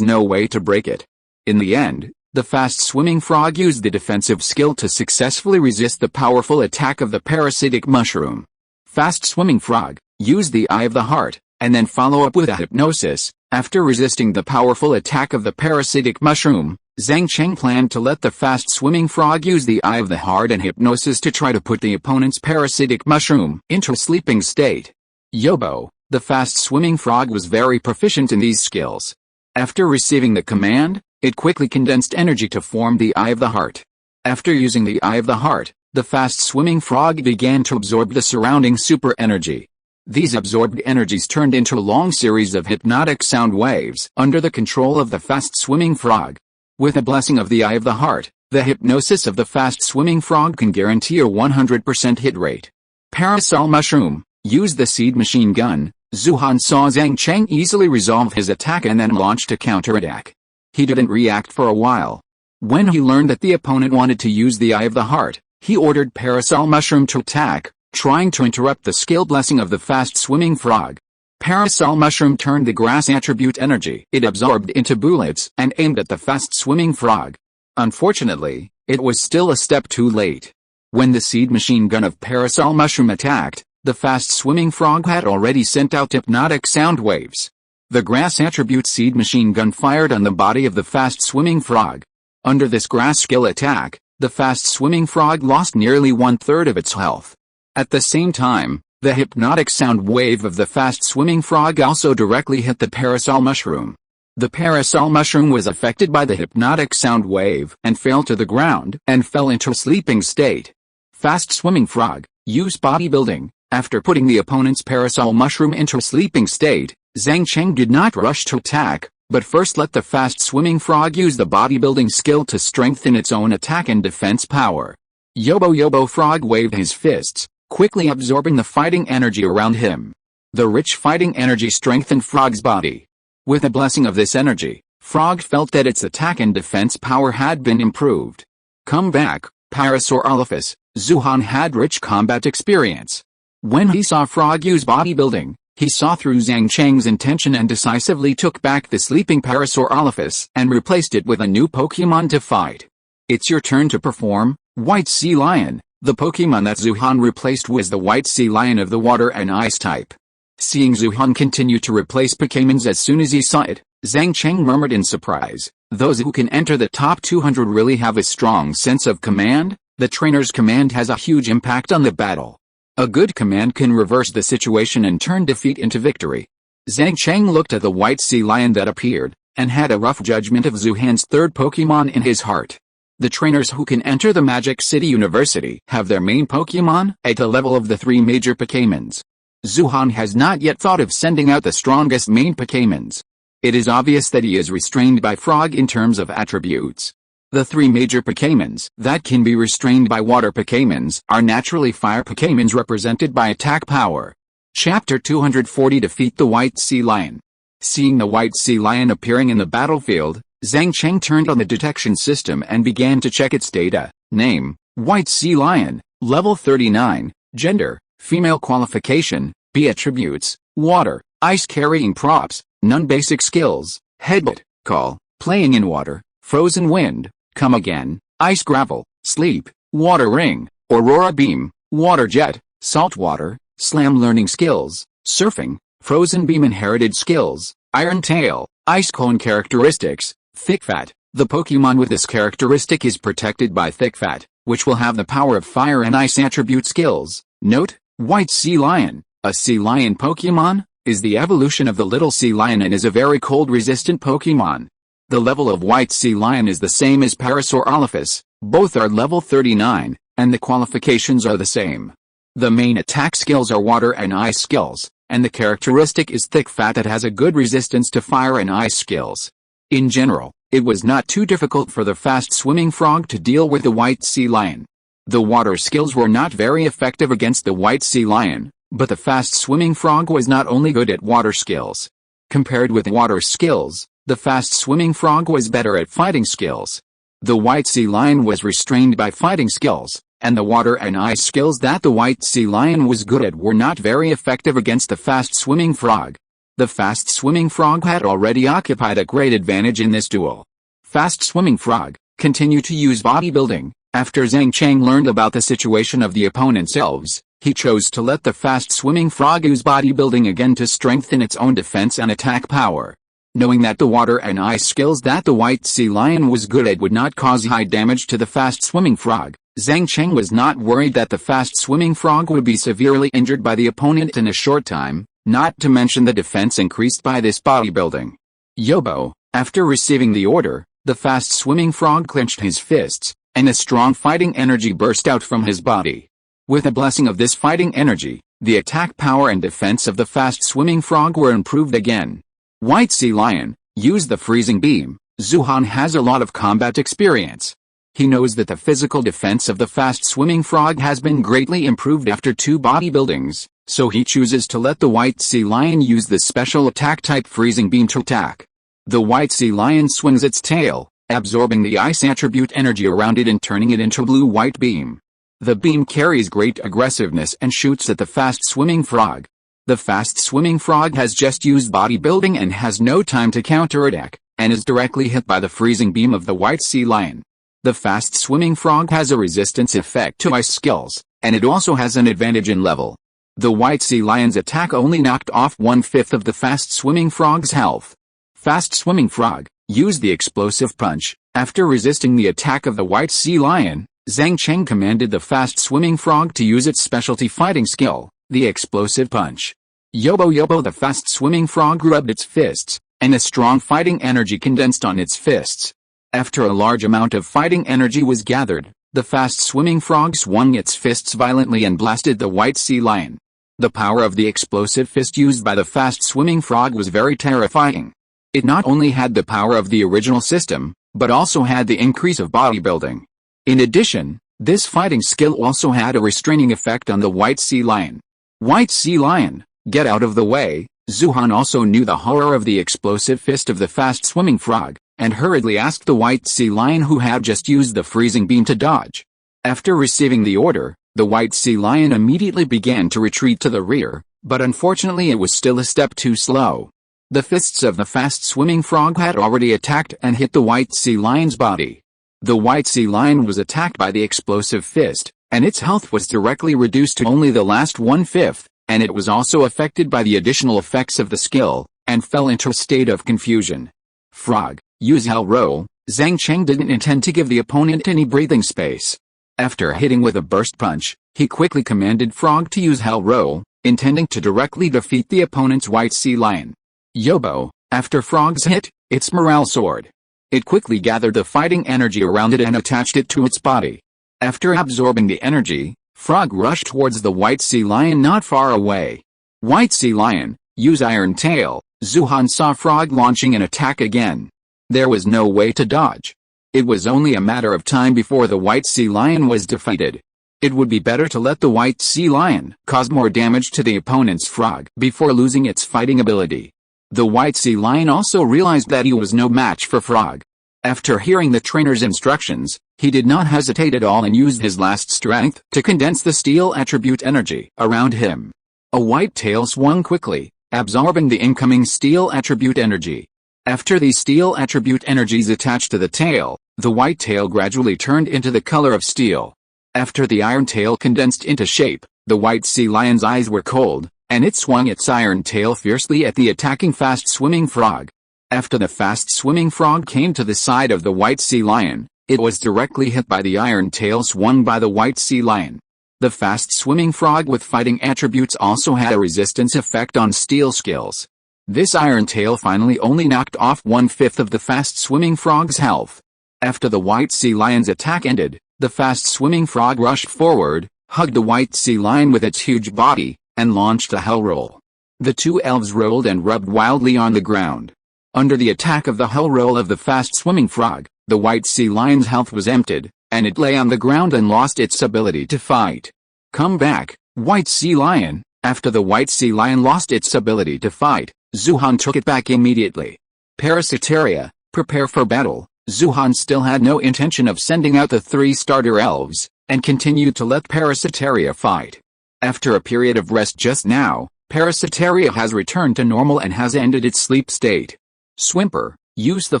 no way to break it. In the end, the fast-swimming frog used the defensive skill to successfully resist the powerful attack of the parasitic mushroom. Fast-swimming frog, use the Eye of the Heart, and then follow up with a hypnosis. After resisting the powerful attack of the parasitic mushroom, Zhang Cheng planned to let the fast-swimming frog use the Eye of the Heart and hypnosis to try to put the opponent's parasitic mushroom into a sleeping state. Yobo, the fast-swimming frog was very proficient in these skills. After receiving the command, it quickly condensed energy to form the Eye of the Heart. After using the Eye of the Heart, the fast-swimming frog began to absorb the surrounding super energy. These absorbed energies turned into a long series of hypnotic sound waves under the control of the fast-swimming frog. With a blessing of the Eye of the Heart, the hypnosis of the fast-swimming frog can guarantee a 100% hit rate. Parasol mushroom, use the seed machine gun. Zhuhan saw Zhang Cheng easily resolve his attack and then launched a counterattack. He didn't react for a while. When he learned that the opponent wanted to use the Eye of the Heart, he ordered Parasol mushroom to attack, trying to interrupt the skill blessing of the fast-swimming frog. Parasol mushroom turned the grass attribute energy it absorbed into bullets and aimed at the fast-swimming frog. Unfortunately, it was still a step too late. When the seed machine gun of Parasol mushroom attacked, the fast-swimming frog had already sent out hypnotic sound waves. The grass attribute seed machine gun fired on the body of the fast-swimming frog. Under this grass skill attack, the fast-swimming frog lost nearly 1/3 of its health. At the same time, the hypnotic sound wave of the fast-swimming frog also directly hit the parasol mushroom. The parasol mushroom was affected by the hypnotic sound wave and fell to the ground and fell into a sleeping state. Fast-swimming frog, use bodybuilding. After putting the opponent's parasol mushroom into a sleeping state, Zhang Cheng did not rush to attack, but first let the fast-swimming frog use the bodybuilding skill to strengthen its own attack and defense power. Yobo yobo frog waved his fists, quickly absorbing the fighting energy around him. The rich fighting energy strengthened Frog's body. With the blessing of this energy, Frog felt that its attack and defense power had been improved. Come back, Parasaurolophus. Zhuhan had rich combat experience. When he saw Frog use bodybuilding, he saw through Zhang Cheng's intention and decisively took back the sleeping Parasaurolophus and replaced it with a new Pokémon to fight. It's your turn to perform, White Sea Lion. The Pokémon that Zhuhan replaced was the White Sea Lion of the Water and Ice type. Seeing Zhuhan continue to replace Pokémons as soon as he saw it, Zhang Cheng murmured in surprise, "Those who can enter the top 200 really have a strong sense of command. The trainer's command has a huge impact on the battle. A good command can reverse the situation and turn defeat into victory." Zhang Cheng looked at the White Sea Lion that appeared, and had a rough judgment of Zhuhan's third Pokémon in his heart. The trainers who can enter the Magic City University have their main Pokémon at the level of the 3 major Pokémons. Zhuhan has not yet thought of sending out the strongest main Pokémons. It is obvious that he is restrained by Frog in terms of attributes. The 3 major Pokémons that can be restrained by water Pokémons are naturally fire Pokémons represented by attack power. Chapter 240 Defeat the White Sea Lion. Seeing the White Sea Lion appearing in the battlefield, Zhang Cheng turned on the detection system and began to check its data. Name, White Sea Lion, level 39, gender, female, qualification, B attributes, water, ice, carrying props, none, basic skills, headbutt, call, playing in water, frozen wind, come again, ice, gravel, sleep, water ring, aurora beam, water jet, salt water, slam, learning skills, surfing, frozen beam, inherited skills, iron tail, ice cone. Characteristics, thick fat. The Pokémon with this characteristic is protected by thick fat, which will have the power of fire and ice attribute skills. Note, White Sea Lion, a sea lion Pokémon, is the evolution of the little sea lion and is a very cold resistant Pokémon. The level of White Sea Lion is the same as Parasaurolophus, both are level 39, and the qualifications are the same. The main attack skills are water and ice skills, and the characteristic is thick fat that has a good resistance to fire and ice skills. In general, it was not too difficult for the fast-swimming frog to deal with the White Sea Lion. The water skills were not very effective against the White Sea Lion, but the fast-swimming frog was not only good at water skills. Compared with water skills, the fast-swimming frog was better at fighting skills. The White Sea Lion was restrained by fighting skills, and the water and ice skills that the White Sea Lion was good at were not very effective against the fast-swimming frog. The fast-swimming frog had already occupied a great advantage in this duel. Fast-swimming frog continued to use bodybuilding. After Zhang Cheng learned about the situation of the opponent's elves, he chose to let the fast-swimming frog use bodybuilding again to strengthen its own defense and attack power. Knowing that the water and ice skills that the White Sea Lion was good at would not cause high damage to the fast-swimming frog, Zhang Cheng was not worried that the fast-swimming frog would be severely injured by the opponent in a short time, not to mention the defense increased by this bodybuilding. Yobo, after receiving the order, the fast-swimming frog clenched his fists, and a strong fighting energy burst out from his body. With the blessing of this fighting energy, the attack power and defense of the fast-swimming frog were improved again. White Sea Lion, use the freezing beam. Zuhan has a lot of combat experience. He knows that the physical defense of the fast-swimming frog has been greatly improved after 2 bodybuildings, so he chooses to let the White Sea Lion use the special attack type freezing beam to attack. The White Sea Lion swings its tail, absorbing the ice attribute energy around it and turning it into a blue-white beam. The beam carries great aggressiveness and shoots at the fast-swimming frog. The fast-swimming frog has just used bodybuilding and has no time to counterattack, and is directly hit by the freezing beam of the White Sea Lion. The fast-swimming frog has a resistance effect to ice skills, and it also has an advantage in level. The White Sea Lion's attack only knocked off 1/5 of the fast-swimming frog's health. Fast-swimming frog, use the explosive punch. After resisting the attack of the White Sea Lion, Zhang Cheng commanded the fast-swimming frog to use its specialty fighting skill, the explosive punch. Yobo the fast-swimming frog rubbed its fists, and a strong fighting energy condensed on its fists. After a large amount of fighting energy was gathered, the fast-swimming frog swung its fists violently and blasted the White Sea Lion. The power of the explosive fist used by the fast-swimming frog was very terrifying. It not only had the power of the original system, but also had the increase of bodybuilding. In addition, this fighting skill also had a restraining effect on the White Sea Lion. White Sea Lion, get out of the way. Zuhan also knew the horror of the explosive fist of the fast-swimming frog, and hurriedly asked the White Sea Lion who had just used the freezing beam to dodge. After receiving the order, the White Sea Lion immediately began to retreat to the rear, but unfortunately it was still a step too slow. The fists of the fast-swimming frog had already attacked and hit the White Sea Lion's body. The White Sea Lion was attacked by the explosive fist, and its health was directly reduced to only the last 1/5, and it was also affected by the additional effects of the skill, and fell into a state of confusion. Frog, use Hell Roll. Zhang Cheng didn't intend to give the opponent any breathing space. After hitting with a burst punch, he quickly commanded Frog to use Hell Roll, intending to directly defeat the opponent's White Sea Lion. Yobo, after Frog's hit, its morale soared. It quickly gathered the fighting energy around it and attached it to its body. After absorbing the energy, Frog rushed towards the White Sea Lion not far away. White Sea Lion, use Iron Tail. Zuhan saw Frog launching an attack again. There was no way to dodge. It was only a matter of time before the White Sea Lion was defeated. It would be better to let the White Sea Lion cause more damage to the opponent's frog before losing its fighting ability. The White Sea Lion also realized that he was no match for Frog. After hearing the trainer's instructions, he did not hesitate at all and used his last strength to condense the steel attribute energy around him. A white tail swung quickly, absorbing the incoming steel attribute energy. After these steel attribute energies attached to the tail, the white tail gradually turned into the color of steel. After the iron tail condensed into shape, the White Sea Lion's eyes were cold, and it swung its iron tail fiercely at the attacking fast-swimming frog. After the fast-swimming frog came to the side of the White Sea Lion, it was directly hit by the iron tail swung by the White Sea Lion. The fast-swimming frog with fighting attributes also had a resistance effect on steel skills. This iron tail finally only knocked off 1/5 of the fast-swimming frog's health. After the white sea lion's attack ended, the fast-swimming frog rushed forward, hugged the white sea lion with its huge body, and launched a hell roll. The two elves rolled and rubbed wildly on the ground. Under the attack of the hell roll of the fast-swimming frog, the white sea lion's health was emptied, and it lay on the ground and lost its ability to fight. Come back, white sea lion. After the white sea lion lost its ability to fight, Zuhan took it back immediately. Parasitaria, prepare for battle. Zuhan still had no intention of sending out the 3 starter elves, and continued to let Parasitaria fight. After a period of rest just now, Parasitaria has returned to normal and has ended its sleep state. Swimper, use the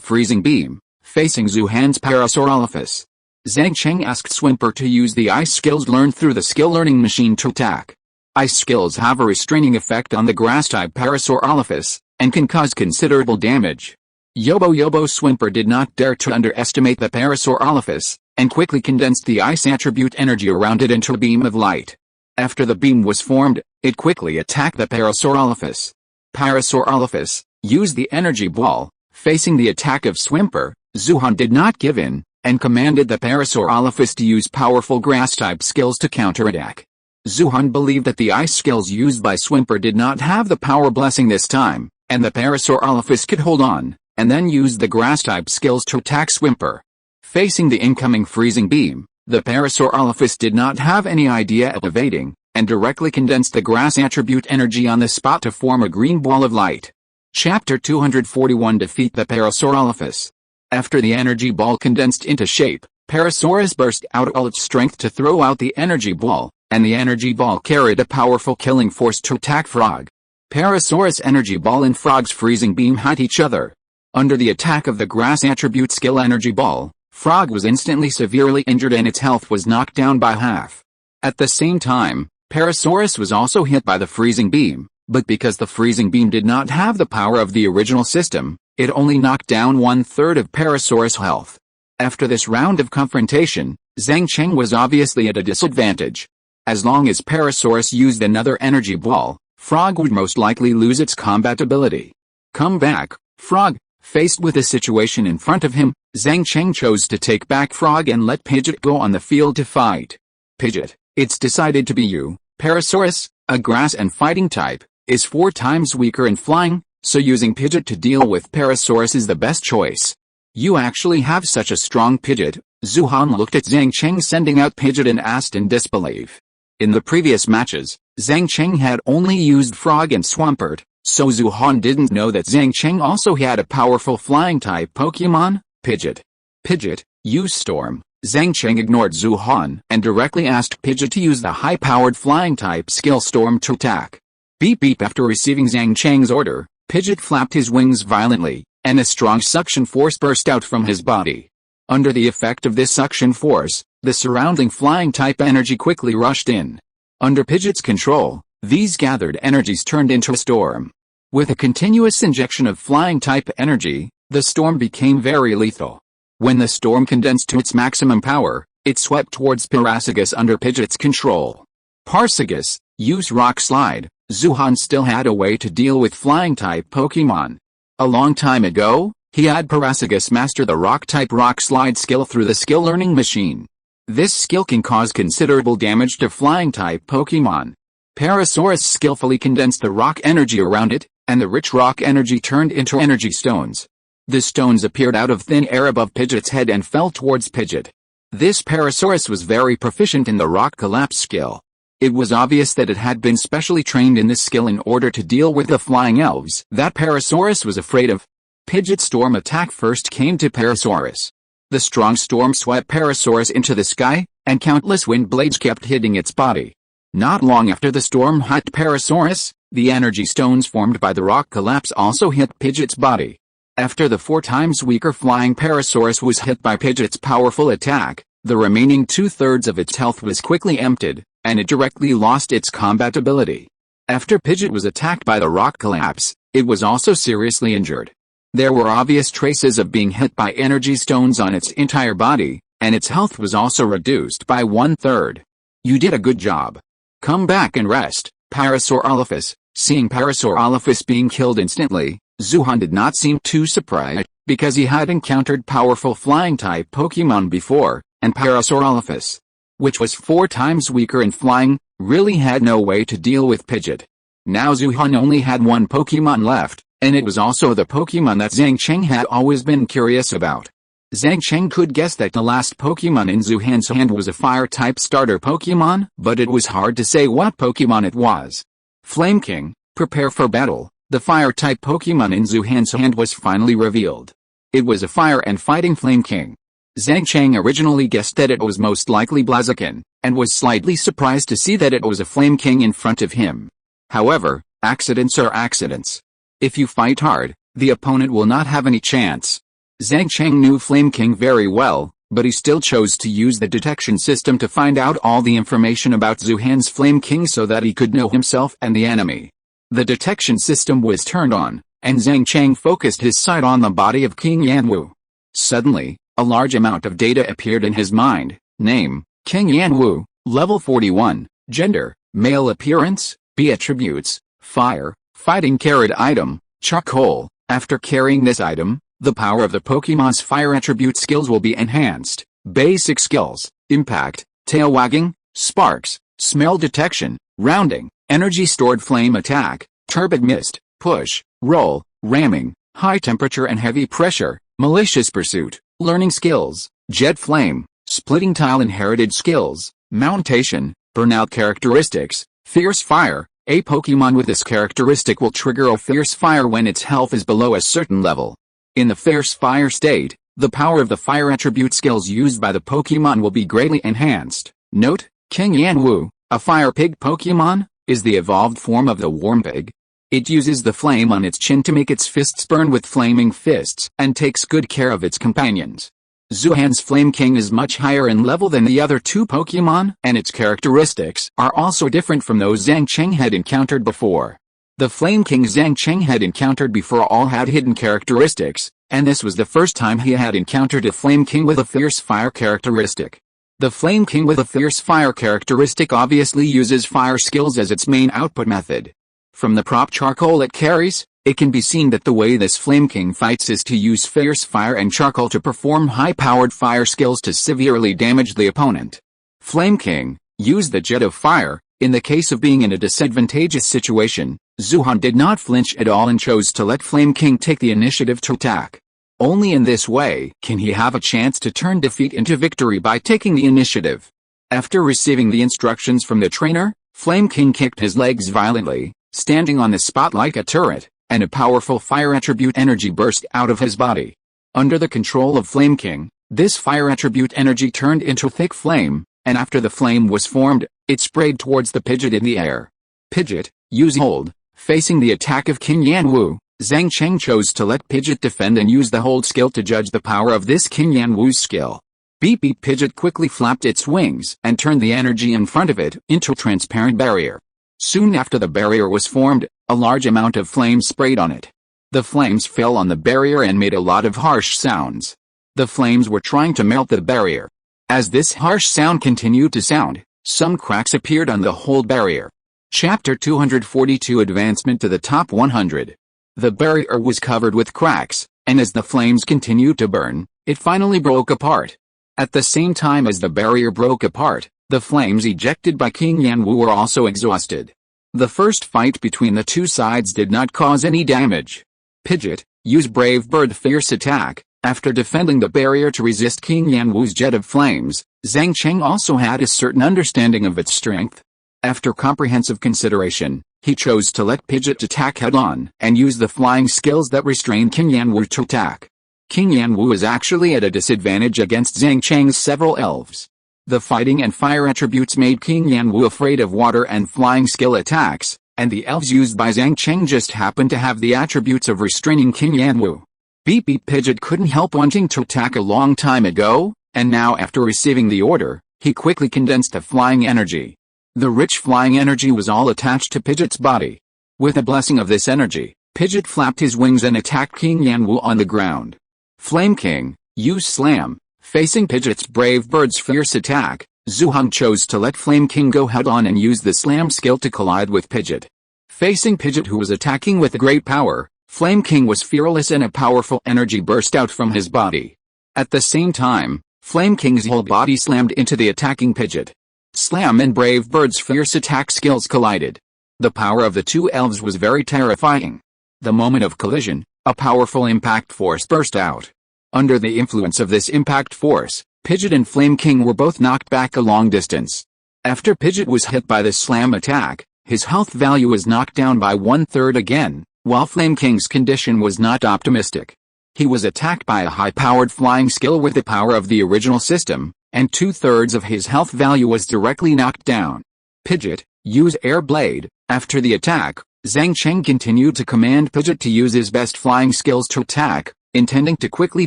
freezing beam, facing Zuhan's Parasaurolophus. Zhang Cheng asked Swimper to use the ice skills learned through the skill learning machine to attack. Ice skills have a restraining effect on the grass-type Parasaurolophus, and can cause considerable damage. Yobo Swimper did not dare to underestimate the Parasaurolophus, and quickly condensed the ice attribute energy around it into a beam of light. After the beam was formed, it quickly attacked the Parasaurolophus. Parasaurolophus, use the energy ball, facing the attack of Swimper. Zuhan did not give in, and commanded the Parasaurolophus to use powerful grass-type skills to counterattack. Zuhan believed that the ice skills used by Swimper did not have the power blessing this time, and the Parasaurolophus could hold on, and then use the grass-type skills to attack Swimper. Facing the incoming freezing beam, the Parasaurolophus did not have any idea of evading, and directly condensed the grass attribute energy on the spot to form a green ball of light. Chapter 241 Defeat the Parasaurolophus. After the energy ball condensed into shape, Parasaurus burst out all its strength to throw out the energy ball, and the energy ball carried a powerful killing force to attack Frog. Parasaurus energy ball and Frog's freezing beam hit each other. Under the attack of the grass attribute skill energy ball, Frog was instantly severely injured and its health was knocked down by half. At the same time, Parasaurus was also hit by the freezing beam, but because the freezing beam did not have the power of the original system, it only knocked down 1/3 of Parasaurus' health. After this round of confrontation, Zhang Cheng was obviously at a disadvantage. As long as Parasaurus used another energy ball, Frog would most likely lose its combat ability. Come back, Frog. Faced with the situation in front of him, Zhang Cheng chose to take back Frog and let Pidgeot go on the field to fight. Pidgeot, it's decided to be you. Parasaurus, a grass and fighting type, is 4 times weaker in flying, so using Pidgeot to deal with Parasaurus is the best choice. You actually have such a strong Pidgeot. Zuhan looked at Zhang Cheng sending out Pidgeot and asked in disbelief. In the previous matches, Zhang Cheng had only used Frog and Swampert, so Zuhan didn't know that Zhang Cheng also had a powerful flying-type Pokémon, Pidgeot. Pidgeot, use Storm. Zhang Cheng ignored Zuhan and directly asked Pidgeot to use the high-powered flying-type skill Storm to attack. Beep beep. After receiving Zhang Cheng's order, Pidgeot flapped his wings violently, and a strong suction force burst out from his body. Under the effect of this suction force, the surrounding flying-type energy quickly rushed in. Under Pidgeot's control, these gathered energies turned into a storm. With a continuous injection of flying-type energy, the storm became very lethal. When the storm condensed to its maximum power, it swept towards Parsagus under Pidgeot's control. Parsagus, use Rock Slide. Zuhan still had a way to deal with flying-type Pokémon. A long time ago, he had Parsagus master the Rock-type Rock Slide skill through the skill learning machine. This skill can cause considerable damage to flying-type Pokémon. Parasaurus skillfully condensed the rock energy around it, and the rich rock energy turned into energy stones. The stones appeared out of thin air above Pidgeot's head and fell towards Pidgeot. This Parasaurus was very proficient in the rock collapse skill. It was obvious that it had been specially trained in this skill in order to deal with the flying elves that Parasaurus was afraid of. Pidgeot's storm attack first came to Parasaurus. The strong storm swept Parasaurus into the sky, and countless wind blades kept hitting its body. Not long after the storm hit Parasaurus, the energy stones formed by the rock collapse also hit Pidgeot's body. After the 4 times weaker flying Parasaurus was hit by Pidgeot's powerful attack, the remaining 2/3 of its health was quickly emptied, and it directly lost its combat ability. After Pidgeot was attacked by the rock collapse, it was also seriously injured. There were obvious traces of being hit by energy stones on its entire body, and its health was also reduced by 1/3. You did a good job. Come back and rest, Parasaurolophus. Seeing Parasaurolophus being killed instantly, Zhuhan did not seem too surprised, because he had encountered powerful flying-type Pokémon before, and Parasaurolophus, which was 4 times weaker in flying, really had no way to deal with Pidgeot. Now Zhuhan only had one Pokémon left, and it was also the Pokémon that Zhang Cheng had always been curious about. Zhang Cheng could guess that the last Pokémon in Zhuhan's hand was a Fire-type starter Pokémon, but it was hard to say what Pokémon it was. Flame King, prepare for battle. The Fire-type Pokémon in Zhuhan's hand was finally revealed. It was a Fire and Fighting Flame King. Zhang Cheng originally guessed that it was most likely Blaziken, and was slightly surprised to see that it was a Flame King in front of him. However, accidents are accidents. If you fight hard, the opponent will not have any chance. Zhang Cheng knew Flame King very well, but he still chose to use the detection system to find out all the information about Zhuhan's Flame King so that he could know himself and the enemy. The detection system was turned on, and Zhang Cheng focused his sight on the body of King Yanwu. Suddenly, a large amount of data appeared in his mind. Name, King Yanwu, level 41, gender, male, appearance, B attributes, fire, fighting, item, charcoal. After carrying this item, the power of the Pokémon's fire attribute skills will be enhanced. Basic skills, impact, tail wagging, sparks, smell detection, rounding, energy stored, flame attack, turbid mist, push, roll, ramming, high temperature and heavy pressure, malicious pursuit, learning skills, jet flame, splitting tile, inherited skills, mountation, burnout characteristics, fierce fire. A Pokémon with this characteristic will trigger a fierce fire when its health is below a certain level. In the fierce fire state, the power of the fire attribute skills used by the Pokémon will be greatly enhanced. Note, King Yanwu, a fire pig Pokémon, is the evolved form of the warm pig. It uses the flame on its chin to make its fists burn with flaming fists, and takes good care of its companions. Zhuhan's Flame King is much higher in level than the other 2 Pokémon, and its characteristics are also different from those Zhang Cheng had encountered before. The Flame King Zhang Cheng had encountered before all had hidden characteristics, and this was the first time he had encountered a Flame King with a fierce fire characteristic. The Flame King with a fierce fire characteristic obviously uses fire skills as its main output method. From the prop charcoal it carries, it can be seen that the way this Flame King fights is to use fierce fire and charcoal to perform high-powered fire skills to severely damage the opponent. Flame King, use the jet of fire. In the case of being in a disadvantageous situation, Zhuhan did not flinch at all and chose to let Flame King take the initiative to attack. Only in this way can he have a chance to turn defeat into victory by taking the initiative. After receiving the instructions from the trainer, Flame King kicked his legs violently, standing on the spot like a turret, and a powerful fire attribute energy burst out of his body. Under the control of Flame King, this fire attribute energy turned into thick flame, and after the flame was formed, it sprayed towards the Pidgeot in the air. Pidgeot, use hold. Facing the attack of King Yanwu, Zhang Cheng chose to let Pidgeot defend and use the hold skill to judge the power of this King Yanwu's skill. Beep beep. Pidgeot quickly flapped its wings and turned the energy in front of it into a transparent barrier. Soon after the barrier was formed, a large amount of flames sprayed on it. The flames fell on the barrier and made a lot of harsh sounds. The flames were trying to melt the barrier. As this harsh sound continued to sound, some cracks appeared on the whole barrier. Chapter 242 Advancement to the Top 100. The barrier was covered with cracks, and as the flames continued to burn, it finally broke apart. At the same time as the barrier broke apart, the flames ejected by King Yanwu were also exhausted. The first fight between the 2 sides did not cause any damage. Pidgeot, use Brave Bird Fierce Attack. After defending the barrier to resist King Yanwu's jet of flames, Zhang Cheng also had a certain understanding of its strength. After comprehensive consideration, he chose to let Pidgeot attack head-on and use the flying skills that restrained King Yanwu to attack. King Yanwu is actually at a disadvantage against Zhang Cheng's several elves. The fighting and fire attributes made King Yanwu afraid of water and flying skill attacks, and the elves used by Zhang Cheng just happened to have the attributes of restraining King Yanwu. Beep beep. Pidgeot couldn't help wanting to attack a long time ago, and now after receiving the order, he quickly condensed the flying energy. The rich flying energy was all attached to Pidgeot's body. With the blessing of this energy, Pidgeot flapped his wings and attacked King Yanwu on the ground. Flame King, use Slam. Facing Pidgeot's Brave Bird's fierce attack, Zhuhan chose to let Flame King go head-on and use the Slam skill to collide with Pidgeot. Facing Pidgeot, who was attacking with great power, Flame King was fearless and a powerful energy burst out from his body. At the same time, Flame King's whole body slammed into the attacking Pidgeot. Slam and Brave Bird's fierce attack skills collided. The power of the two elves was very terrifying. The moment of collision, a powerful impact force burst out. Under the influence of this impact force, Pidgeot and Flame King were both knocked back a long distance. After Pidgeot was hit by the slam attack, his health value was knocked down by 1/3 again, while Flame King's condition was not optimistic. He was attacked by a high-powered flying skill with the power of the original system, and 2/3 of his health value was directly knocked down. Pidgeot, use Air Blade. After the attack, Zhang Cheng continued to command Pidgeot to use his best flying skills to attack, intending to quickly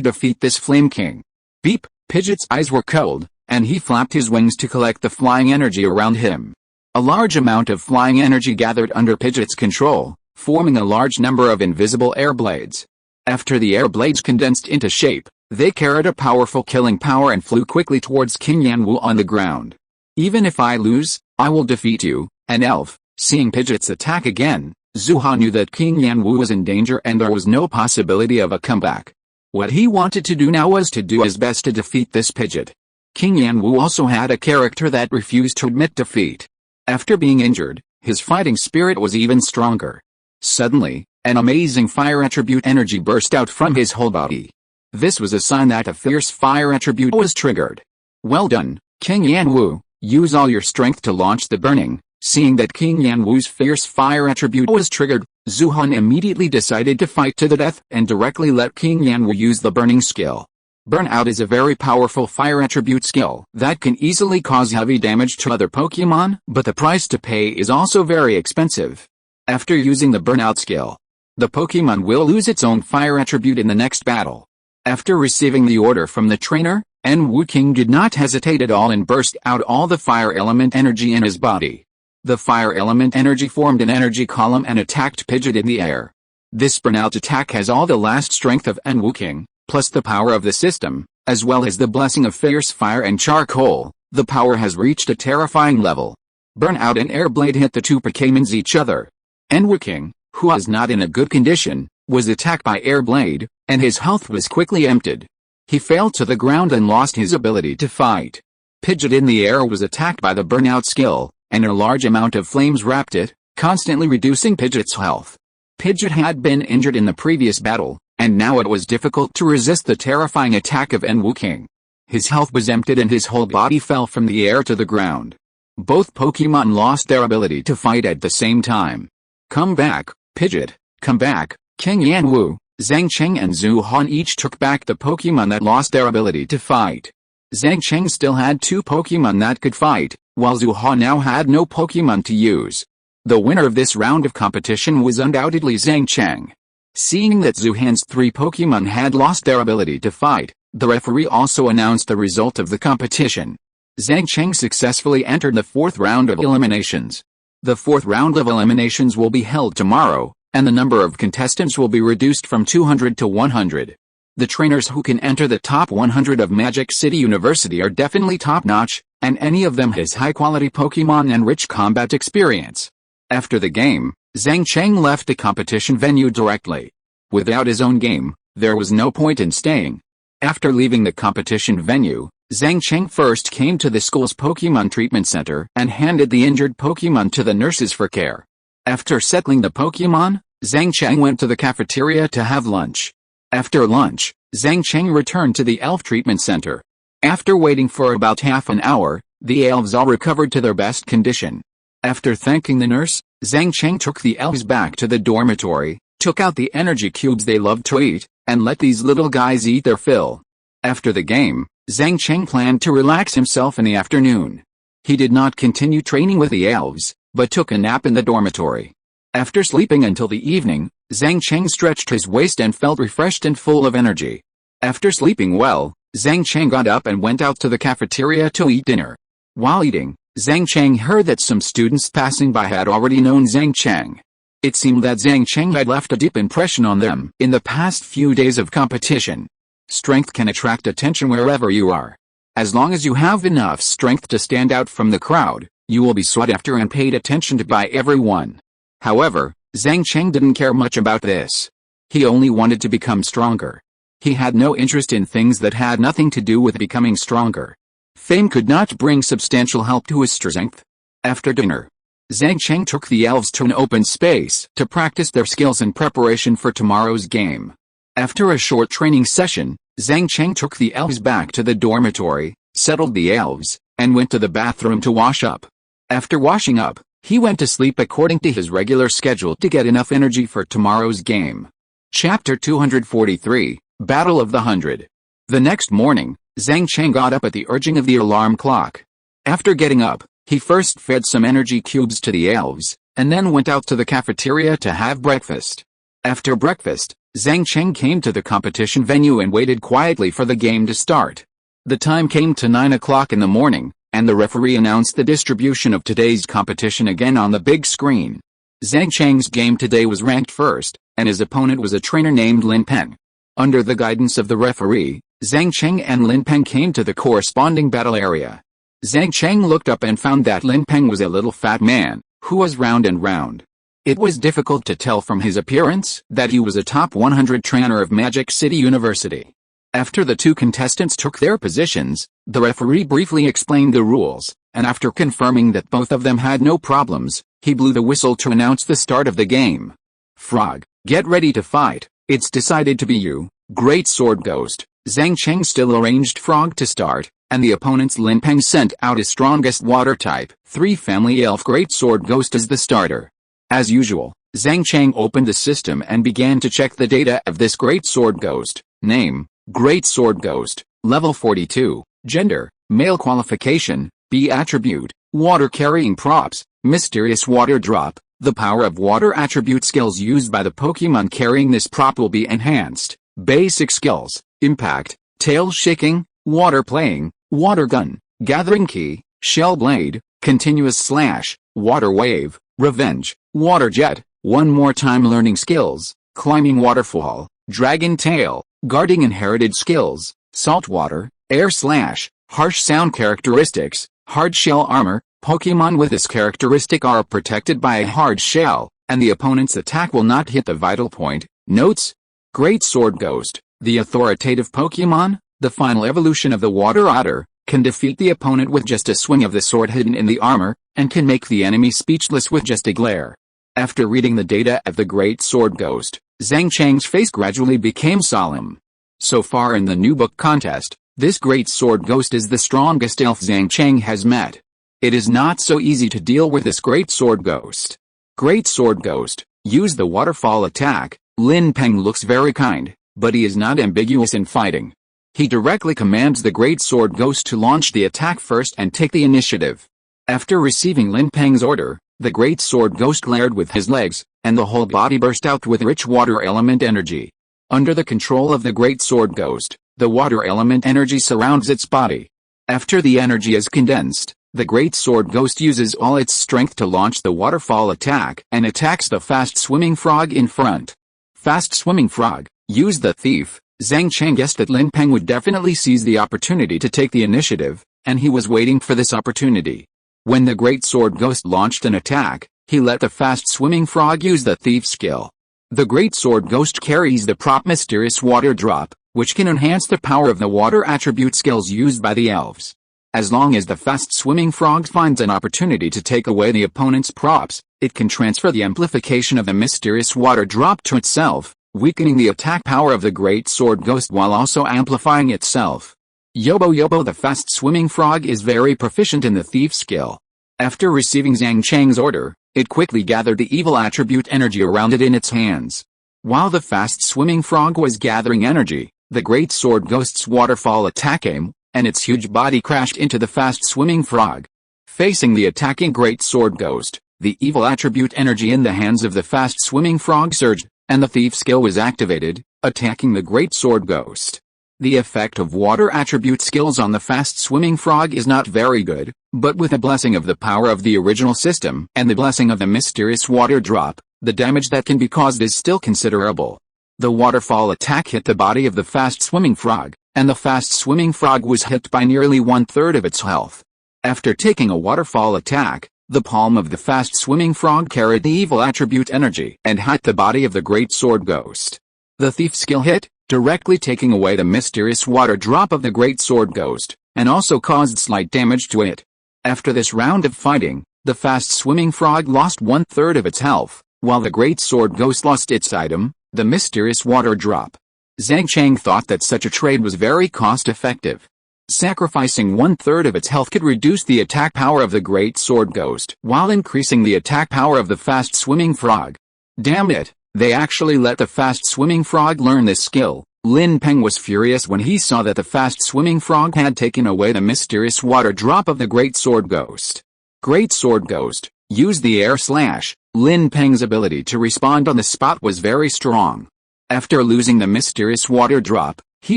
defeat this Flame King. Beep! Pidgeot's eyes were cold, and he flapped his wings to collect the flying energy around him. A large amount of flying energy gathered under Pidgeot's control, forming a large number of invisible air blades. After the air blades condensed into shape, they carried a powerful killing power and flew quickly towards King Yanwu on the ground. Even if I lose, I will defeat you, an elf. Seeing Pidgeot's attack again, Zuha knew that King Yanwu was in danger and there was no possibility of a comeback. What he wanted to do now was to do his best to defeat this Pidgeot. King Yanwu also had a character that refused to admit defeat. After being injured, his fighting spirit was even stronger. Suddenly, an amazing fire attribute energy burst out from his whole body. This was a sign that a fierce fire attribute was triggered. Well done, King Yanwu, use all your strength to launch the burning. Seeing that King Yanwu's fierce fire attribute was triggered, Zuhan immediately decided to fight to the death and directly let King Yanwu use the burning skill. Burnout is a very powerful fire attribute skill that can easily cause heavy damage to other Pokémon, but the price to pay is also very expensive. After using the burnout skill, the Pokémon will lose its own fire attribute in the next battle. After receiving the order from the trainer, Wu King did not hesitate at all and burst out all the fire element energy in his body. The fire element energy formed an energy column and attacked Pidgeot in the air. This burnout attack has all the last strength of Wu King, plus the power of the system, as well as the blessing of fierce fire and charcoal. The power has reached a terrifying level. Burnout and Air Blade hit the two Pokémons each other. Wu King, who was not in a good condition, was attacked by Air Blade, and his health was quickly emptied. He fell to the ground and lost his ability to fight. Pidgeot in the air was attacked by the burnout skill, and a large amount of flames wrapped it, constantly reducing Pidgeot's health. Pidgeot had been injured in the previous battle, and now it was difficult to resist the terrifying attack of Wu King. His health was emptied and his whole body fell from the air to the ground. Both Pokémon lost their ability to fight at the same time. Come back, Pidgeot, come back. King Yanwu, Zhang Cheng and Zuhan each took back the Pokémon that lost their ability to fight. Zhang Cheng still had two Pokémon that could fight, while Zuhan now had no Pokémon to use. The winner of this round of competition was undoubtedly Zhang Cheng. Seeing that Zuhan's three Pokémon had lost their ability to fight, the referee also announced the result of the competition. Zhang Cheng successfully entered the fourth round of eliminations. The fourth round of eliminations will be held tomorrow, and the number of contestants will be reduced from 200 to 100. The trainers who can enter the top 100 of Magic City University are definitely top-notch, and any of them has high-quality Pokémon and rich combat experience. After the game, Zhang Cheng left the competition venue directly. Without his own game, there was no point in staying. After leaving the competition venue, Zhang Cheng first came to the school's Pokémon treatment center and handed the injured Pokémon to the nurses for care. After settling the Pokémon, Zhang Cheng went to the cafeteria to have lunch. After lunch, Zhang Cheng returned to the elf treatment center. After waiting for about half an hour, the elves all recovered to their best condition. After thanking the nurse, Zhang Cheng took the elves back to the dormitory, took out the energy cubes they loved to eat, and let these little guys eat their fill. After the game, Zhang Cheng planned to relax himself in the afternoon. He did not continue training with the elves, but took a nap in the dormitory. After sleeping until the evening, Zhang Cheng stretched his waist and felt refreshed and full of energy. After sleeping well, Zhang Cheng got up and went out to the cafeteria to eat dinner. While eating, Zhang Cheng heard that some students passing by had already known Zhang Cheng. It seemed that Zhang Cheng had left a deep impression on them in the past few days of competition. Strength can attract attention wherever you are. As long as you have enough strength to stand out from the crowd, you will be sought after and paid attention to by everyone. However, Zhang Cheng didn't care much about this. He only wanted to become stronger. He had no interest in things that had nothing to do with becoming stronger. Fame could not bring substantial help to his strength. After dinner, Zhang Cheng took the elves to an open space to practice their skills in preparation for tomorrow's game. After a short training session, Zhang Cheng took the elves back to the dormitory, settled the elves, and went to the bathroom to wash up. After washing up, he went to sleep according to his regular schedule to get enough energy for tomorrow's game. Chapter 243, Battle of the 100. The next morning, Zhang Cheng got up at the urging of the alarm clock. After getting up, he first fed some energy cubes to the elves, and then went out to the cafeteria to have breakfast. After breakfast, Zhang Cheng came to the competition venue and waited quietly for the game to start. The time came to 9 o'clock in the morning, and the referee announced the distribution of today's competition again on the big screen. Zhang Cheng's game today was ranked first, and his opponent was a trainer named Lin Peng. Under the guidance of the referee, Zhang Cheng and Lin Peng came to the corresponding battle area. Zhang Cheng looked up and found that Lin Peng was a little fat man, who was round and round. It was difficult to tell from his appearance that he was a top 100 trainer of Magic City University. After the two contestants took their positions, the referee briefly explained the rules, and after confirming that both of them had no problems, he blew the whistle to announce the start of the game. Frog, get ready to fight. It's decided to be you, Great Sword Ghost. Zhang Cheng still arranged Frog to start, and the opponent's Lin Peng sent out his strongest water type, 3 family elf Great Sword Ghost as the starter. As usual, Zhang Cheng opened the system and began to check the data of this Great Sword Ghost. Name, Great Sword Ghost, level 42, gender, male, qualification, B attribute, water carrying props, mysterious water drop. The power of water attribute skills used by the Pokémon carrying this prop will be enhanced. Basic skills, impact, tail shaking, water playing, water gun, gathering key, shell blade, continuous slash, water wave, revenge, water jet, one more time learning skills, climbing waterfall, dragon tail, guarding inherited skills, saltwater, air slash, harsh sound characteristics, hard shell armor. Pokémon with this characteristic are protected by a hard shell, and the opponent's attack will not hit the vital point. Notes: Great Sword Ghost, the authoritative Pokémon, the final evolution of the Water Otter, can defeat the opponent with just a swing of the sword hidden in the armor, and can make the enemy speechless with just a glare. After reading the data of the Great Sword Ghost, Zhang Cheng's face gradually became solemn. So far in the new book contest, this Great Sword Ghost is the strongest elf Zhang Cheng has met. It is not so easy to deal with this Great Sword Ghost. Great Sword Ghost, use the waterfall attack. Lin Peng looks very kind, but he is not ambiguous in fighting. He directly commands the Great Sword Ghost to launch the attack first and take the initiative. After receiving Lin Peng's order, the Great Sword Ghost glared with his legs, and the whole body burst out with rich water element energy. Under the control of the Great Sword Ghost, the water element energy surrounds its body. After the energy is condensed, the Great Sword Ghost uses all its strength to launch the waterfall attack and attacks the fast-swimming frog in front. Fast-swimming frog, use the thief. Zhang Cheng guessed that Lin Peng would definitely seize the opportunity to take the initiative, and he was waiting for this opportunity. When the Great Sword Ghost launched an attack, he let the fast-swimming frog use the thief skill. The Great Sword Ghost carries the prop Mysterious Water Drop, which can enhance the power of the water attribute skills used by the elves. As long as the fast-swimming frog finds an opportunity to take away the opponent's props, it can transfer the amplification of the Mysterious Water Drop to itself, weakening the attack power of the Great Sword Ghost while also amplifying itself. Yobo the fast-swimming frog is very proficient in the thief skill. After receiving Zhang Cheng's order, it quickly gathered the evil attribute energy around it in its hands. While the fast-swimming frog was gathering energy, the Great Sword Ghost's waterfall attack came, and its huge body crashed into the fast-swimming frog. Facing the attacking Great Sword Ghost, the evil attribute energy in the hands of the fast-swimming frog surged, and the thief skill was activated, attacking the Great Sword Ghost. The effect of water attribute skills on the fast-swimming frog is not very good, but with a blessing of the power of the original system and the blessing of the Mysterious Water Drop, the damage that can be caused is still considerable. The waterfall attack hit the body of the fast-swimming frog, and the fast-swimming frog was hit by nearly 1/3 of its health. After taking a waterfall attack, The palm of the fast-swimming frog carried the evil attribute energy and hit the body of the great sword ghost. The thief skill hit, directly taking away the mysterious water drop of the great sword ghost, and also caused slight damage to it. After this round of fighting, the fast-swimming frog lost 1/3 of its health, while the great sword ghost lost its item, the mysterious water drop. Zhang Cheng thought that such a trade was very cost-effective. Sacrificing 1/3 of its health could reduce the attack power of the great sword ghost, while increasing the attack power of the fast-swimming frog. Damn it, they actually let the fast-swimming frog learn this skill. Lin Peng was furious when he saw that the fast-swimming frog had taken away the mysterious water drop of the great sword ghost. Great sword ghost, use the air slash. Lin Peng's ability to respond on the spot was very strong. After losing the mysterious water drop, he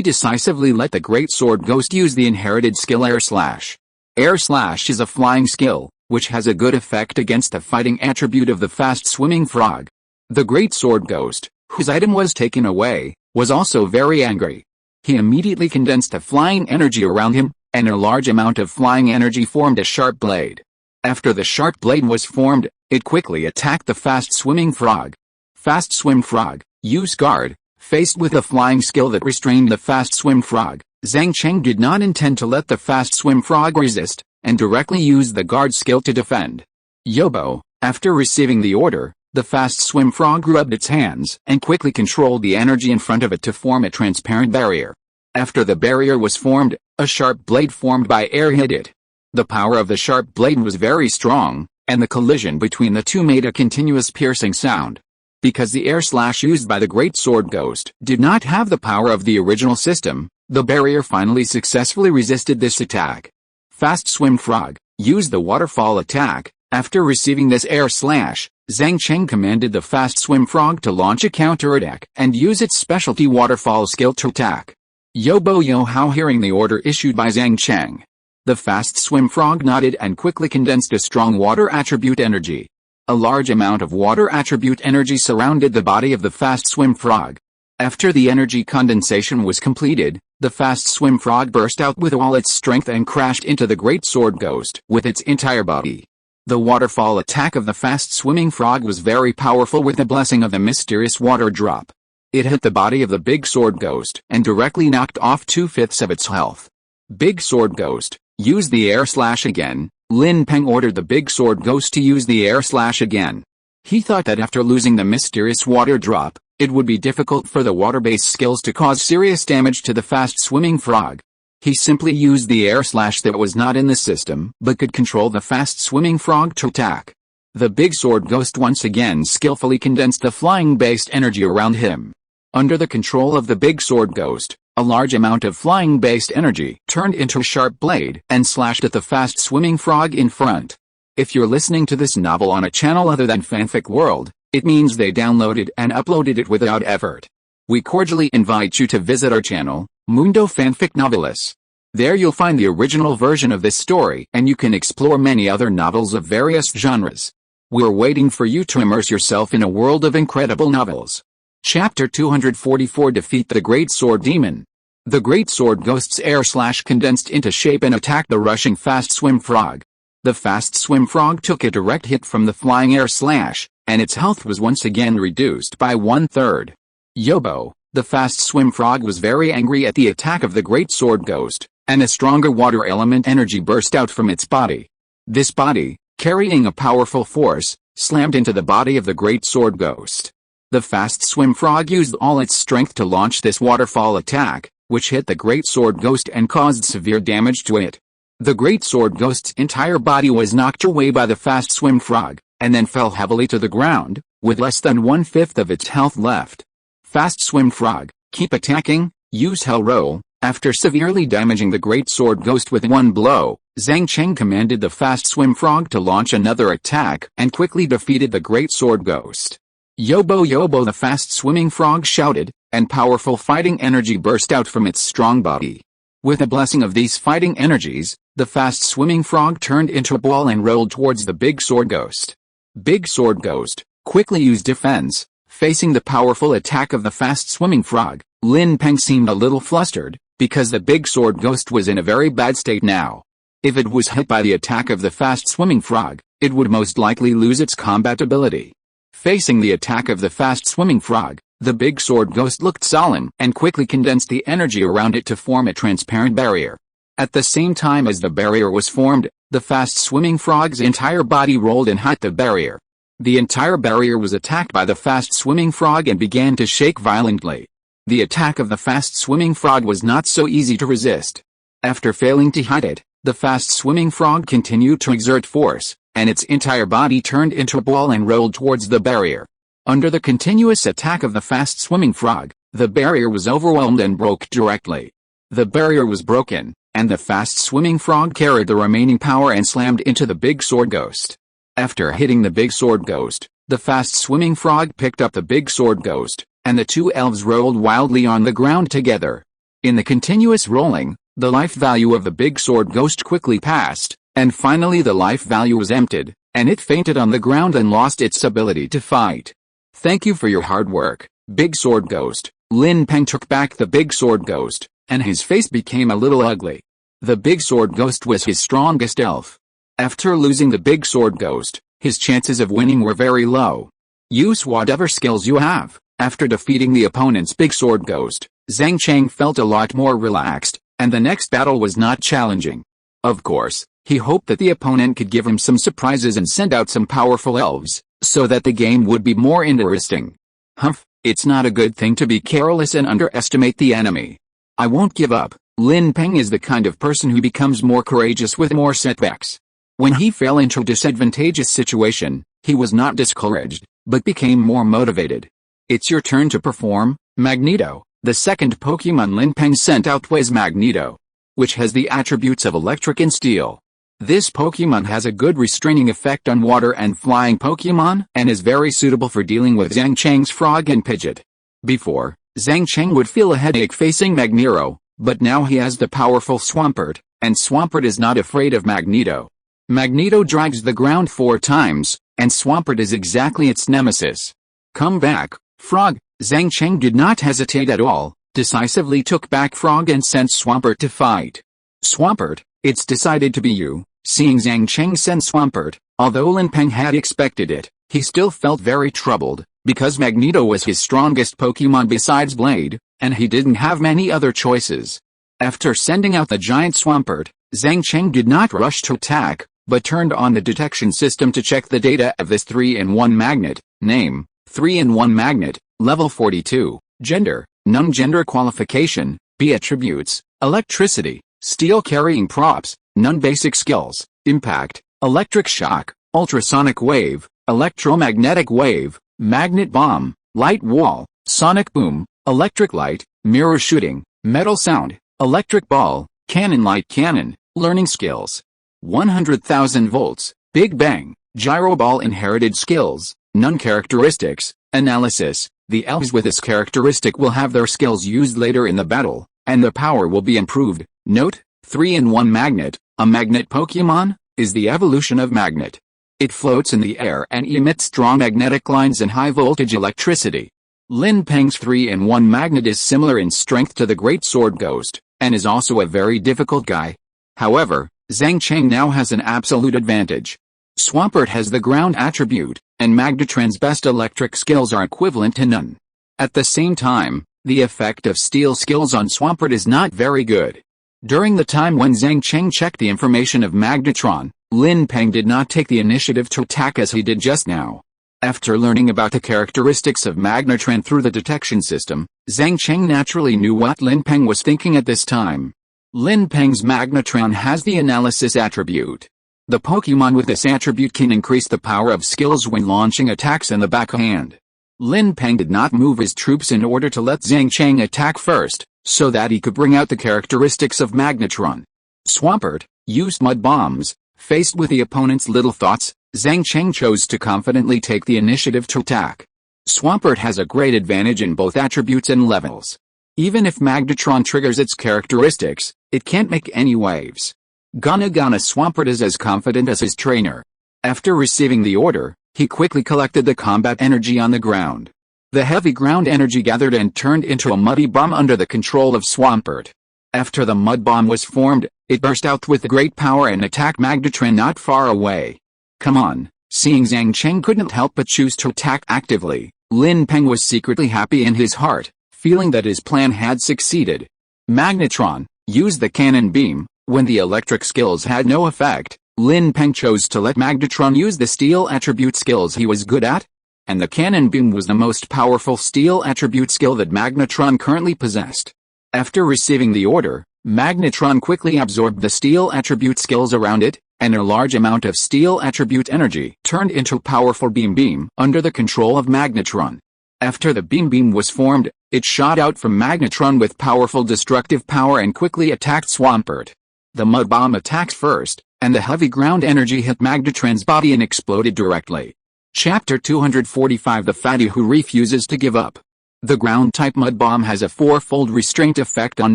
decisively let the great sword ghost use the inherited skill air slash. Air slash is a flying skill, which has a good effect against the fighting attribute of the fast-swimming frog. The great sword ghost, whose item was taken away, was also very angry. He immediately condensed the flying energy around him, and a large amount of flying energy formed a sharp blade. After the sharp blade was formed, it quickly attacked the fast-swimming frog. Fast-swim frog, use guard. Faced with a flying skill that restrained the fast-swim frog, Zhang Cheng did not intend to let the fast-swim frog resist, and directly used the guard skill to defend. Yobo, after receiving the order, the fast-swim frog rubbed its hands and quickly controlled the energy in front of it to form a transparent barrier. After the barrier was formed, a sharp blade formed by air hit it. The power of the sharp blade was very strong, and the collision between the two made a continuous piercing sound. Because the air slash used by the great sword ghost did not have the power of the original system, the barrier finally successfully resisted this attack. Fast swim frog, use the waterfall attack. After receiving this air slash, Zhang Cheng commanded the fast swim frog to launch a counterattack and use its specialty waterfall skill to attack. Yobo Yo Hao hearing the order issued by Zhang Cheng. The fast swim frog nodded and quickly condensed a strong water attribute energy. A large amount of water attribute energy surrounded the body of the fast swim frog. After the energy condensation was completed, the fast swim frog burst out with all its strength and crashed into the great sword ghost with its entire body. The waterfall attack of the fast swimming frog was very powerful with the blessing of the mysterious water drop. It hit the body of the big sword ghost and directly knocked off 2/5 of its health. Big sword ghost, use the air slash again. Lin Peng ordered the big sword ghost to use the air slash again. He thought that after losing the mysterious water drop, it would be difficult for the water-based skills to cause serious damage to the fast-swimming frog. He simply used the air slash that was not in the system but could control the fast-swimming frog to attack. The big sword ghost once again skillfully condensed the flying-based energy around him. Under the control of the big sword ghost, a large amount of flying-based energy turned into a sharp blade and slashed at the fast-swimming frog in front. If you're listening to this novel on a channel other than Fanfic World, it means they downloaded and uploaded it without effort. We cordially invite you to visit our channel, Mundo Fanfic Novelis. There you'll find the original version of this story and you can explore many other novels of various genres. We're waiting for you to immerse yourself in a world of incredible novels. Chapter 244 Defeat the Great Sword Demon. The Great Sword Ghost's air slash condensed into shape and attacked the rushing fast swim frog. The fast swim frog took a direct hit from the flying air slash, and its health was once again reduced by 1/3. Yobo, the fast swim frog was very angry at the attack of the Great Sword Ghost, and a stronger water element energy burst out from its body. This body, carrying a powerful force, slammed into the body of the Great Sword Ghost. The fast swim frog used all its strength to launch this waterfall attack, which hit the Great Sword Ghost and caused severe damage to it. The Great Sword Ghost's entire body was knocked away by the fast swim frog, and then fell heavily to the ground, with less than 1/5 of its health left. Fast swim frog, keep attacking, use hell roll. After severely damaging the Great Sword Ghost with one blow, Zhang Cheng commanded the fast swim frog to launch another attack and quickly defeated the Great Sword Ghost. Yobo Yobo, the fast-swimming frog shouted, and powerful fighting energy burst out from its strong body. With the blessing of these fighting energies, the fast-swimming frog turned into a ball and rolled towards the Big Sword Ghost. Big Sword Ghost, quickly use defense. Facing the powerful attack of the fast-swimming frog, Lin Peng seemed a little flustered, because the Big Sword Ghost was in a very bad state now. If it was hit by the attack of the fast-swimming frog, it would most likely lose its combat ability. Facing the attack of the fast-swimming frog, the big sword ghost looked sullen and quickly condensed the energy around it to form a transparent barrier. At the same time as the barrier was formed, the fast-swimming frog's entire body rolled and hit the barrier. The entire barrier was attacked by the fast-swimming frog and began to shake violently. The attack of the fast-swimming frog was not so easy to resist. After failing to hit it, the fast-swimming frog continued to exert force, and its entire body turned into a ball and rolled towards the barrier. Under the continuous attack of the fast-swimming frog, the barrier was overwhelmed and broke directly. The barrier was broken, and the fast-swimming frog carried the remaining power and slammed into the big sword ghost. After hitting the big sword ghost, the fast-swimming frog picked up the big sword ghost, and the two elves rolled wildly on the ground together. In the continuous rolling, the life value of the big sword ghost quickly passed, and finally the life value was emptied, and it fainted on the ground and lost its ability to fight. Thank you for your hard work, Big Sword Ghost. Lin Peng took back the Big Sword Ghost, and his face became a little ugly. The Big Sword Ghost was his strongest elf. After losing the Big Sword Ghost, his chances of winning were very low. Use whatever skills you have. After defeating the opponent's Big Sword Ghost, Zhang Cheng felt a lot more relaxed, and the next battle was not challenging. Of course, he hoped that the opponent could give him some surprises and send out some powerful elves, so that the game would be more interesting. Humph, it's not a good thing to be careless and underestimate the enemy. I won't give up. Lin Peng is the kind of person who becomes more courageous with more setbacks. When he fell into a disadvantageous situation, he was not discouraged, but became more motivated. It's your turn to perform, Magneto. The second Pokemon Lin Peng sent out was Magneto, which has the attributes of electric and steel. This Pokemon has a good restraining effect on water and flying Pokemon and is very suitable for dealing with Zhang Cheng's frog and Pidgeot. Before, Zhang Cheng would feel a headache facing Magneto, but now he has the powerful Swampert, and Swampert is not afraid of Magneto. Magneto drags the ground 4 times, and Swampert is exactly its nemesis. Come back, Frog. Zhang Cheng did not hesitate at all, decisively took back Frog and sent Swampert to fight. Swampert, it's decided to be you. Seeing Zhang Cheng send Swampert, although Lin Peng had expected it, he still felt very troubled, because Magneto was his strongest Pokemon besides Blade, and he didn't have many other choices. After sending out the giant Swampert, Zhang Cheng did not rush to attack, but turned on the detection system to check the data of this 3-in-1 magnet. Name, 3-in-1 magnet, level 42, gender, none. Gender qualification, B. Attributes, electricity, steel carrying props, none. Basic skills, impact, electric shock, ultrasonic wave, electromagnetic wave, magnet bomb, light wall, sonic boom, electric light, mirror shooting, metal sound, electric ball, cannon. Light cannon. Learning skills, 100,000 volts, big bang, gyro ball. Inherited skills, none. Characteristics, analysis. The elves with this characteristic will have their skills used later in the battle, and their power will be improved. Note, 3-in-1 magnet, a magnet Pokemon, is the evolution of magnet. It floats in the air and emits strong magnetic lines and high-voltage electricity. Lin Peng's 3-in-1 magnet is similar in strength to the Great Sword Ghost, and is also a very difficult guy. However, Zhang Cheng now has an absolute advantage. Swampert has the ground attribute, and Magnetron's best electric skills are equivalent to none. At the same time, the effect of steel skills on Swampert is not very good. During the time when Zhang Cheng checked the information of Magnetron, Lin Peng did not take the initiative to attack as he did just now. After learning about the characteristics of Magnetron through the detection system, Zhang Cheng naturally knew what Lin Peng was thinking at this time. Lin Peng's Magnetron has the analysis attribute. The Pokemon with this attribute can increase the power of skills when launching attacks in the backhand. Lin Peng did not move his troops in order to let Zhang Cheng attack first, so that he could bring out the characteristics of Magnetron. Swampert used mud bombs. Faced with the opponent's little thoughts, Zhang Cheng chose to confidently take the initiative to attack. Swampert has a great advantage in both attributes and levels. Even if Magnetron triggers its characteristics, it can't make any waves. Gana Swampert is as confident as his trainer. After receiving the order, he quickly collected the combat energy on the ground. The heavy ground energy gathered and turned into a muddy bomb under the control of Swampert. After the mud bomb was formed, it burst out with great power and attacked Magnetron not far away. Come on, seeing Zhang Cheng couldn't help but choose to attack actively, Lin Peng was secretly happy in his heart, feeling that his plan had succeeded. Magnetron used the cannon beam. When the electric skills had no effect, Lin Peng chose to let Magnetron use the steel attribute skills he was good at, and the cannon beam was the most powerful steel attribute skill that Magnetron currently possessed. After receiving the order, Magnetron quickly absorbed the steel attribute skills around it, and a large amount of steel attribute energy turned into a powerful beam under the control of Magnetron. After the beam was formed, it shot out from Magnetron with powerful destructive power and quickly attacked Swampert. The mud bomb attacked first, and the heavy ground energy hit Magnetron's body and exploded directly. Chapter 245 The Fatty Who Refuses to Give Up. The ground-type mud bomb has a fourfold restraint effect on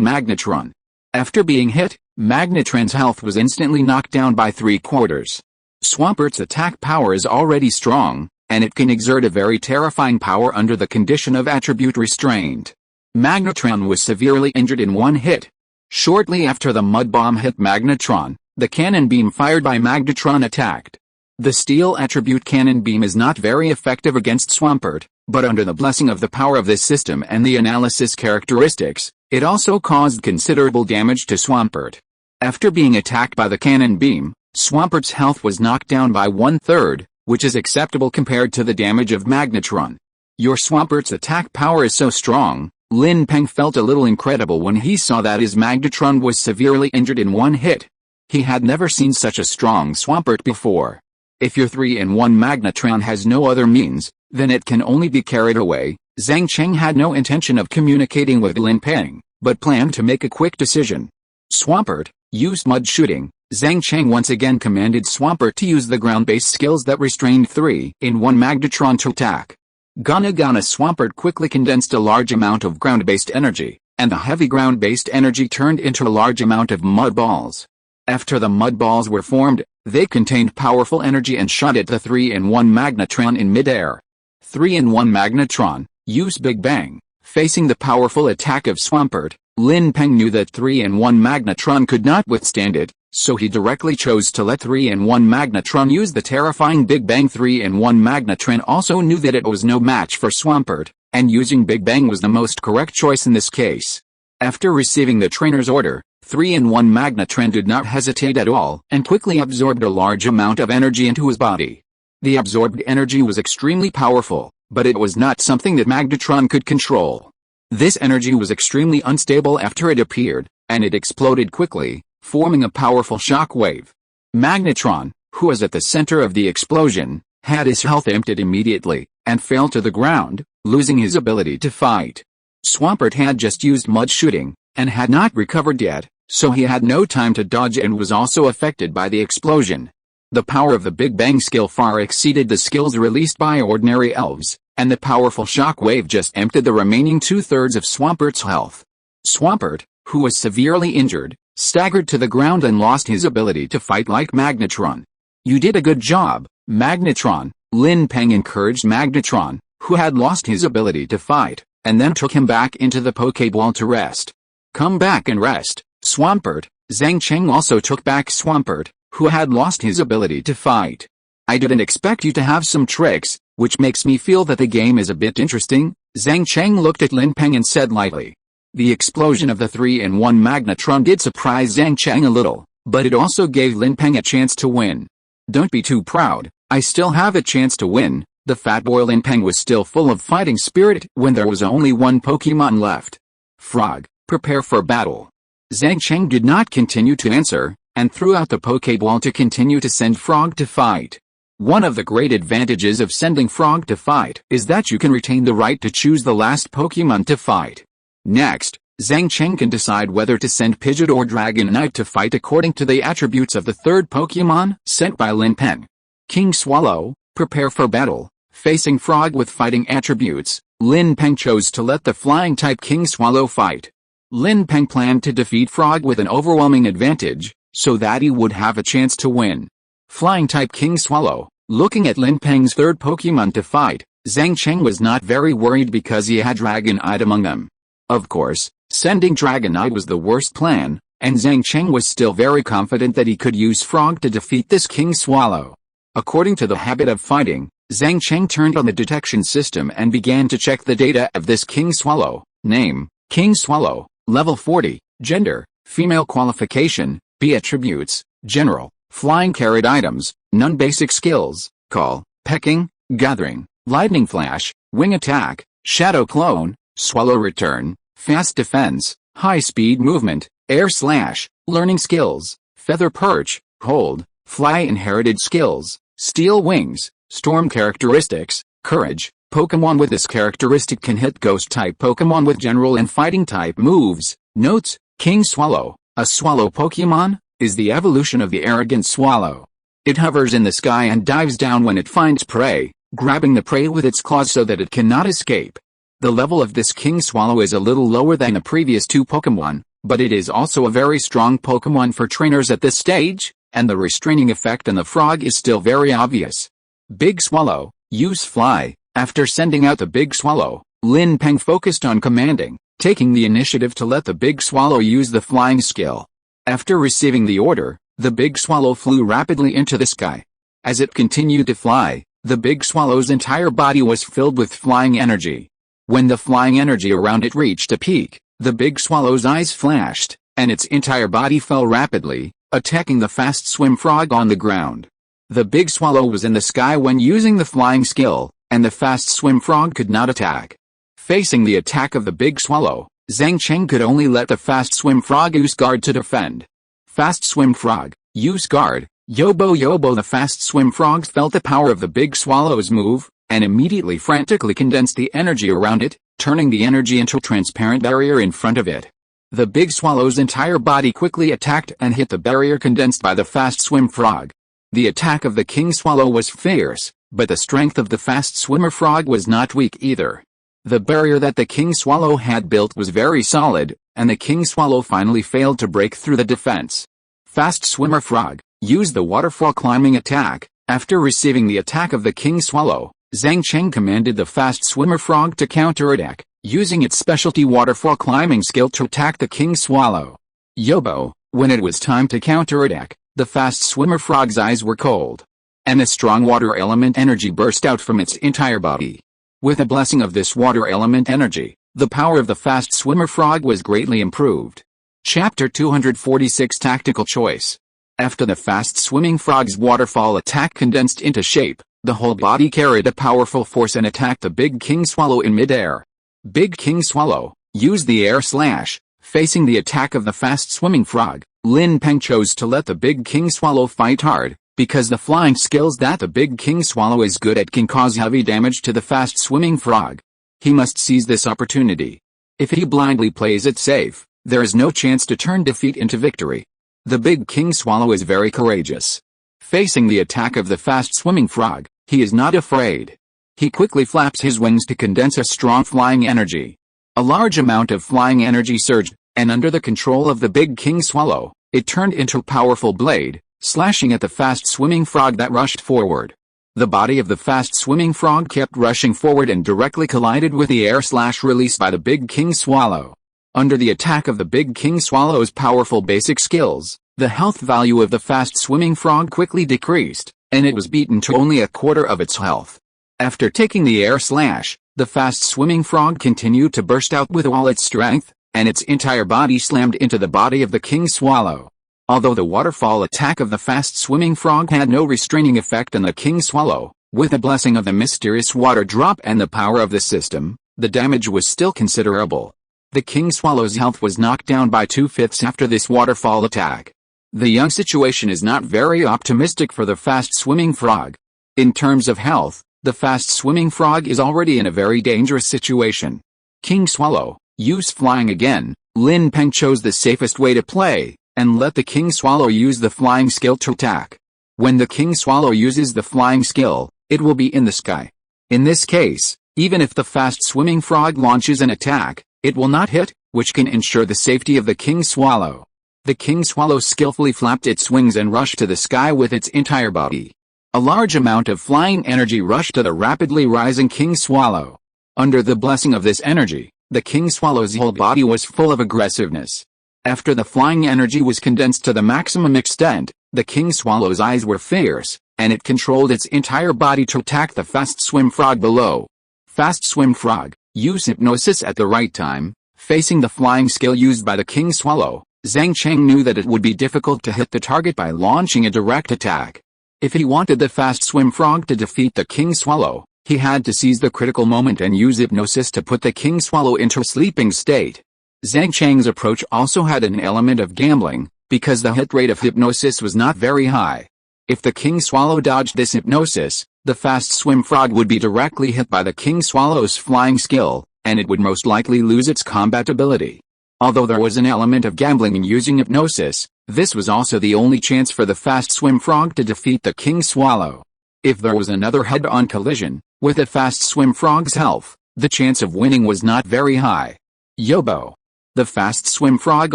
Magnetron. After being hit, Magnetron's health was instantly knocked down by 3/4. Swampert's attack power is already strong, and it can exert a very terrifying power under the condition of attribute restraint. Magnetron was severely injured in one hit. Shortly after the mud bomb hit Magnetron, the cannon beam fired by Magnetron attacked. The steel attribute cannon beam is not very effective against Swampert, but under the blessing of the power of this system and the analysis characteristics, it also caused considerable damage to Swampert. After being attacked by the cannon beam, Swampert's health was knocked down by 1/3, which is acceptable compared to the damage of Magnetron. Your Swampert's attack power is so strong, Lin Peng felt a little incredible when he saw that his Magnetron was severely injured in one hit. He had never seen such a strong Swampert before. If your 3-in-1 Magnetron has no other means, then it can only be carried away. Zhang Cheng had no intention of communicating with Lin Peng, but planned to make a quick decision. Swampert used mud shooting. Zhang Cheng once again commanded Swampert to use the ground-based skills that restrained 3-in-1 Magnetron to attack. Gana Swampert quickly condensed a large amount of ground-based energy, and the heavy ground-based energy turned into a large amount of mud balls. After the mud balls were formed, they contained powerful energy and shot at the 3-in-1 Magnetron in midair. 3-in-1 Magnetron used Big Bang. Facing the powerful attack of Swampert, Lin Peng knew that 3-in-1 Magnetron could not withstand it, so he directly chose to let 3-in-1 Magnetron use the terrifying Big Bang. 3-in-1 Magnetron also knew that it was no match for Swampert, and using Big Bang was the most correct choice in this case. After receiving the trainer's order, 3-in-1 Magnetron did not hesitate at all and quickly absorbed a large amount of energy into his body. The absorbed energy was extremely powerful, but it was not something that Magnetron could control. This energy was extremely unstable after it appeared, and it exploded quickly, forming a powerful shock wave. Magnetron, who was at the center of the explosion, had his health emptied immediately, and fell to the ground, losing his ability to fight. Swampert had just used mud shooting, and had not recovered yet, so he had no time to dodge and was also affected by the explosion. The power of the Big Bang skill far exceeded the skills released by ordinary elves, and the powerful shock wave just emptied the remaining 2/3 of Swampert's health. Swampert, who was severely injured, staggered to the ground and lost his ability to fight like Magnetron. You did a good job, Magnetron. Lin Peng encouraged Magnetron, who had lost his ability to fight, and then took him back into the Pokeball to rest. Come back and rest, Swampert. Zhang Cheng also took back Swampert, who had lost his ability to fight. I didn't expect you to have some tricks, which makes me feel that the game is a bit interesting. Zhang Cheng looked at Lin Peng and said lightly. The explosion of the 3-in-1 Magnetron did surprise Zhang Cheng a little, but it also gave Lin Peng a chance to win. Don't be too proud, I still have a chance to win. The fat boy Lin Peng was still full of fighting spirit when there was only one Pokemon left. Frog, prepare for battle. Zhang Cheng did not continue to answer, and threw out the Pokeball to continue to send Frog to fight. One of the great advantages of sending Frog to fight is that you can retain the right to choose the last Pokemon to fight. Next, Zhang Cheng can decide whether to send Pidgeot or Dragonite to fight according to the attributes of the third Pokemon sent by Lin Peng. King Swallow, prepare for battle. Facing Frog with fighting attributes, Lin Peng chose to let the flying-type King Swallow fight. Lin Peng planned to defeat Frog with an overwhelming advantage, so that he would have a chance to win. Flying-type King Swallow, looking at Lin Peng's third Pokemon to fight, Zhang Cheng was not very worried because he had Dragonite among them. Of course, sending Dragonite was the worst plan, and Zhang Cheng was still very confident that he could use Frog to defeat this King Swallow. According to the habit of fighting, Zhang Cheng turned on the detection system and began to check the data of this King Swallow. Name, King Swallow, level 40, gender, female, qualification, B attributes, general, flying, carried items, none, basic skills, call, pecking, gathering, lightning flash, wing attack, shadow clone, swallow return, fast defense, high speed movement, air slash, learning skills, feather perch, hold, fly, inherited skills, steel wings, storm characteristics, courage. Pokémon with this characteristic can hit ghost-type Pokémon with general and fighting-type moves. Notes: King Swallow, a swallow Pokémon, is the evolution of the arrogant swallow. It hovers in the sky and dives down when it finds prey, grabbing the prey with its claws so that it cannot escape. The level of this King Swallow is a little lower than the previous two Pokémon, but it is also a very strong Pokémon for trainers at this stage, and the restraining effect on the frog is still very obvious. Big Swallow, use fly. After sending out the Big Swallow, Lin Peng focused on commanding, taking the initiative to let the Big Swallow use the flying skill. After receiving the order, the Big Swallow flew rapidly into the sky. As it continued to fly, the Big Swallow's entire body was filled with flying energy. When the flying energy around it reached a peak, the Big Swallow's eyes flashed, and its entire body fell rapidly, attacking the fast swim frog on the ground. The Big Swallow was in the sky when using the flying skill, and the fast swim frog could not attack. Facing the attack of the Big Swallow, Zhang Cheng could only let the fast swim frog use guard to defend. Fast swim frog, use guard, yobo yobo. The fast swim frog felt the power of the Big Swallow's move, and immediately frantically condensed the energy around it, turning the energy into a transparent barrier in front of it. The Big Swallow's entire body quickly attacked and hit the barrier condensed by the fast swim frog. The attack of the King Swallow was fierce, but the strength of the fast swimmer frog was not weak either. The barrier that the King Swallow had built was very solid, and the King Swallow finally failed to break through the defense. Fast swimmer frog, use the waterfall climbing attack. After receiving the attack of the King Swallow, Zhang Cheng commanded the fast swimmer frog to counterattack, using its specialty waterfall climbing skill to attack the King Swallow. Yobo, when it was time to counterattack, the fast swimmer frog's eyes were cold, and a strong water element energy burst out from its entire body. With the blessing of this water element energy, the power of the fast swimmer frog was greatly improved. Chapter 246 Tactical Choice. After the fast swimming frog's waterfall attack condensed into shape, the whole body carried a powerful force and attacked the Big King Swallow in midair. Big King Swallow, use the air slash. Facing the attack of the fast swimming frog, Lin Peng chose to let the Big King Swallow fight hard, because the flying skills that the Big King Swallow is good at can cause heavy damage to the fast swimming frog. He must seize this opportunity. If he blindly plays it safe, there is no chance to turn defeat into victory. The Big King Swallow is very courageous. Facing the attack of the fast swimming frog, he is not afraid. He quickly flaps his wings to condense a strong flying energy. A large amount of flying energy surged, and under the control of the Big King Swallow, it turned into a powerful blade, slashing at the fast-swimming frog that rushed forward. The body of the fast-swimming frog kept rushing forward and directly collided with the air slash released by the Big King Swallow. Under the attack of the Big King Swallow's powerful basic skills, the health value of the fast-swimming frog quickly decreased, and it was beaten to only a quarter of its health. After taking the air slash, the fast-swimming frog continued to burst out with all its strength, and its entire body slammed into the body of the King Swallow. Although the waterfall attack of the fast-swimming frog had no restraining effect on the King Swallow, with the blessing of the mysterious water drop and the power of the system, the damage was still considerable. The King Swallow's health was knocked down by 2/5 after this waterfall attack. The young situation is not very optimistic for the fast-swimming frog. In terms of health, the fast-swimming frog is already in a very dangerous situation. King Swallow, use flying again. Lin Peng chose the safest way to play, and let the King Swallow use the flying skill to attack. When the King Swallow uses the flying skill, it will be in the sky. In this case, even if the fast-swimming frog launches an attack, it will not hit, which can ensure the safety of the King Swallow. The King Swallow skillfully flapped its wings and rushed to the sky with its entire body. A large amount of flying energy rushed to the rapidly rising King Swallow. Under the blessing of this energy, The king swallow's whole body was full of aggressiveness. After the flying energy was condensed to the maximum extent, the king swallow's eyes were fierce, and it controlled its entire body to attack the fast swim frog below. Fast swim frog, use hypnosis at the right time. Facing the flying skill used by the king swallow, Zhang Cheng knew that it would be difficult to hit the target by launching a direct attack. If he wanted the fast swim frog to defeat the king swallow, he had to seize the critical moment and use hypnosis to put the king swallow into a sleeping state. Zhang Cheng's approach also had an element of gambling, because the hit rate of hypnosis was not very high. If the king swallow dodged this hypnosis, the fast swim frog would be directly hit by the king swallow's flying skill, and it would most likely lose its combat ability. Although there was an element of gambling in using hypnosis, this was also the only chance for the fast swim frog to defeat the king swallow. If there was another head-on collision, with the fast swim frog's health, the chance of winning was not very high. Yobo. The fast swim frog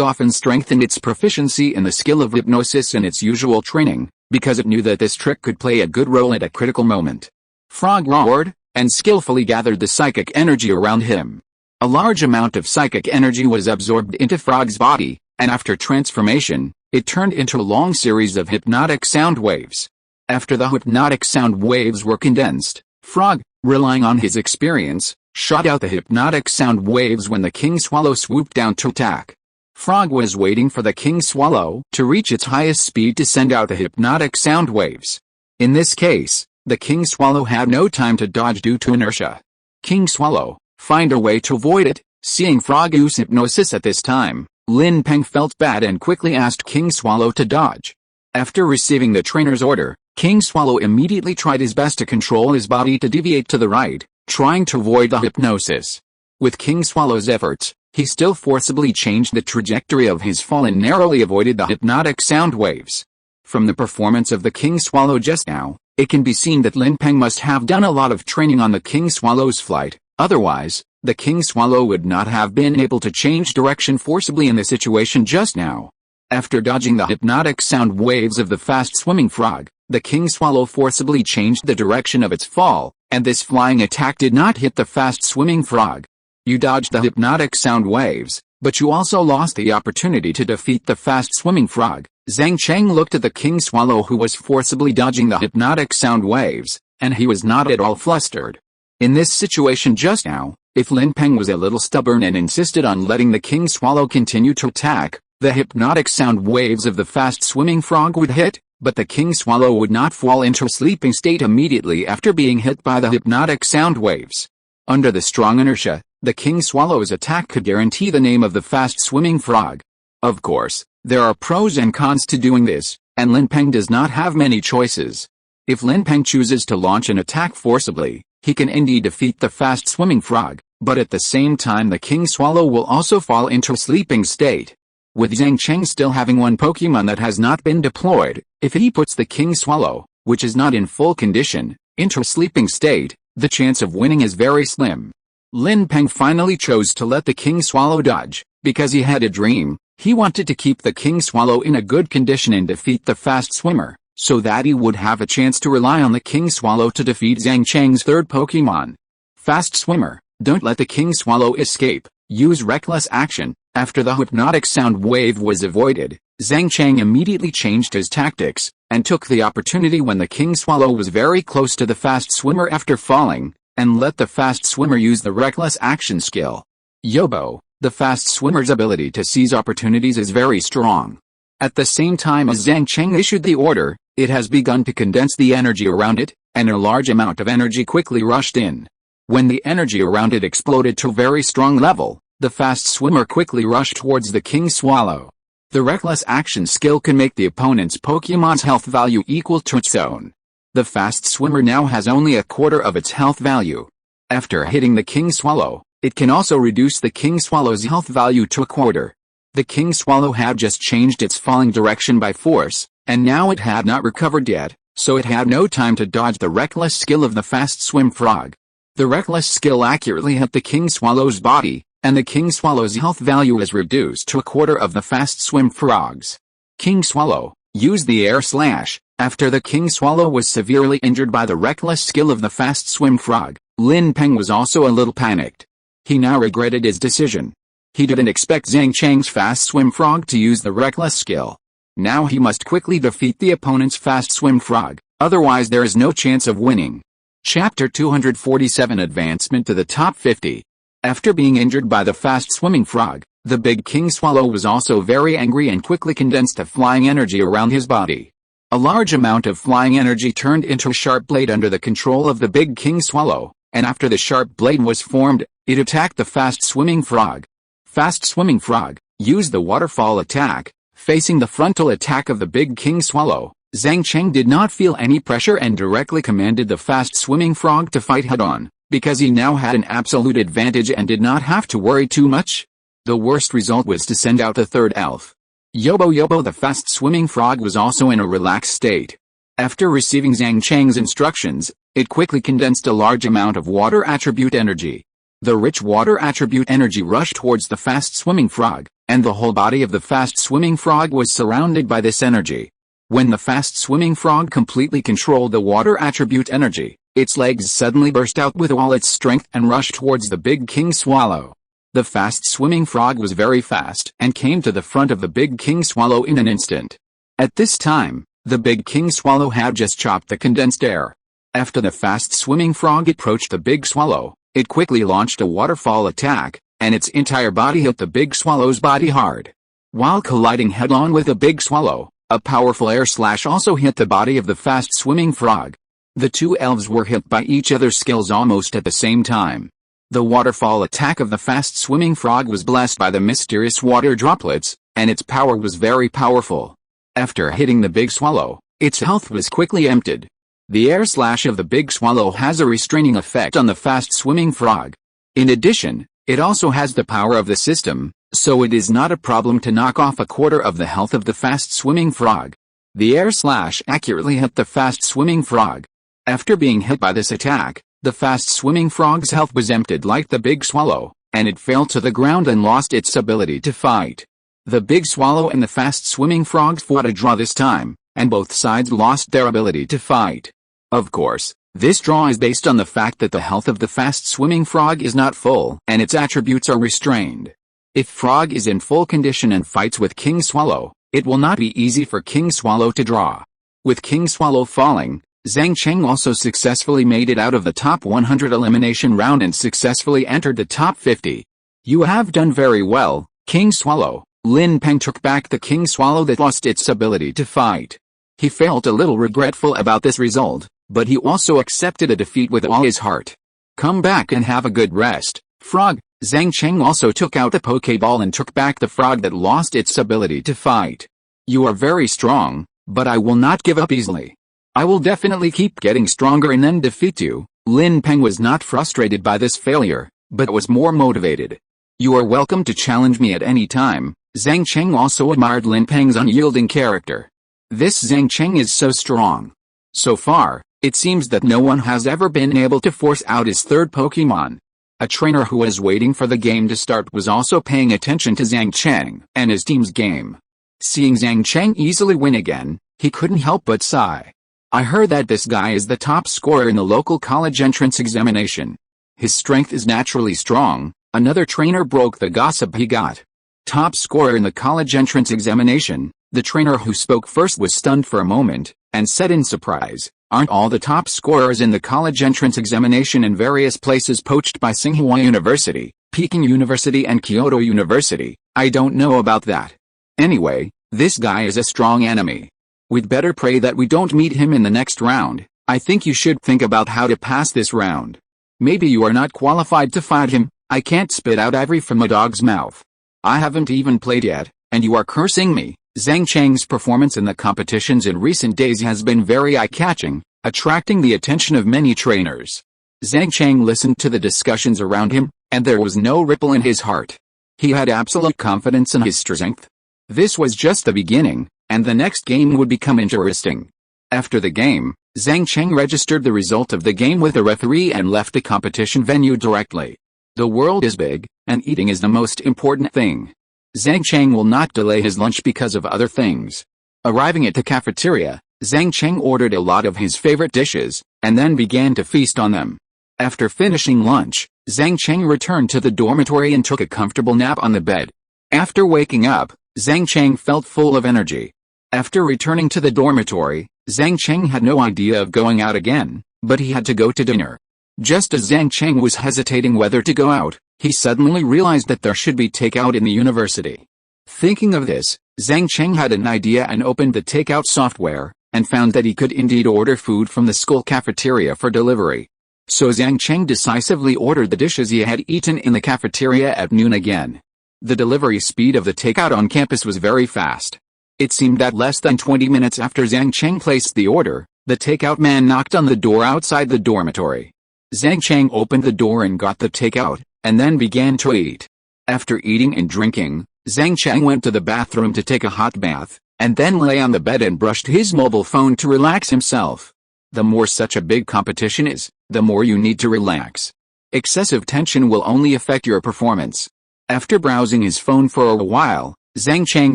often strengthened its proficiency in the skill of hypnosis in its usual training, because it knew that this trick could play a good role at a critical moment. Frog roared, and skillfully gathered the psychic energy around him. A large amount of psychic energy was absorbed into Frog's body, and after transformation, it turned into a long series of hypnotic sound waves. After the hypnotic sound waves were condensed, Frog, relying on his experience, shot out the hypnotic sound waves when the king swallow swooped down to attack. Frog was waiting for the king swallow to reach its highest speed to send out the hypnotic sound waves. In this case, the king swallow had no time to dodge due to inertia. King swallow, find a way to avoid it. Seeing Frog use hypnosis at this time, Lin Peng felt bad and quickly asked King Swallow to dodge. After receiving the trainer's order, King Swallow immediately tried his best to control his body to deviate to the right, trying to avoid the hypnosis. With King Swallow's efforts, he still forcibly changed the trajectory of his fall and narrowly avoided the hypnotic sound waves. From the performance of the King Swallow just now, it can be seen that Lin Peng must have done a lot of training on the King Swallow's flight, otherwise, the King Swallow would not have been able to change direction forcibly in the situation just now. After dodging the hypnotic sound waves of the fast-swimming frog, the King Swallow forcibly changed the direction of its fall, and this flying attack did not hit the fast-swimming frog. You dodged the hypnotic sound waves, but you also lost the opportunity to defeat the fast-swimming frog. Zhang Cheng looked at the King Swallow who was forcibly dodging the hypnotic sound waves, and he was not at all flustered. In this situation just now, if Lin Peng was a little stubborn and insisted on letting the King Swallow continue to attack, the hypnotic sound waves of the fast-swimming frog would hit, but the King Swallow would not fall into a sleeping state immediately after being hit by the hypnotic sound waves. Under the strong inertia, the King Swallow's attack could guarantee the name of the fast-swimming frog. Of course, there are pros and cons to doing this, and Lin Peng does not have many choices. If Lin Peng chooses to launch an attack forcibly, he can indeed defeat the fast-swimming frog, but at the same time the King Swallow will also fall into a sleeping state. With Zhang Cheng still having one Pokémon that has not been deployed, if he puts the King Swallow, which is not in full condition, into a sleeping state, the chance of winning is very slim. Lin Peng finally chose to let the King Swallow dodge, because he had a dream. He wanted to keep the King Swallow in a good condition and defeat the fast swimmer, so that he would have a chance to rely on the King Swallow to defeat Zhang Cheng's third Pokémon. Fast swimmer, don't let the King Swallow escape, use reckless action. After the hypnotic sound wave was avoided, Zhang Cheng immediately changed his tactics, and took the opportunity when the King Swallow was very close to the fast swimmer after falling, and let the fast swimmer use the reckless action skill. Yobo, the fast swimmer's ability to seize opportunities is very strong. At the same time as Zhang Cheng issued the order, it has begun to condense the energy around it, and a large amount of energy quickly rushed in. When the energy around it exploded to a very strong level, the fast swimmer quickly rushed towards the King Swallow. The reckless action skill can make the opponent's Pokémon's health value equal to its own. The fast swimmer now has only a quarter of its health value. After hitting the King Swallow, it can also reduce the King Swallow's health value to a quarter. The King Swallow had just changed its falling direction by force, and now it had not recovered yet, so it had no time to dodge the reckless skill of the fast swim frog. The reckless skill accurately hit the King Swallow's body, and the King Swallow's health value is reduced to a quarter of the fast swim frog's. King Swallow, use the air slash. After the King Swallow was severely injured by the reckless skill of the fast swim frog, Lin Peng was also a little panicked. He now regretted his decision. He didn't expect Zhang Cheng's fast swim frog to use the reckless skill. Now he must quickly defeat the opponent's fast swim frog, otherwise there is no chance of winning. Chapter 247 Advancement to the Top 50. After being injured by the fast-swimming frog, the big king swallow was also very angry and quickly condensed a flying energy around his body. A large amount of flying energy turned into a sharp blade under the control of the big king swallow, and after the sharp blade was formed, it attacked the fast-swimming frog. Fast-swimming frog used the waterfall attack, facing the frontal attack of the big king swallow. Zhang Cheng did not feel any pressure and directly commanded the fast-swimming frog to fight head-on, because he now had an absolute advantage and did not have to worry too much. The worst result was to send out the third elf. Yobo the fast-swimming frog was also in a relaxed state. After receiving Zhang Cheng's instructions, it quickly condensed a large amount of water attribute energy. The rich water attribute energy rushed towards the fast-swimming frog, and the whole body of the fast-swimming frog was surrounded by this energy. When the fast-swimming frog completely controlled the water attribute energy, its legs suddenly burst out with all its strength and rushed towards the big king swallow. The fast-swimming frog was very fast and came to the front of the big king swallow in an instant. At this time, the big king swallow had just chopped the condensed air. After the fast-swimming frog approached the big swallow, it quickly launched a waterfall attack, and its entire body hit the big swallow's body hard. While colliding head-on with the big swallow, a powerful air slash also hit the body of the fast-swimming frog. The two elves were hit by each other's skills almost at the same time. The waterfall attack of the fast-swimming frog was blessed by the mysterious water droplets, and its power was very powerful. After hitting the big swallow, its health was quickly emptied. The air slash of the big swallow has a restraining effect on the fast-swimming frog. In addition, it also has the power of the system, so it is not a problem to knock off a quarter of the health of the fast-swimming frog. The air slash accurately hit the fast-swimming frog. After being hit by this attack, the fast-swimming frog's health was emptied like the big swallow, and it fell to the ground and lost its ability to fight. The big swallow and the fast-swimming frog fought a draw this time, and both sides lost their ability to fight. Of course, this draw is based on the fact that the health of the fast-swimming frog is not full and its attributes are restrained. If frog is in full condition and fights with king swallow, it will not be easy for king swallow to draw. With king swallow falling, Zhang Cheng also successfully made it out of the top 100 elimination round and successfully entered the top 50. You have done very well, King Swallow. Lin Peng took back the King Swallow that lost its ability to fight. He felt a little regretful about this result, but he also accepted a defeat with all his heart. Come back and have a good rest, frog. Zhang Cheng also took out the Pokeball and took back the frog that lost its ability to fight. You are very strong, but I will not give up easily. I will definitely keep getting stronger and then defeat you. Lin Peng was not frustrated by this failure, but was more motivated. You are welcome to challenge me at any time. Zhang Cheng also admired Lin Peng's unyielding character. This Zhang Cheng is so strong. So far, it seems that no one has ever been able to force out his third Pokémon. A trainer who was waiting for the game to start was also paying attention to Zhang Cheng and his team's game. Seeing Zhang Cheng easily win again, he couldn't help but sigh. I heard that this guy is the top scorer in the local college entrance examination. His strength is naturally strong. Another trainer broke the gossip he got. Top scorer in the college entrance examination. The trainer who spoke first was stunned for a moment, and said in surprise, aren't all the top scorers in the college entrance examination in various places poached by Tsinghua University, Peking University and Kyoto University? I don't know about that. Anyway, this guy is a strong enemy. We'd better pray that we don't meet him in the next round. I think you should think about how to pass this round. Maybe you are not qualified to fight him. I can't spit out ivory from a dog's mouth. I haven't even played yet, and you are cursing me. Zhang Cheng's performance in the competitions in recent days has been very eye-catching, attracting the attention of many trainers. Zhang Cheng listened to the discussions around him, and there was no ripple in his heart. He had absolute confidence in his strength. This was just the beginning, and the next game would become interesting. After the game, Zhang Cheng registered the result of the game with the referee and left the competition venue directly. The world is big, and eating is the most important thing. Zhang Cheng will not delay his lunch because of other things. Arriving at the cafeteria, Zhang Cheng ordered a lot of his favorite dishes, and then began to feast on them. After finishing lunch, Zhang Cheng returned to the dormitory and took a comfortable nap on the bed. After waking up, Zhang Cheng felt full of energy. After returning to the dormitory, Zhang Cheng had no idea of going out again, but he had to go to dinner. Just as Zhang Cheng was hesitating whether to go out, he suddenly realized that there should be takeout in the university. Thinking of this, Zhang Cheng had an idea and opened the takeout software, and found that he could indeed order food from the school cafeteria for delivery. So Zhang Cheng decisively ordered the dishes he had eaten in the cafeteria at noon again. The delivery speed of the takeout on campus was very fast. It seemed that less than 20 minutes after Zhang Cheng placed the order, the takeout man knocked on the door outside the dormitory. Zhang Cheng opened the door and got the takeout, and then began to eat. After eating and drinking, Zhang Cheng went to the bathroom to take a hot bath, and then lay on the bed and brushed his mobile phone to relax himself. The more such a big competition is, the more you need to relax. Excessive tension will only affect your performance. After browsing his phone for a while, Zhang Cheng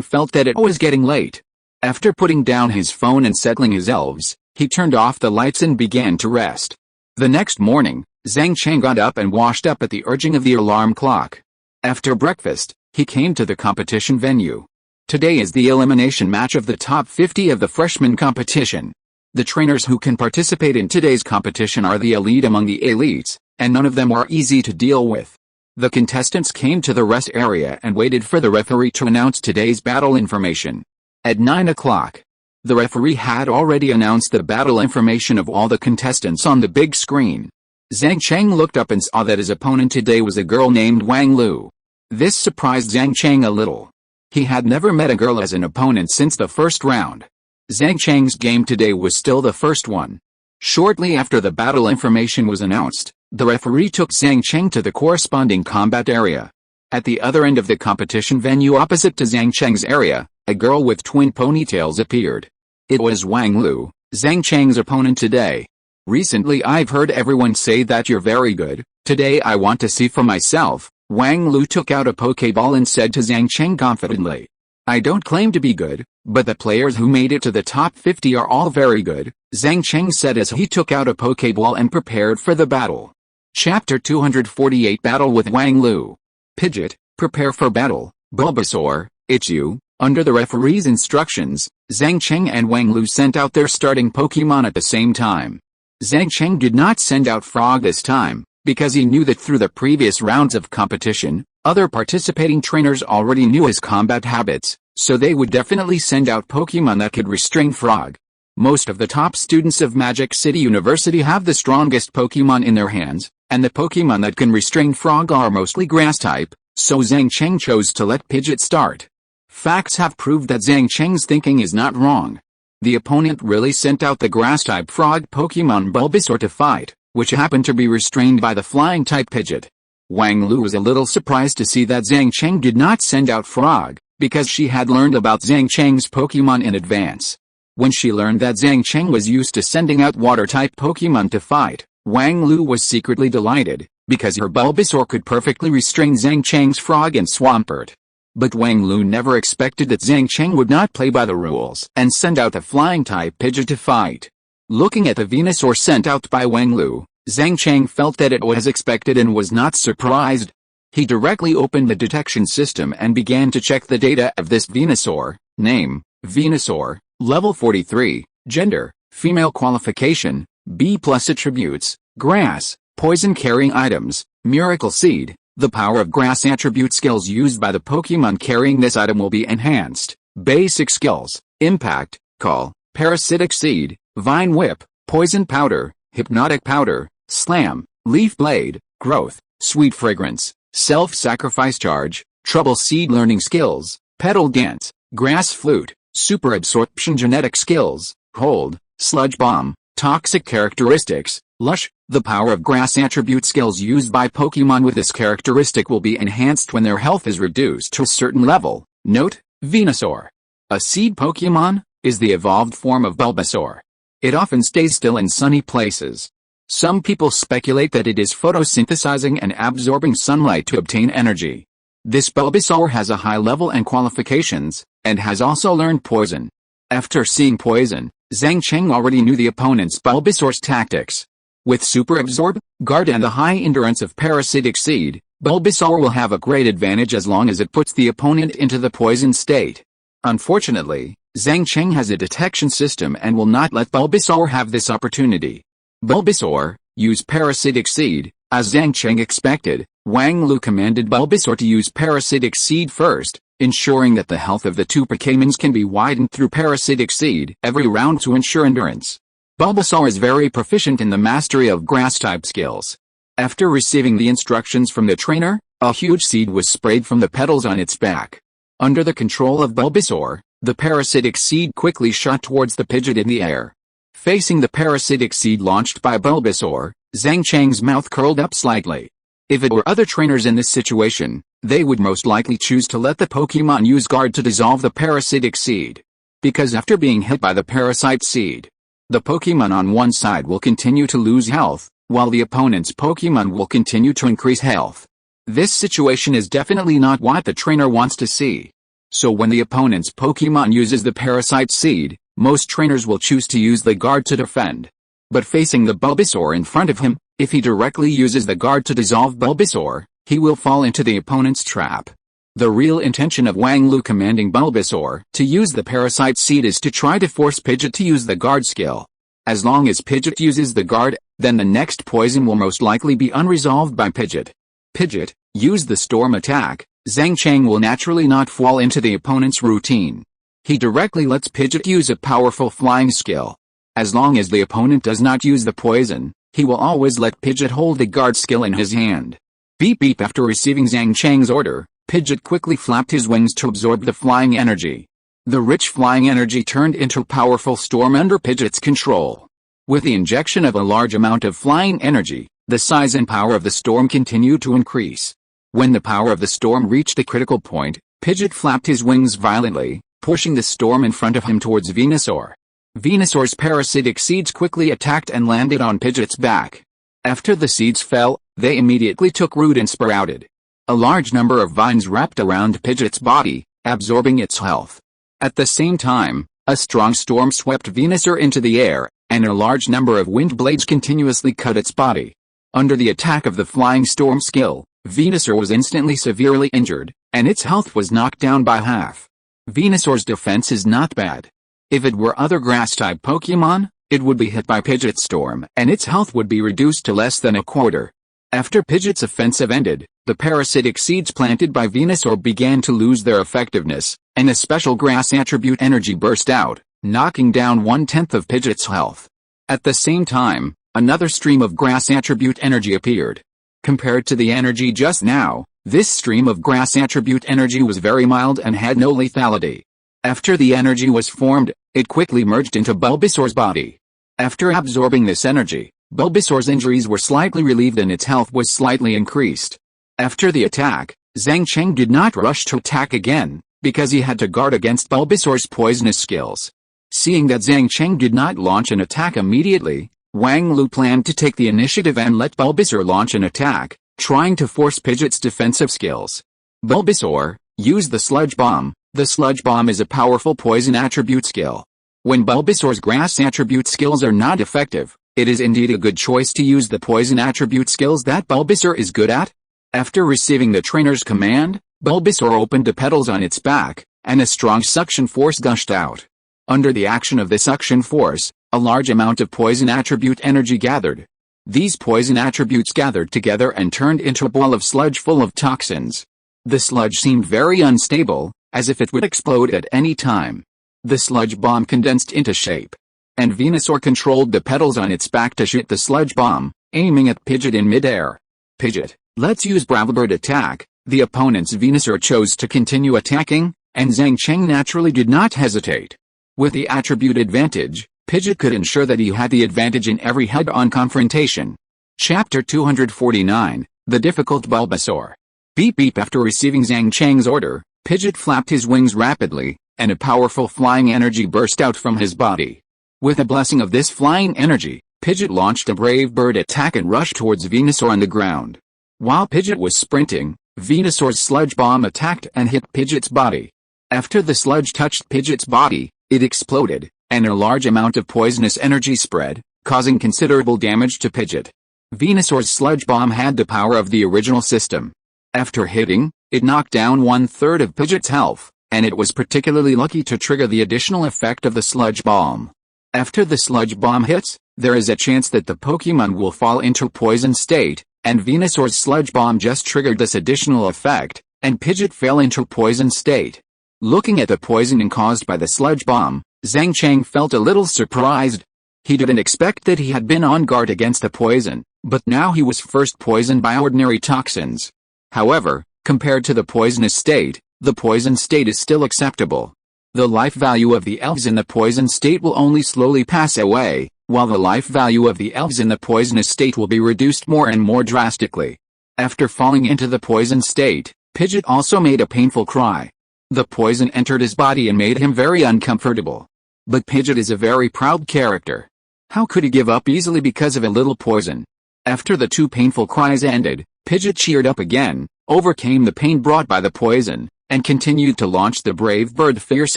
felt that it was getting late. After putting down his phone and settling his elves, he turned off the lights and began to rest. The next morning, Zhang Cheng got up and washed up at the urging of the alarm clock. After breakfast, he came to the competition venue. Today is the elimination match of the top 50 of the freshman competition. The trainers who can participate in today's competition are the elite among the elites, and none of them are easy to deal with. The contestants came to the rest area and waited for the referee to announce today's battle information. At 9 o'clock, the referee had already announced the battle information of all the contestants on the big screen. Zhang Cheng looked up and saw that his opponent today was a girl named Wang Lu. This surprised Zhang Cheng a little. He had never met a girl as an opponent since the first round. Zhang Cheng's game today was still the first one. Shortly after the battle information was announced, the referee took Zhang Cheng to the corresponding combat area. At the other end of the competition venue opposite to Zhang Cheng's area, a girl with twin ponytails appeared. It was Wang Lu, Zhang Cheng's opponent today. Recently I've heard everyone say that you're very good. Today I want to see for myself. Wang Lu took out a Pokeball and said to Zhang Cheng confidently. I don't claim to be good, but the players who made it to the top 50 are all very good, Zhang Cheng said as he took out a Pokeball and prepared for the battle. Chapter 248 Battle with Wang Lu. Pidgeot, prepare for battle. Bulbasaur, it's you. Under the referee's instructions, Zhang Cheng and Wang Lu sent out their starting Pokemon at the same time. Zhang Cheng did not send out Frog this time, because he knew that through the previous rounds of competition, other participating trainers already knew his combat habits, so they would definitely send out Pokemon that could restrain Frog. Most of the top students of Magic City University have the strongest Pokemon in their hands, and the Pokemon that can restrain Frog are mostly Grass-type, so Zhang Cheng chose to let Pidgeot start. Facts have proved that Zhang Cheng's thinking is not wrong. The opponent really sent out the Grass-type Frog Pokemon Bulbasaur to fight, which happened to be restrained by the Flying-type Pidgeot. Wang Lu was a little surprised to see that Zhang Cheng did not send out Frog, because she had learned about Zhang Cheng's Pokemon in advance. When she learned that Zhang Cheng was used to sending out Water-type Pokemon to fight, Wang Lu was secretly delighted, because her Bulbasaur could perfectly restrain Zhang Cheng's Frog and Swampert. But Wang Lu never expected that Zhang Cheng would not play by the rules and send out a Flying-type Pidgeot to fight. Looking at the Venusaur sent out by Wang Lu, Zhang Cheng felt that it was expected and was not surprised. He directly opened the detection system and began to check the data of this Venusaur. Name, Venusaur, level 43, gender, female, qualification, B+ attributes, grass, poison carrying items, miracle seed. The power of grass attribute skills used by the Pokemon carrying this item will be enhanced. Basic skills, impact, call, parasitic seed, vine whip, poison powder, hypnotic powder, slam, leaf blade, growth, sweet fragrance, self-sacrifice charge, trouble seed learning skills, petal dance, grass flute, super absorption genetic skills, hold, sludge bomb, toxic characteristics, lush. The power of grass attribute skills used by Pokemon with this characteristic will be enhanced when their health is reduced to a certain level. Note, Venusaur, a seed Pokemon, is the evolved form of Bulbasaur. It often stays still in sunny places. Some people speculate that it is photosynthesizing and absorbing sunlight to obtain energy. This Bulbasaur has a high level and qualifications, and has also learned Poison. After seeing Poison, Zhang Cheng already knew the opponent's Bulbasaur's tactics. With Super Absorb, Guard and the high endurance of Parasitic Seed, Bulbasaur will have a great advantage as long as it puts the opponent into the poison state. Unfortunately, Zhang Cheng has a detection system and will not let Bulbasaur have this opportunity. Bulbasaur, use Parasitic Seed. As Zhang Cheng expected, Wang Lu commanded Bulbasaur to use Parasitic Seed first, ensuring that the health of the two Pokémons can be widened through Parasitic Seed every round to ensure endurance. Bulbasaur is very proficient in the mastery of Grass-type skills. After receiving the instructions from the trainer, a huge seed was sprayed from the petals on its back. Under the control of Bulbasaur, the Parasitic Seed quickly shot towards the Pidgeot in the air. Facing the Parasitic Seed launched by Bulbasaur, Zhang Cheng's mouth curled up slightly. If it were other trainers in this situation, they would most likely choose to let the Pokémon use Guard to dissolve the Parasitic Seed. Because after being hit by the Parasite Seed, the Pokémon on one side will continue to lose health, while the opponent's Pokémon will continue to increase health. This situation is definitely not what the trainer wants to see. So when the opponent's Pokémon uses the Parasite Seed, most trainers will choose to use the Guard to defend. But facing the Bulbasaur in front of him, if he directly uses the Guard to dissolve Bulbasaur, he will fall into the opponent's trap. The real intention of Wang Lu commanding Bulbasaur to use the Parasite Seed is to try to force Pidgeot to use the Guard skill. As long as Pidgeot uses the Guard, then the next poison will most likely be unresolved by Pidgeot. Pidgeot, use the Storm attack. Zhang Cheng will naturally not fall into the opponent's routine. He directly lets Pidgeot use a powerful flying skill. As long as the opponent does not use the poison, he will always let Pidgeot hold the Guard skill in his hand. Beep beep. After receiving Zhang Cheng's order, Pidgeot quickly flapped his wings to absorb the flying energy. The rich flying energy turned into a powerful storm under Pidgeot's control. With the injection of a large amount of flying energy, the size and power of the storm continued to increase. When the power of the storm reached a critical point, Pidgeot flapped his wings violently, pushing the storm in front of him towards Venusaur. Venusaur's Parasitic Seeds quickly attacked and landed on Pidgeot's back. After the seeds fell, they immediately took root and sprouted. A large number of vines wrapped around Pidgeot's body, absorbing its health. At the same time, a strong storm swept Venusaur into the air, and a large number of wind blades continuously cut its body. Under the attack of the flying storm skill, Venusaur was instantly severely injured, and its health was knocked down by half. Venusaur's defense is not bad. If it were other grass-type Pokémon, it would be hit by Pidgeot's storm and its health would be reduced to less than a quarter. After Pidgeot's offensive ended, the parasitic seeds planted by Venusaur began to lose their effectiveness, and a special grass attribute energy burst out, knocking down 1/10 of Pidgeot's health. At the same time, another stream of grass attribute energy appeared. Compared to the energy just now, this stream of grass attribute energy was very mild and had no lethality. After the energy was formed, it quickly merged into Bulbasaur's body. After absorbing this energy, Bulbasaur's injuries were slightly relieved and its health was slightly increased. After the attack, Zhang Cheng did not rush to attack again, because he had to guard against Bulbasaur's poisonous skills. Seeing that Zhang Cheng did not launch an attack immediately, Wang Lu planned to take the initiative and let Bulbasaur launch an attack, trying to force Pidgeot's defensive skills. Bulbasaur, use the Sludge Bomb. The Sludge Bomb is a powerful poison attribute skill. When Bulbasaur's grass attribute skills are not effective, it is indeed a good choice to use the poison attribute skills that Bulbasaur is good at. After receiving the trainer's command, Bulbasaur opened the petals on its back, and a strong suction force gushed out. Under the action of the suction force, a large amount of poison attribute energy gathered. These poison attributes gathered together and turned into a ball of sludge full of toxins. The sludge seemed very unstable, as if it would explode at any time. The sludge bomb condensed into shape, and Venusaur controlled the petals on its back to shoot the sludge bomb, aiming at Pidgeot in midair. Pidgeot, let's use Bravo Bird attack. The opponent's Venusaur chose to continue attacking, and Zhang Cheng naturally did not hesitate. With the attribute advantage, Pidgeot could ensure that he had the advantage in every head-on confrontation. Chapter 249, The Difficult Bulbasaur. Beep beep. After receiving Zhang Cheng's order, Pidgeot flapped his wings rapidly, and a powerful flying energy burst out from his body. With the blessing of this flying energy, Pidgeot launched a Brave Bird attack and rushed towards Venusaur on the ground. While Pidgeot was sprinting, Venusaur's Sludge Bomb attacked and hit Pidgeot's body. After the sludge touched Pidgeot's body, it exploded, and a large amount of poisonous energy spread, causing considerable damage to Pidgeot. Venusaur's Sludge Bomb had the power of the original system. After hitting, it knocked down 1/3 of Pidgeot's health, and it was particularly lucky to trigger the additional effect of the Sludge Bomb. After the Sludge Bomb hits, there is a chance that the Pokémon will fall into poison state, and Venusaur's Sludge Bomb just triggered this additional effect, and Pidgeot fell into poison state. Looking at the poisoning caused by the Sludge Bomb, Zhang Cheng felt a little surprised. He didn't expect that he had been on guard against the poison, but now he was first poisoned by ordinary toxins. However, compared to the poisonous state, the poison state is still acceptable. The life value of the elves in the poison state will only slowly pass away, while the life value of the elves in the poisonous state will be reduced more and more drastically. After falling into the poison state, Pidgeot also made a painful cry. The poison entered his body and made him very uncomfortable. But Pidgeot is a very proud character. How could he give up easily because of a little poison? After the two painful cries ended, Pidgeot cheered up again, overcame the pain brought by the poison, and continued to launch the Brave Bird Fierce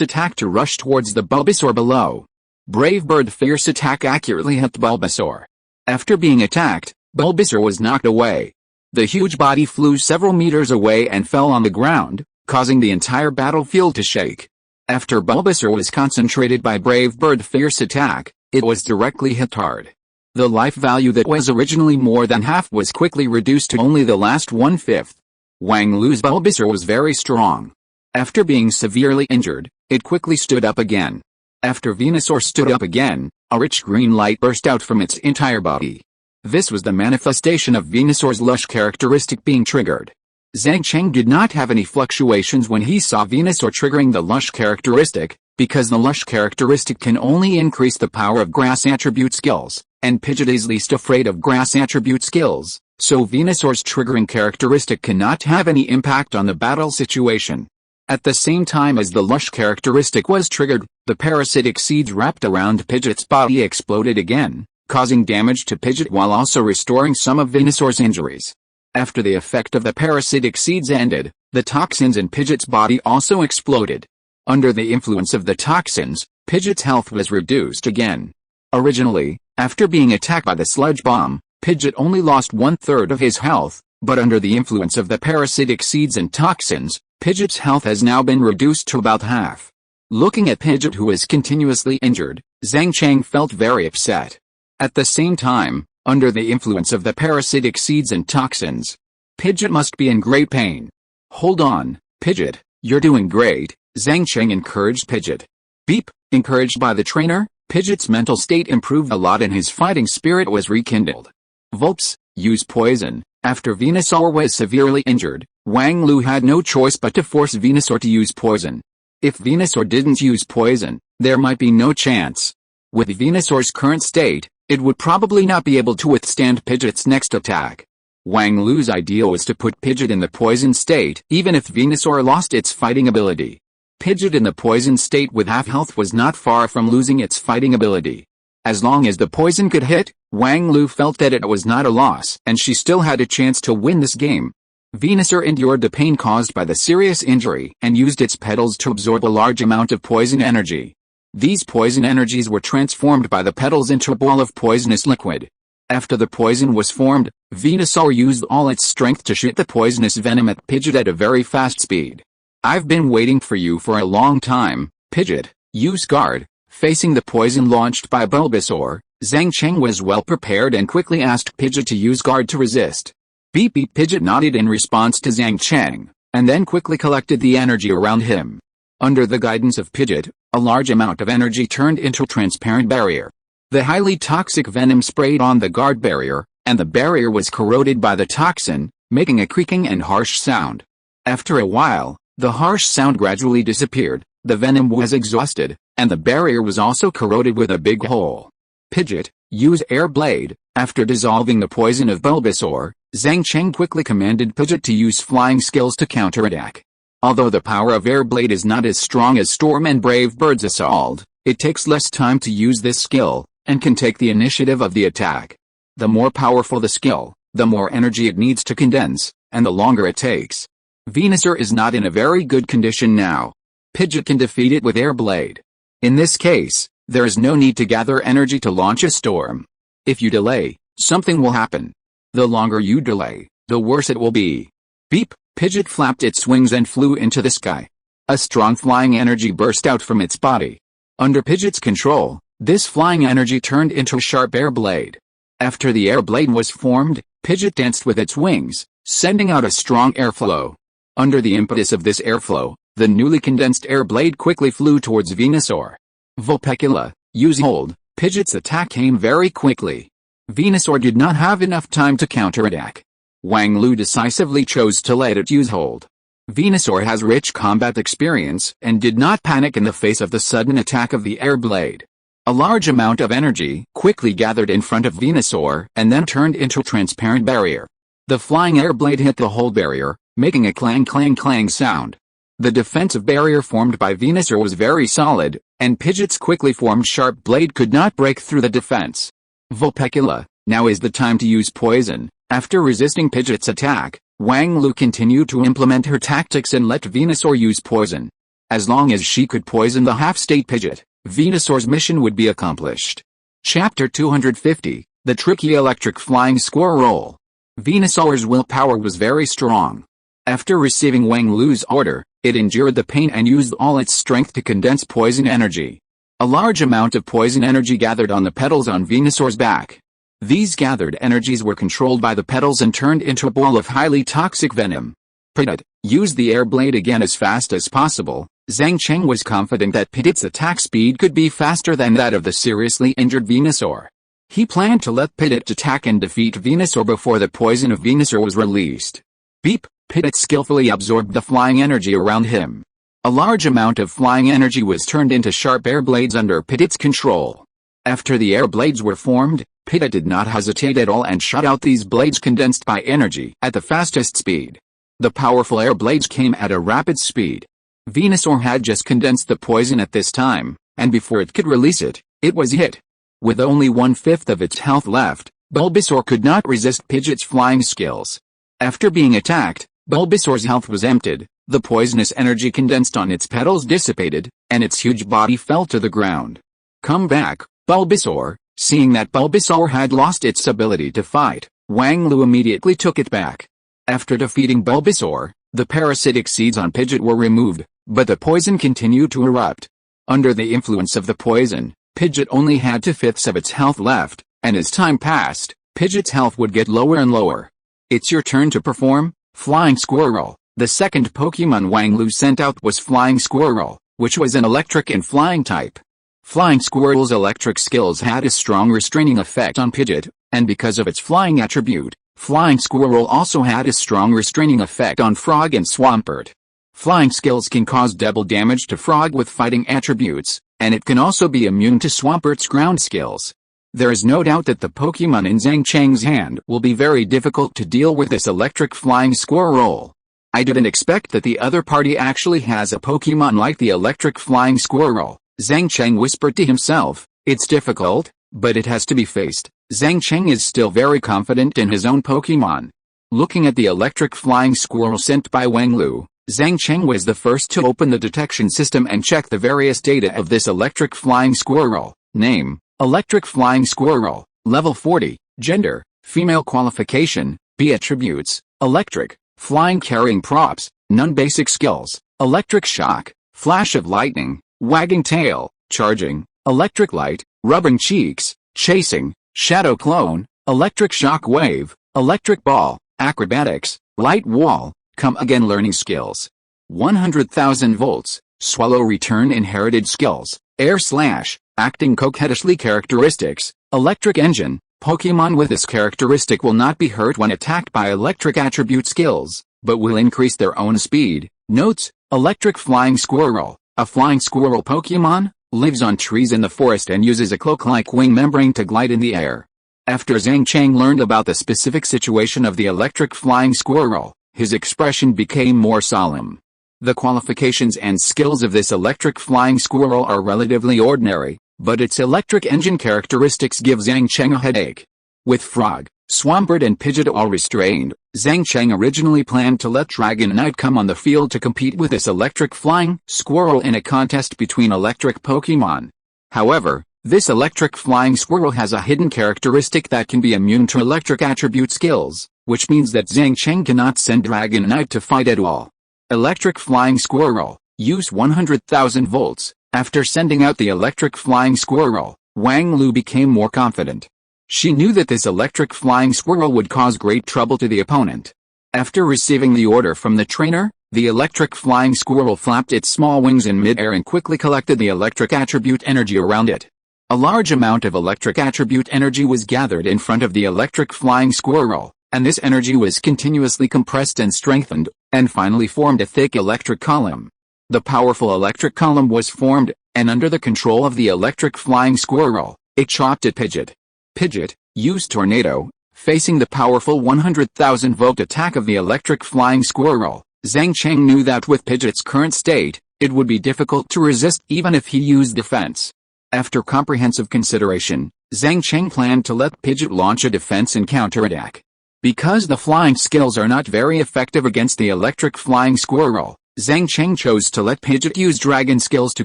Attack to rush towards the Bulbasaur below. Brave Bird Fierce Attack accurately hit Bulbasaur. After being attacked, Bulbasaur was knocked away. The huge body flew several meters away and fell on the ground, causing the entire battlefield to shake. After Bulbasaur was concentrated by Brave Bird Fierce Attack, it was directly hit hard. The life value that was originally more than half was quickly reduced to only the last 1/5. Wang Lu's Bulbasaur was very strong. After being severely injured, it quickly stood up again. After Venusaur stood up again, a rich green light burst out from its entire body. This was the manifestation of Venusaur's lush characteristic being triggered. Zhang Cheng did not have any fluctuations when he saw Venusaur triggering the lush characteristic, because the lush characteristic can only increase the power of grass attribute skills, and Pidgeot is least afraid of grass attribute skills, so Venusaur's triggering characteristic cannot have any impact on the battle situation. At the same time as the lush characteristic was triggered, the parasitic seeds wrapped around Pidgeot's body exploded again, causing damage to Pidgeot while also restoring some of Venusaur's injuries. After the effect of the parasitic seeds ended, the toxins in Pidgeot's body also exploded. Under the influence of the toxins, Pidgeot's health was reduced again. Originally, after being attacked by the Sludge Bomb, Pidgeot only lost 1/3 of his health, but under the influence of the parasitic seeds and toxins, Pidgeot's health has now been reduced to about half. Looking at Pidgeot, who is continuously injured, Zhang Cheng felt very upset. At the same time, under the influence of the parasitic seeds and toxins, Pidgeot must be in great pain. "Hold on, Pidgeot, you're doing great," Zhang Cheng encouraged Pidgeot. Beep, encouraged by the trainer, Pidgeot's mental state improved a lot and his fighting spirit was rekindled. Vulpes, use poison. After Venusaur was severely injured, Wang Lu had no choice but to force Venusaur to use poison. If Venusaur didn't use poison, there might be no chance. With Venusaur's current state, it would probably not be able to withstand Pidgeot's next attack. Wang Lu's idea was to put Pidgeot in the poison state even if Venusaur lost its fighting ability. Pidgeot in the poison state with half health was not far from losing its fighting ability. As long as the poison could hit, Wang Lu felt that it was not a loss and she still had a chance to win this game. Venusaur endured the pain caused by the serious injury and used its petals to absorb a large amount of poison energy. These poison energies were transformed by the petals into a ball of poisonous liquid. After the poison was formed, Venusaur used all its strength to shoot the poisonous venom at Pidgeot at a very fast speed. "I've been waiting for you for a long time, Pidgeot. Use guard." Facing the poison launched by Bulbasaur, Zhang Cheng was well prepared and quickly asked Pidgeot to use guard to resist. Beep beep. Pidgeot nodded in response to Zhang Cheng, and then quickly collected the energy around him. Under the guidance of Pidgeot, a large amount of energy turned into a transparent barrier. The highly toxic venom sprayed on the guard barrier, and the barrier was corroded by the toxin, making a creaking and harsh sound. After a while, the harsh sound gradually disappeared, the venom was exhausted, and the barrier was also corroded with a big hole. Pidgeot, use Air Blade. After dissolving the poison of Bulbasaur, Zhang Cheng quickly commanded Pidgeot to use flying skills to counterattack. Although the power of Air Blade is not as strong as Storm and Brave Bird's Assault, it takes less time to use this skill, and can take the initiative of the attack. The more powerful the skill, the more energy it needs to condense, and the longer it takes. Venusaur is not in a very good condition now. Pidgeot can defeat it with Air Blade. In this case, there is no need to gather energy to launch a storm. If you delay, something will happen. The longer you delay, the worse it will be. Beep! Pidgeot flapped its wings and flew into the sky. A strong flying energy burst out from its body. Under Pidgeot's control, this flying energy turned into a sharp air blade. After the air blade was formed, Pidgeot danced with its wings, sending out a strong airflow. Under the impetus of this airflow, the newly condensed air blade quickly flew towards Venusaur. Vulpecula, use hold. Pidgeot's attack came very quickly. Venusaur did not have enough time to counterattack. Wang Lu decisively chose to let it use hold. Venusaur has rich combat experience and did not panic in the face of the sudden attack of the air blade. A large amount of energy quickly gathered in front of Venusaur and then turned into a transparent barrier. The flying air blade hit the whole barrier, making a clang clang clang sound. The defensive barrier formed by Venusaur was very solid, and Pidgeot's quickly formed sharp blade could not break through the defense. Vulpecula, now is the time to use poison. After resisting Pidgeot's attack, Wang Lu continued to implement her tactics and let Venusaur use poison. As long as she could poison the half-state Pidgeot, Venusaur's mission would be accomplished. Chapter 250, The Tricky Electric Flying Squirrel. Venusaur's willpower was very strong. After receiving Wang Lu's order, it endured the pain and used all its strength to condense poison energy. A large amount of poison energy gathered on the petals on Venusaur's back. These gathered energies were controlled by the petals and turned into a ball of highly toxic venom. Pidgeot, use the air blade again as fast as possible. Zhang Cheng was confident that Pidgeot's attack speed could be faster than that of the seriously injured Venusaur. He planned to let Pidgeot attack and defeat Venusaur before the poison of Venusaur was released. Beep! Pidgeot skillfully absorbed the flying energy around him. A large amount of flying energy was turned into sharp air blades under Pidgeot's control. After the air blades were formed, Pidgeot did not hesitate at all and shot out these blades condensed by energy at the fastest speed. The powerful air blades came at a rapid speed. Venusaur had just condensed the poison at this time, and before it could release it, it was hit. With only 1/5 of its health left, Bulbasaur could not resist Pidgeot's flying skills. After being attacked, Bulbasaur's health was emptied, the poisonous energy condensed on its petals dissipated, and its huge body fell to the ground. Come back, Bulbasaur. Seeing that Bulbasaur had lost its ability to fight, Wang Lu immediately took it back. After defeating Bulbasaur, the parasitic seeds on Pidgeot were removed, but the poison continued to erupt. Under the influence of the poison, Pidgeot only had 2/5 of its health left, and as time passed, Pidgeot's health would get lower and lower. It's your turn to perform, Flying Squirrel. The second Pokemon Wang Lu sent out was Flying Squirrel, which was an electric and flying type. Flying Squirrel's electric skills had a strong restraining effect on Pidgeot, and because of its flying attribute, Flying Squirrel also had a strong restraining effect on Frog and Swampert. Flying skills can cause double damage to Frog with fighting attributes, and it can also be immune to Swampert's ground skills. There is no doubt that the Pokemon in Zhang Cheng's hand will be very difficult to deal with this electric Flying Squirrel. I didn't expect that the other party actually has a Pokemon like the electric Flying Squirrel. Zhang Cheng whispered to himself, it's difficult, but it has to be faced. Zhang Cheng is still very confident in his own Pokemon. Looking at the electric Flying Squirrel sent by Wang Lu, Zhang Cheng was the first to open the detection system and check the various data of this electric Flying Squirrel. Name, Electric Flying Squirrel, Level 40, Gender, Female. Qualification, B. Attributes, Electric, Flying. Carrying props, none. Basic skills, Electric Shock, Flash of Lightning, Wagging Tail, Charging, Electric Light, Rubbing Cheeks, Chasing, Shadow Clone, Electric Shock Wave, Electric Ball, Acrobatics, Light Wall. Come again. Learning skills, 100,000 volts, Swallow. Return. Inherited skills, Air Slash, Acting coquettishly. Characteristics, Electric Engine. Pokemon with this characteristic will not be hurt when attacked by electric attribute skills, but will increase their own speed. Notes, Electric Flying Squirrel. A flying squirrel Pokemon, lives on trees in the forest and uses a cloak-like wing membrane to glide in the air. After Zhang Cheng learned about the specific situation of the electric flying squirrel, his expression became more solemn. The qualifications and skills of this electric flying squirrel are relatively ordinary, but its electric engine characteristics give Zhang Cheng a headache. With Frog, Swampert and Pidgeot all restrained, Zhang Cheng originally planned to let Dragonite come on the field to compete with this electric flying squirrel in a contest between electric Pokemon. However, This electric flying squirrel has a hidden characteristic that can be immune to electric attribute skills, which means that Zhang Cheng cannot send Dragonite to fight at all. Electric flying squirrel, use 100,000 volts. After sending out the electric flying squirrel, Wang Lu became more confident. She knew that this electric flying squirrel would cause great trouble to the opponent. After receiving the order from the trainer, the electric flying squirrel flapped its small wings in mid-air and quickly collected the electric attribute energy around it. A large amount of electric attribute energy was gathered in front of the electric flying squirrel, and this energy was continuously compressed and strengthened, and finally formed a thick electric column. The powerful electric column was formed, and under the control of the electric flying squirrel, it chopped at Pidgeot. Pidgeot used Tornado, facing the powerful 100,000 volt attack of the electric flying squirrel. Zhang Cheng knew that with Pidgeot's current state, it would be difficult to resist even if he used defense. After comprehensive consideration, Zhang Cheng planned to let Pidgeot launch a defense and counterattack. Because the flying skills are not very effective against the electric flying squirrel, Zhang Cheng chose to let Pidgeot use dragon skills to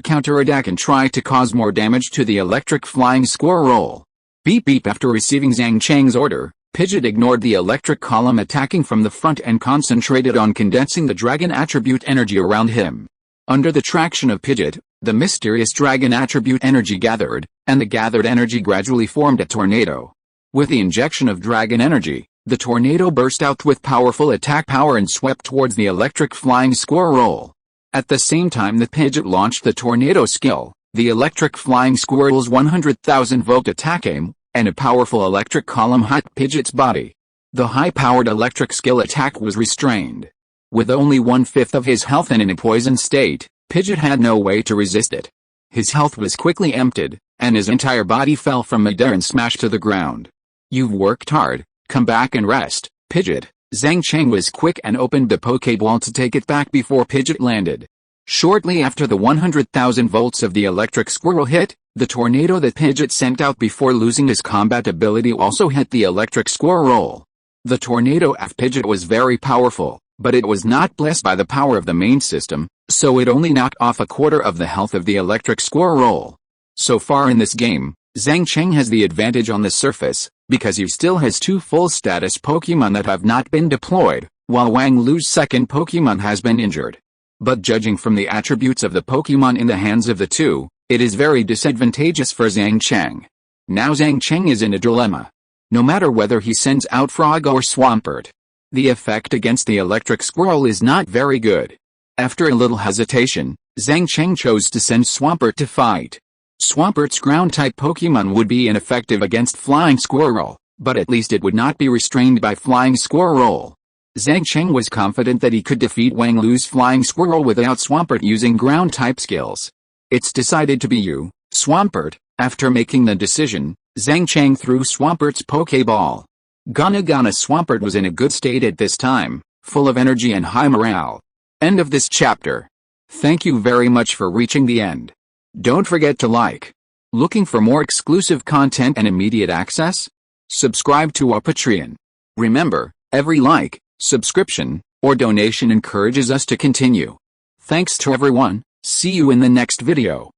counterattack and try to cause more damage to the electric flying squirrel. Beep beep. After receiving Zhang Cheng's order, Pidgeot ignored the electric column attacking from the front and concentrated on condensing the dragon attribute energy around him. Under the traction of Pidgeot, the mysterious dragon attribute energy gathered, and the gathered energy gradually formed a tornado. With the injection of dragon energy, the tornado burst out with powerful attack power and swept towards the electric flying squirrel. At the same time that Pidgeot launched the tornado skill, the electric flying squirrel's 100,000 volt attack came, and a powerful electric column hit Pidgeot's body. The high-powered electric skill attack was restrained. With only 1/5 of his health and in a poisoned state, Pidgeot had no way to resist it. His health was quickly emptied, and his entire body fell from midair and smashed to the ground. You've worked hard, come back and rest, Pidgeot. Zhang Cheng was quick and opened the Pokeball to take it back before Pidgeot landed. Shortly after the 100,000 volts of the electric squirrel hit, the tornado that Pidgeot sent out before losing his combat ability also hit the electric squirrel. The tornado of Pidgeot was very powerful, but it was not blessed by the power of the main system, so it only knocked off a quarter of the health of the electric squirrel. So far in this game, Zhang Cheng has the advantage on the surface, because he still has 2 full status Pokemon that have not been deployed, while Wang Lu's second Pokemon has been injured. But judging from the attributes of the Pokemon in the hands of the two, it is very disadvantageous for Zhang Cheng. Now Zhang Cheng is in a dilemma. No matter whether he sends out Frog or Swampert, the effect against the electric squirrel is not very good. After a little hesitation, Zhang Cheng chose to send Swampert to fight. Swampert's ground-type Pokemon would be ineffective against Flying Squirrel, but at least it would not be restrained by Flying Squirrel. Zhang Cheng was confident that he could defeat Wang Lu's Flying Squirrel without Swampert using ground-type skills. It's decided to be you, Swampert. After making the decision, Zhang Cheng threw Swampert's Pokeball. Gana Swampert was in a good state at this time, full of energy and high morale. End of this chapter. Thank you very much for reaching the end. Don't forget to like. Looking for more exclusive content and immediate access? Subscribe to our Patreon. Remember, every like, subscription, or donation encourages us to continue. Thanks to everyone. See you in the next video.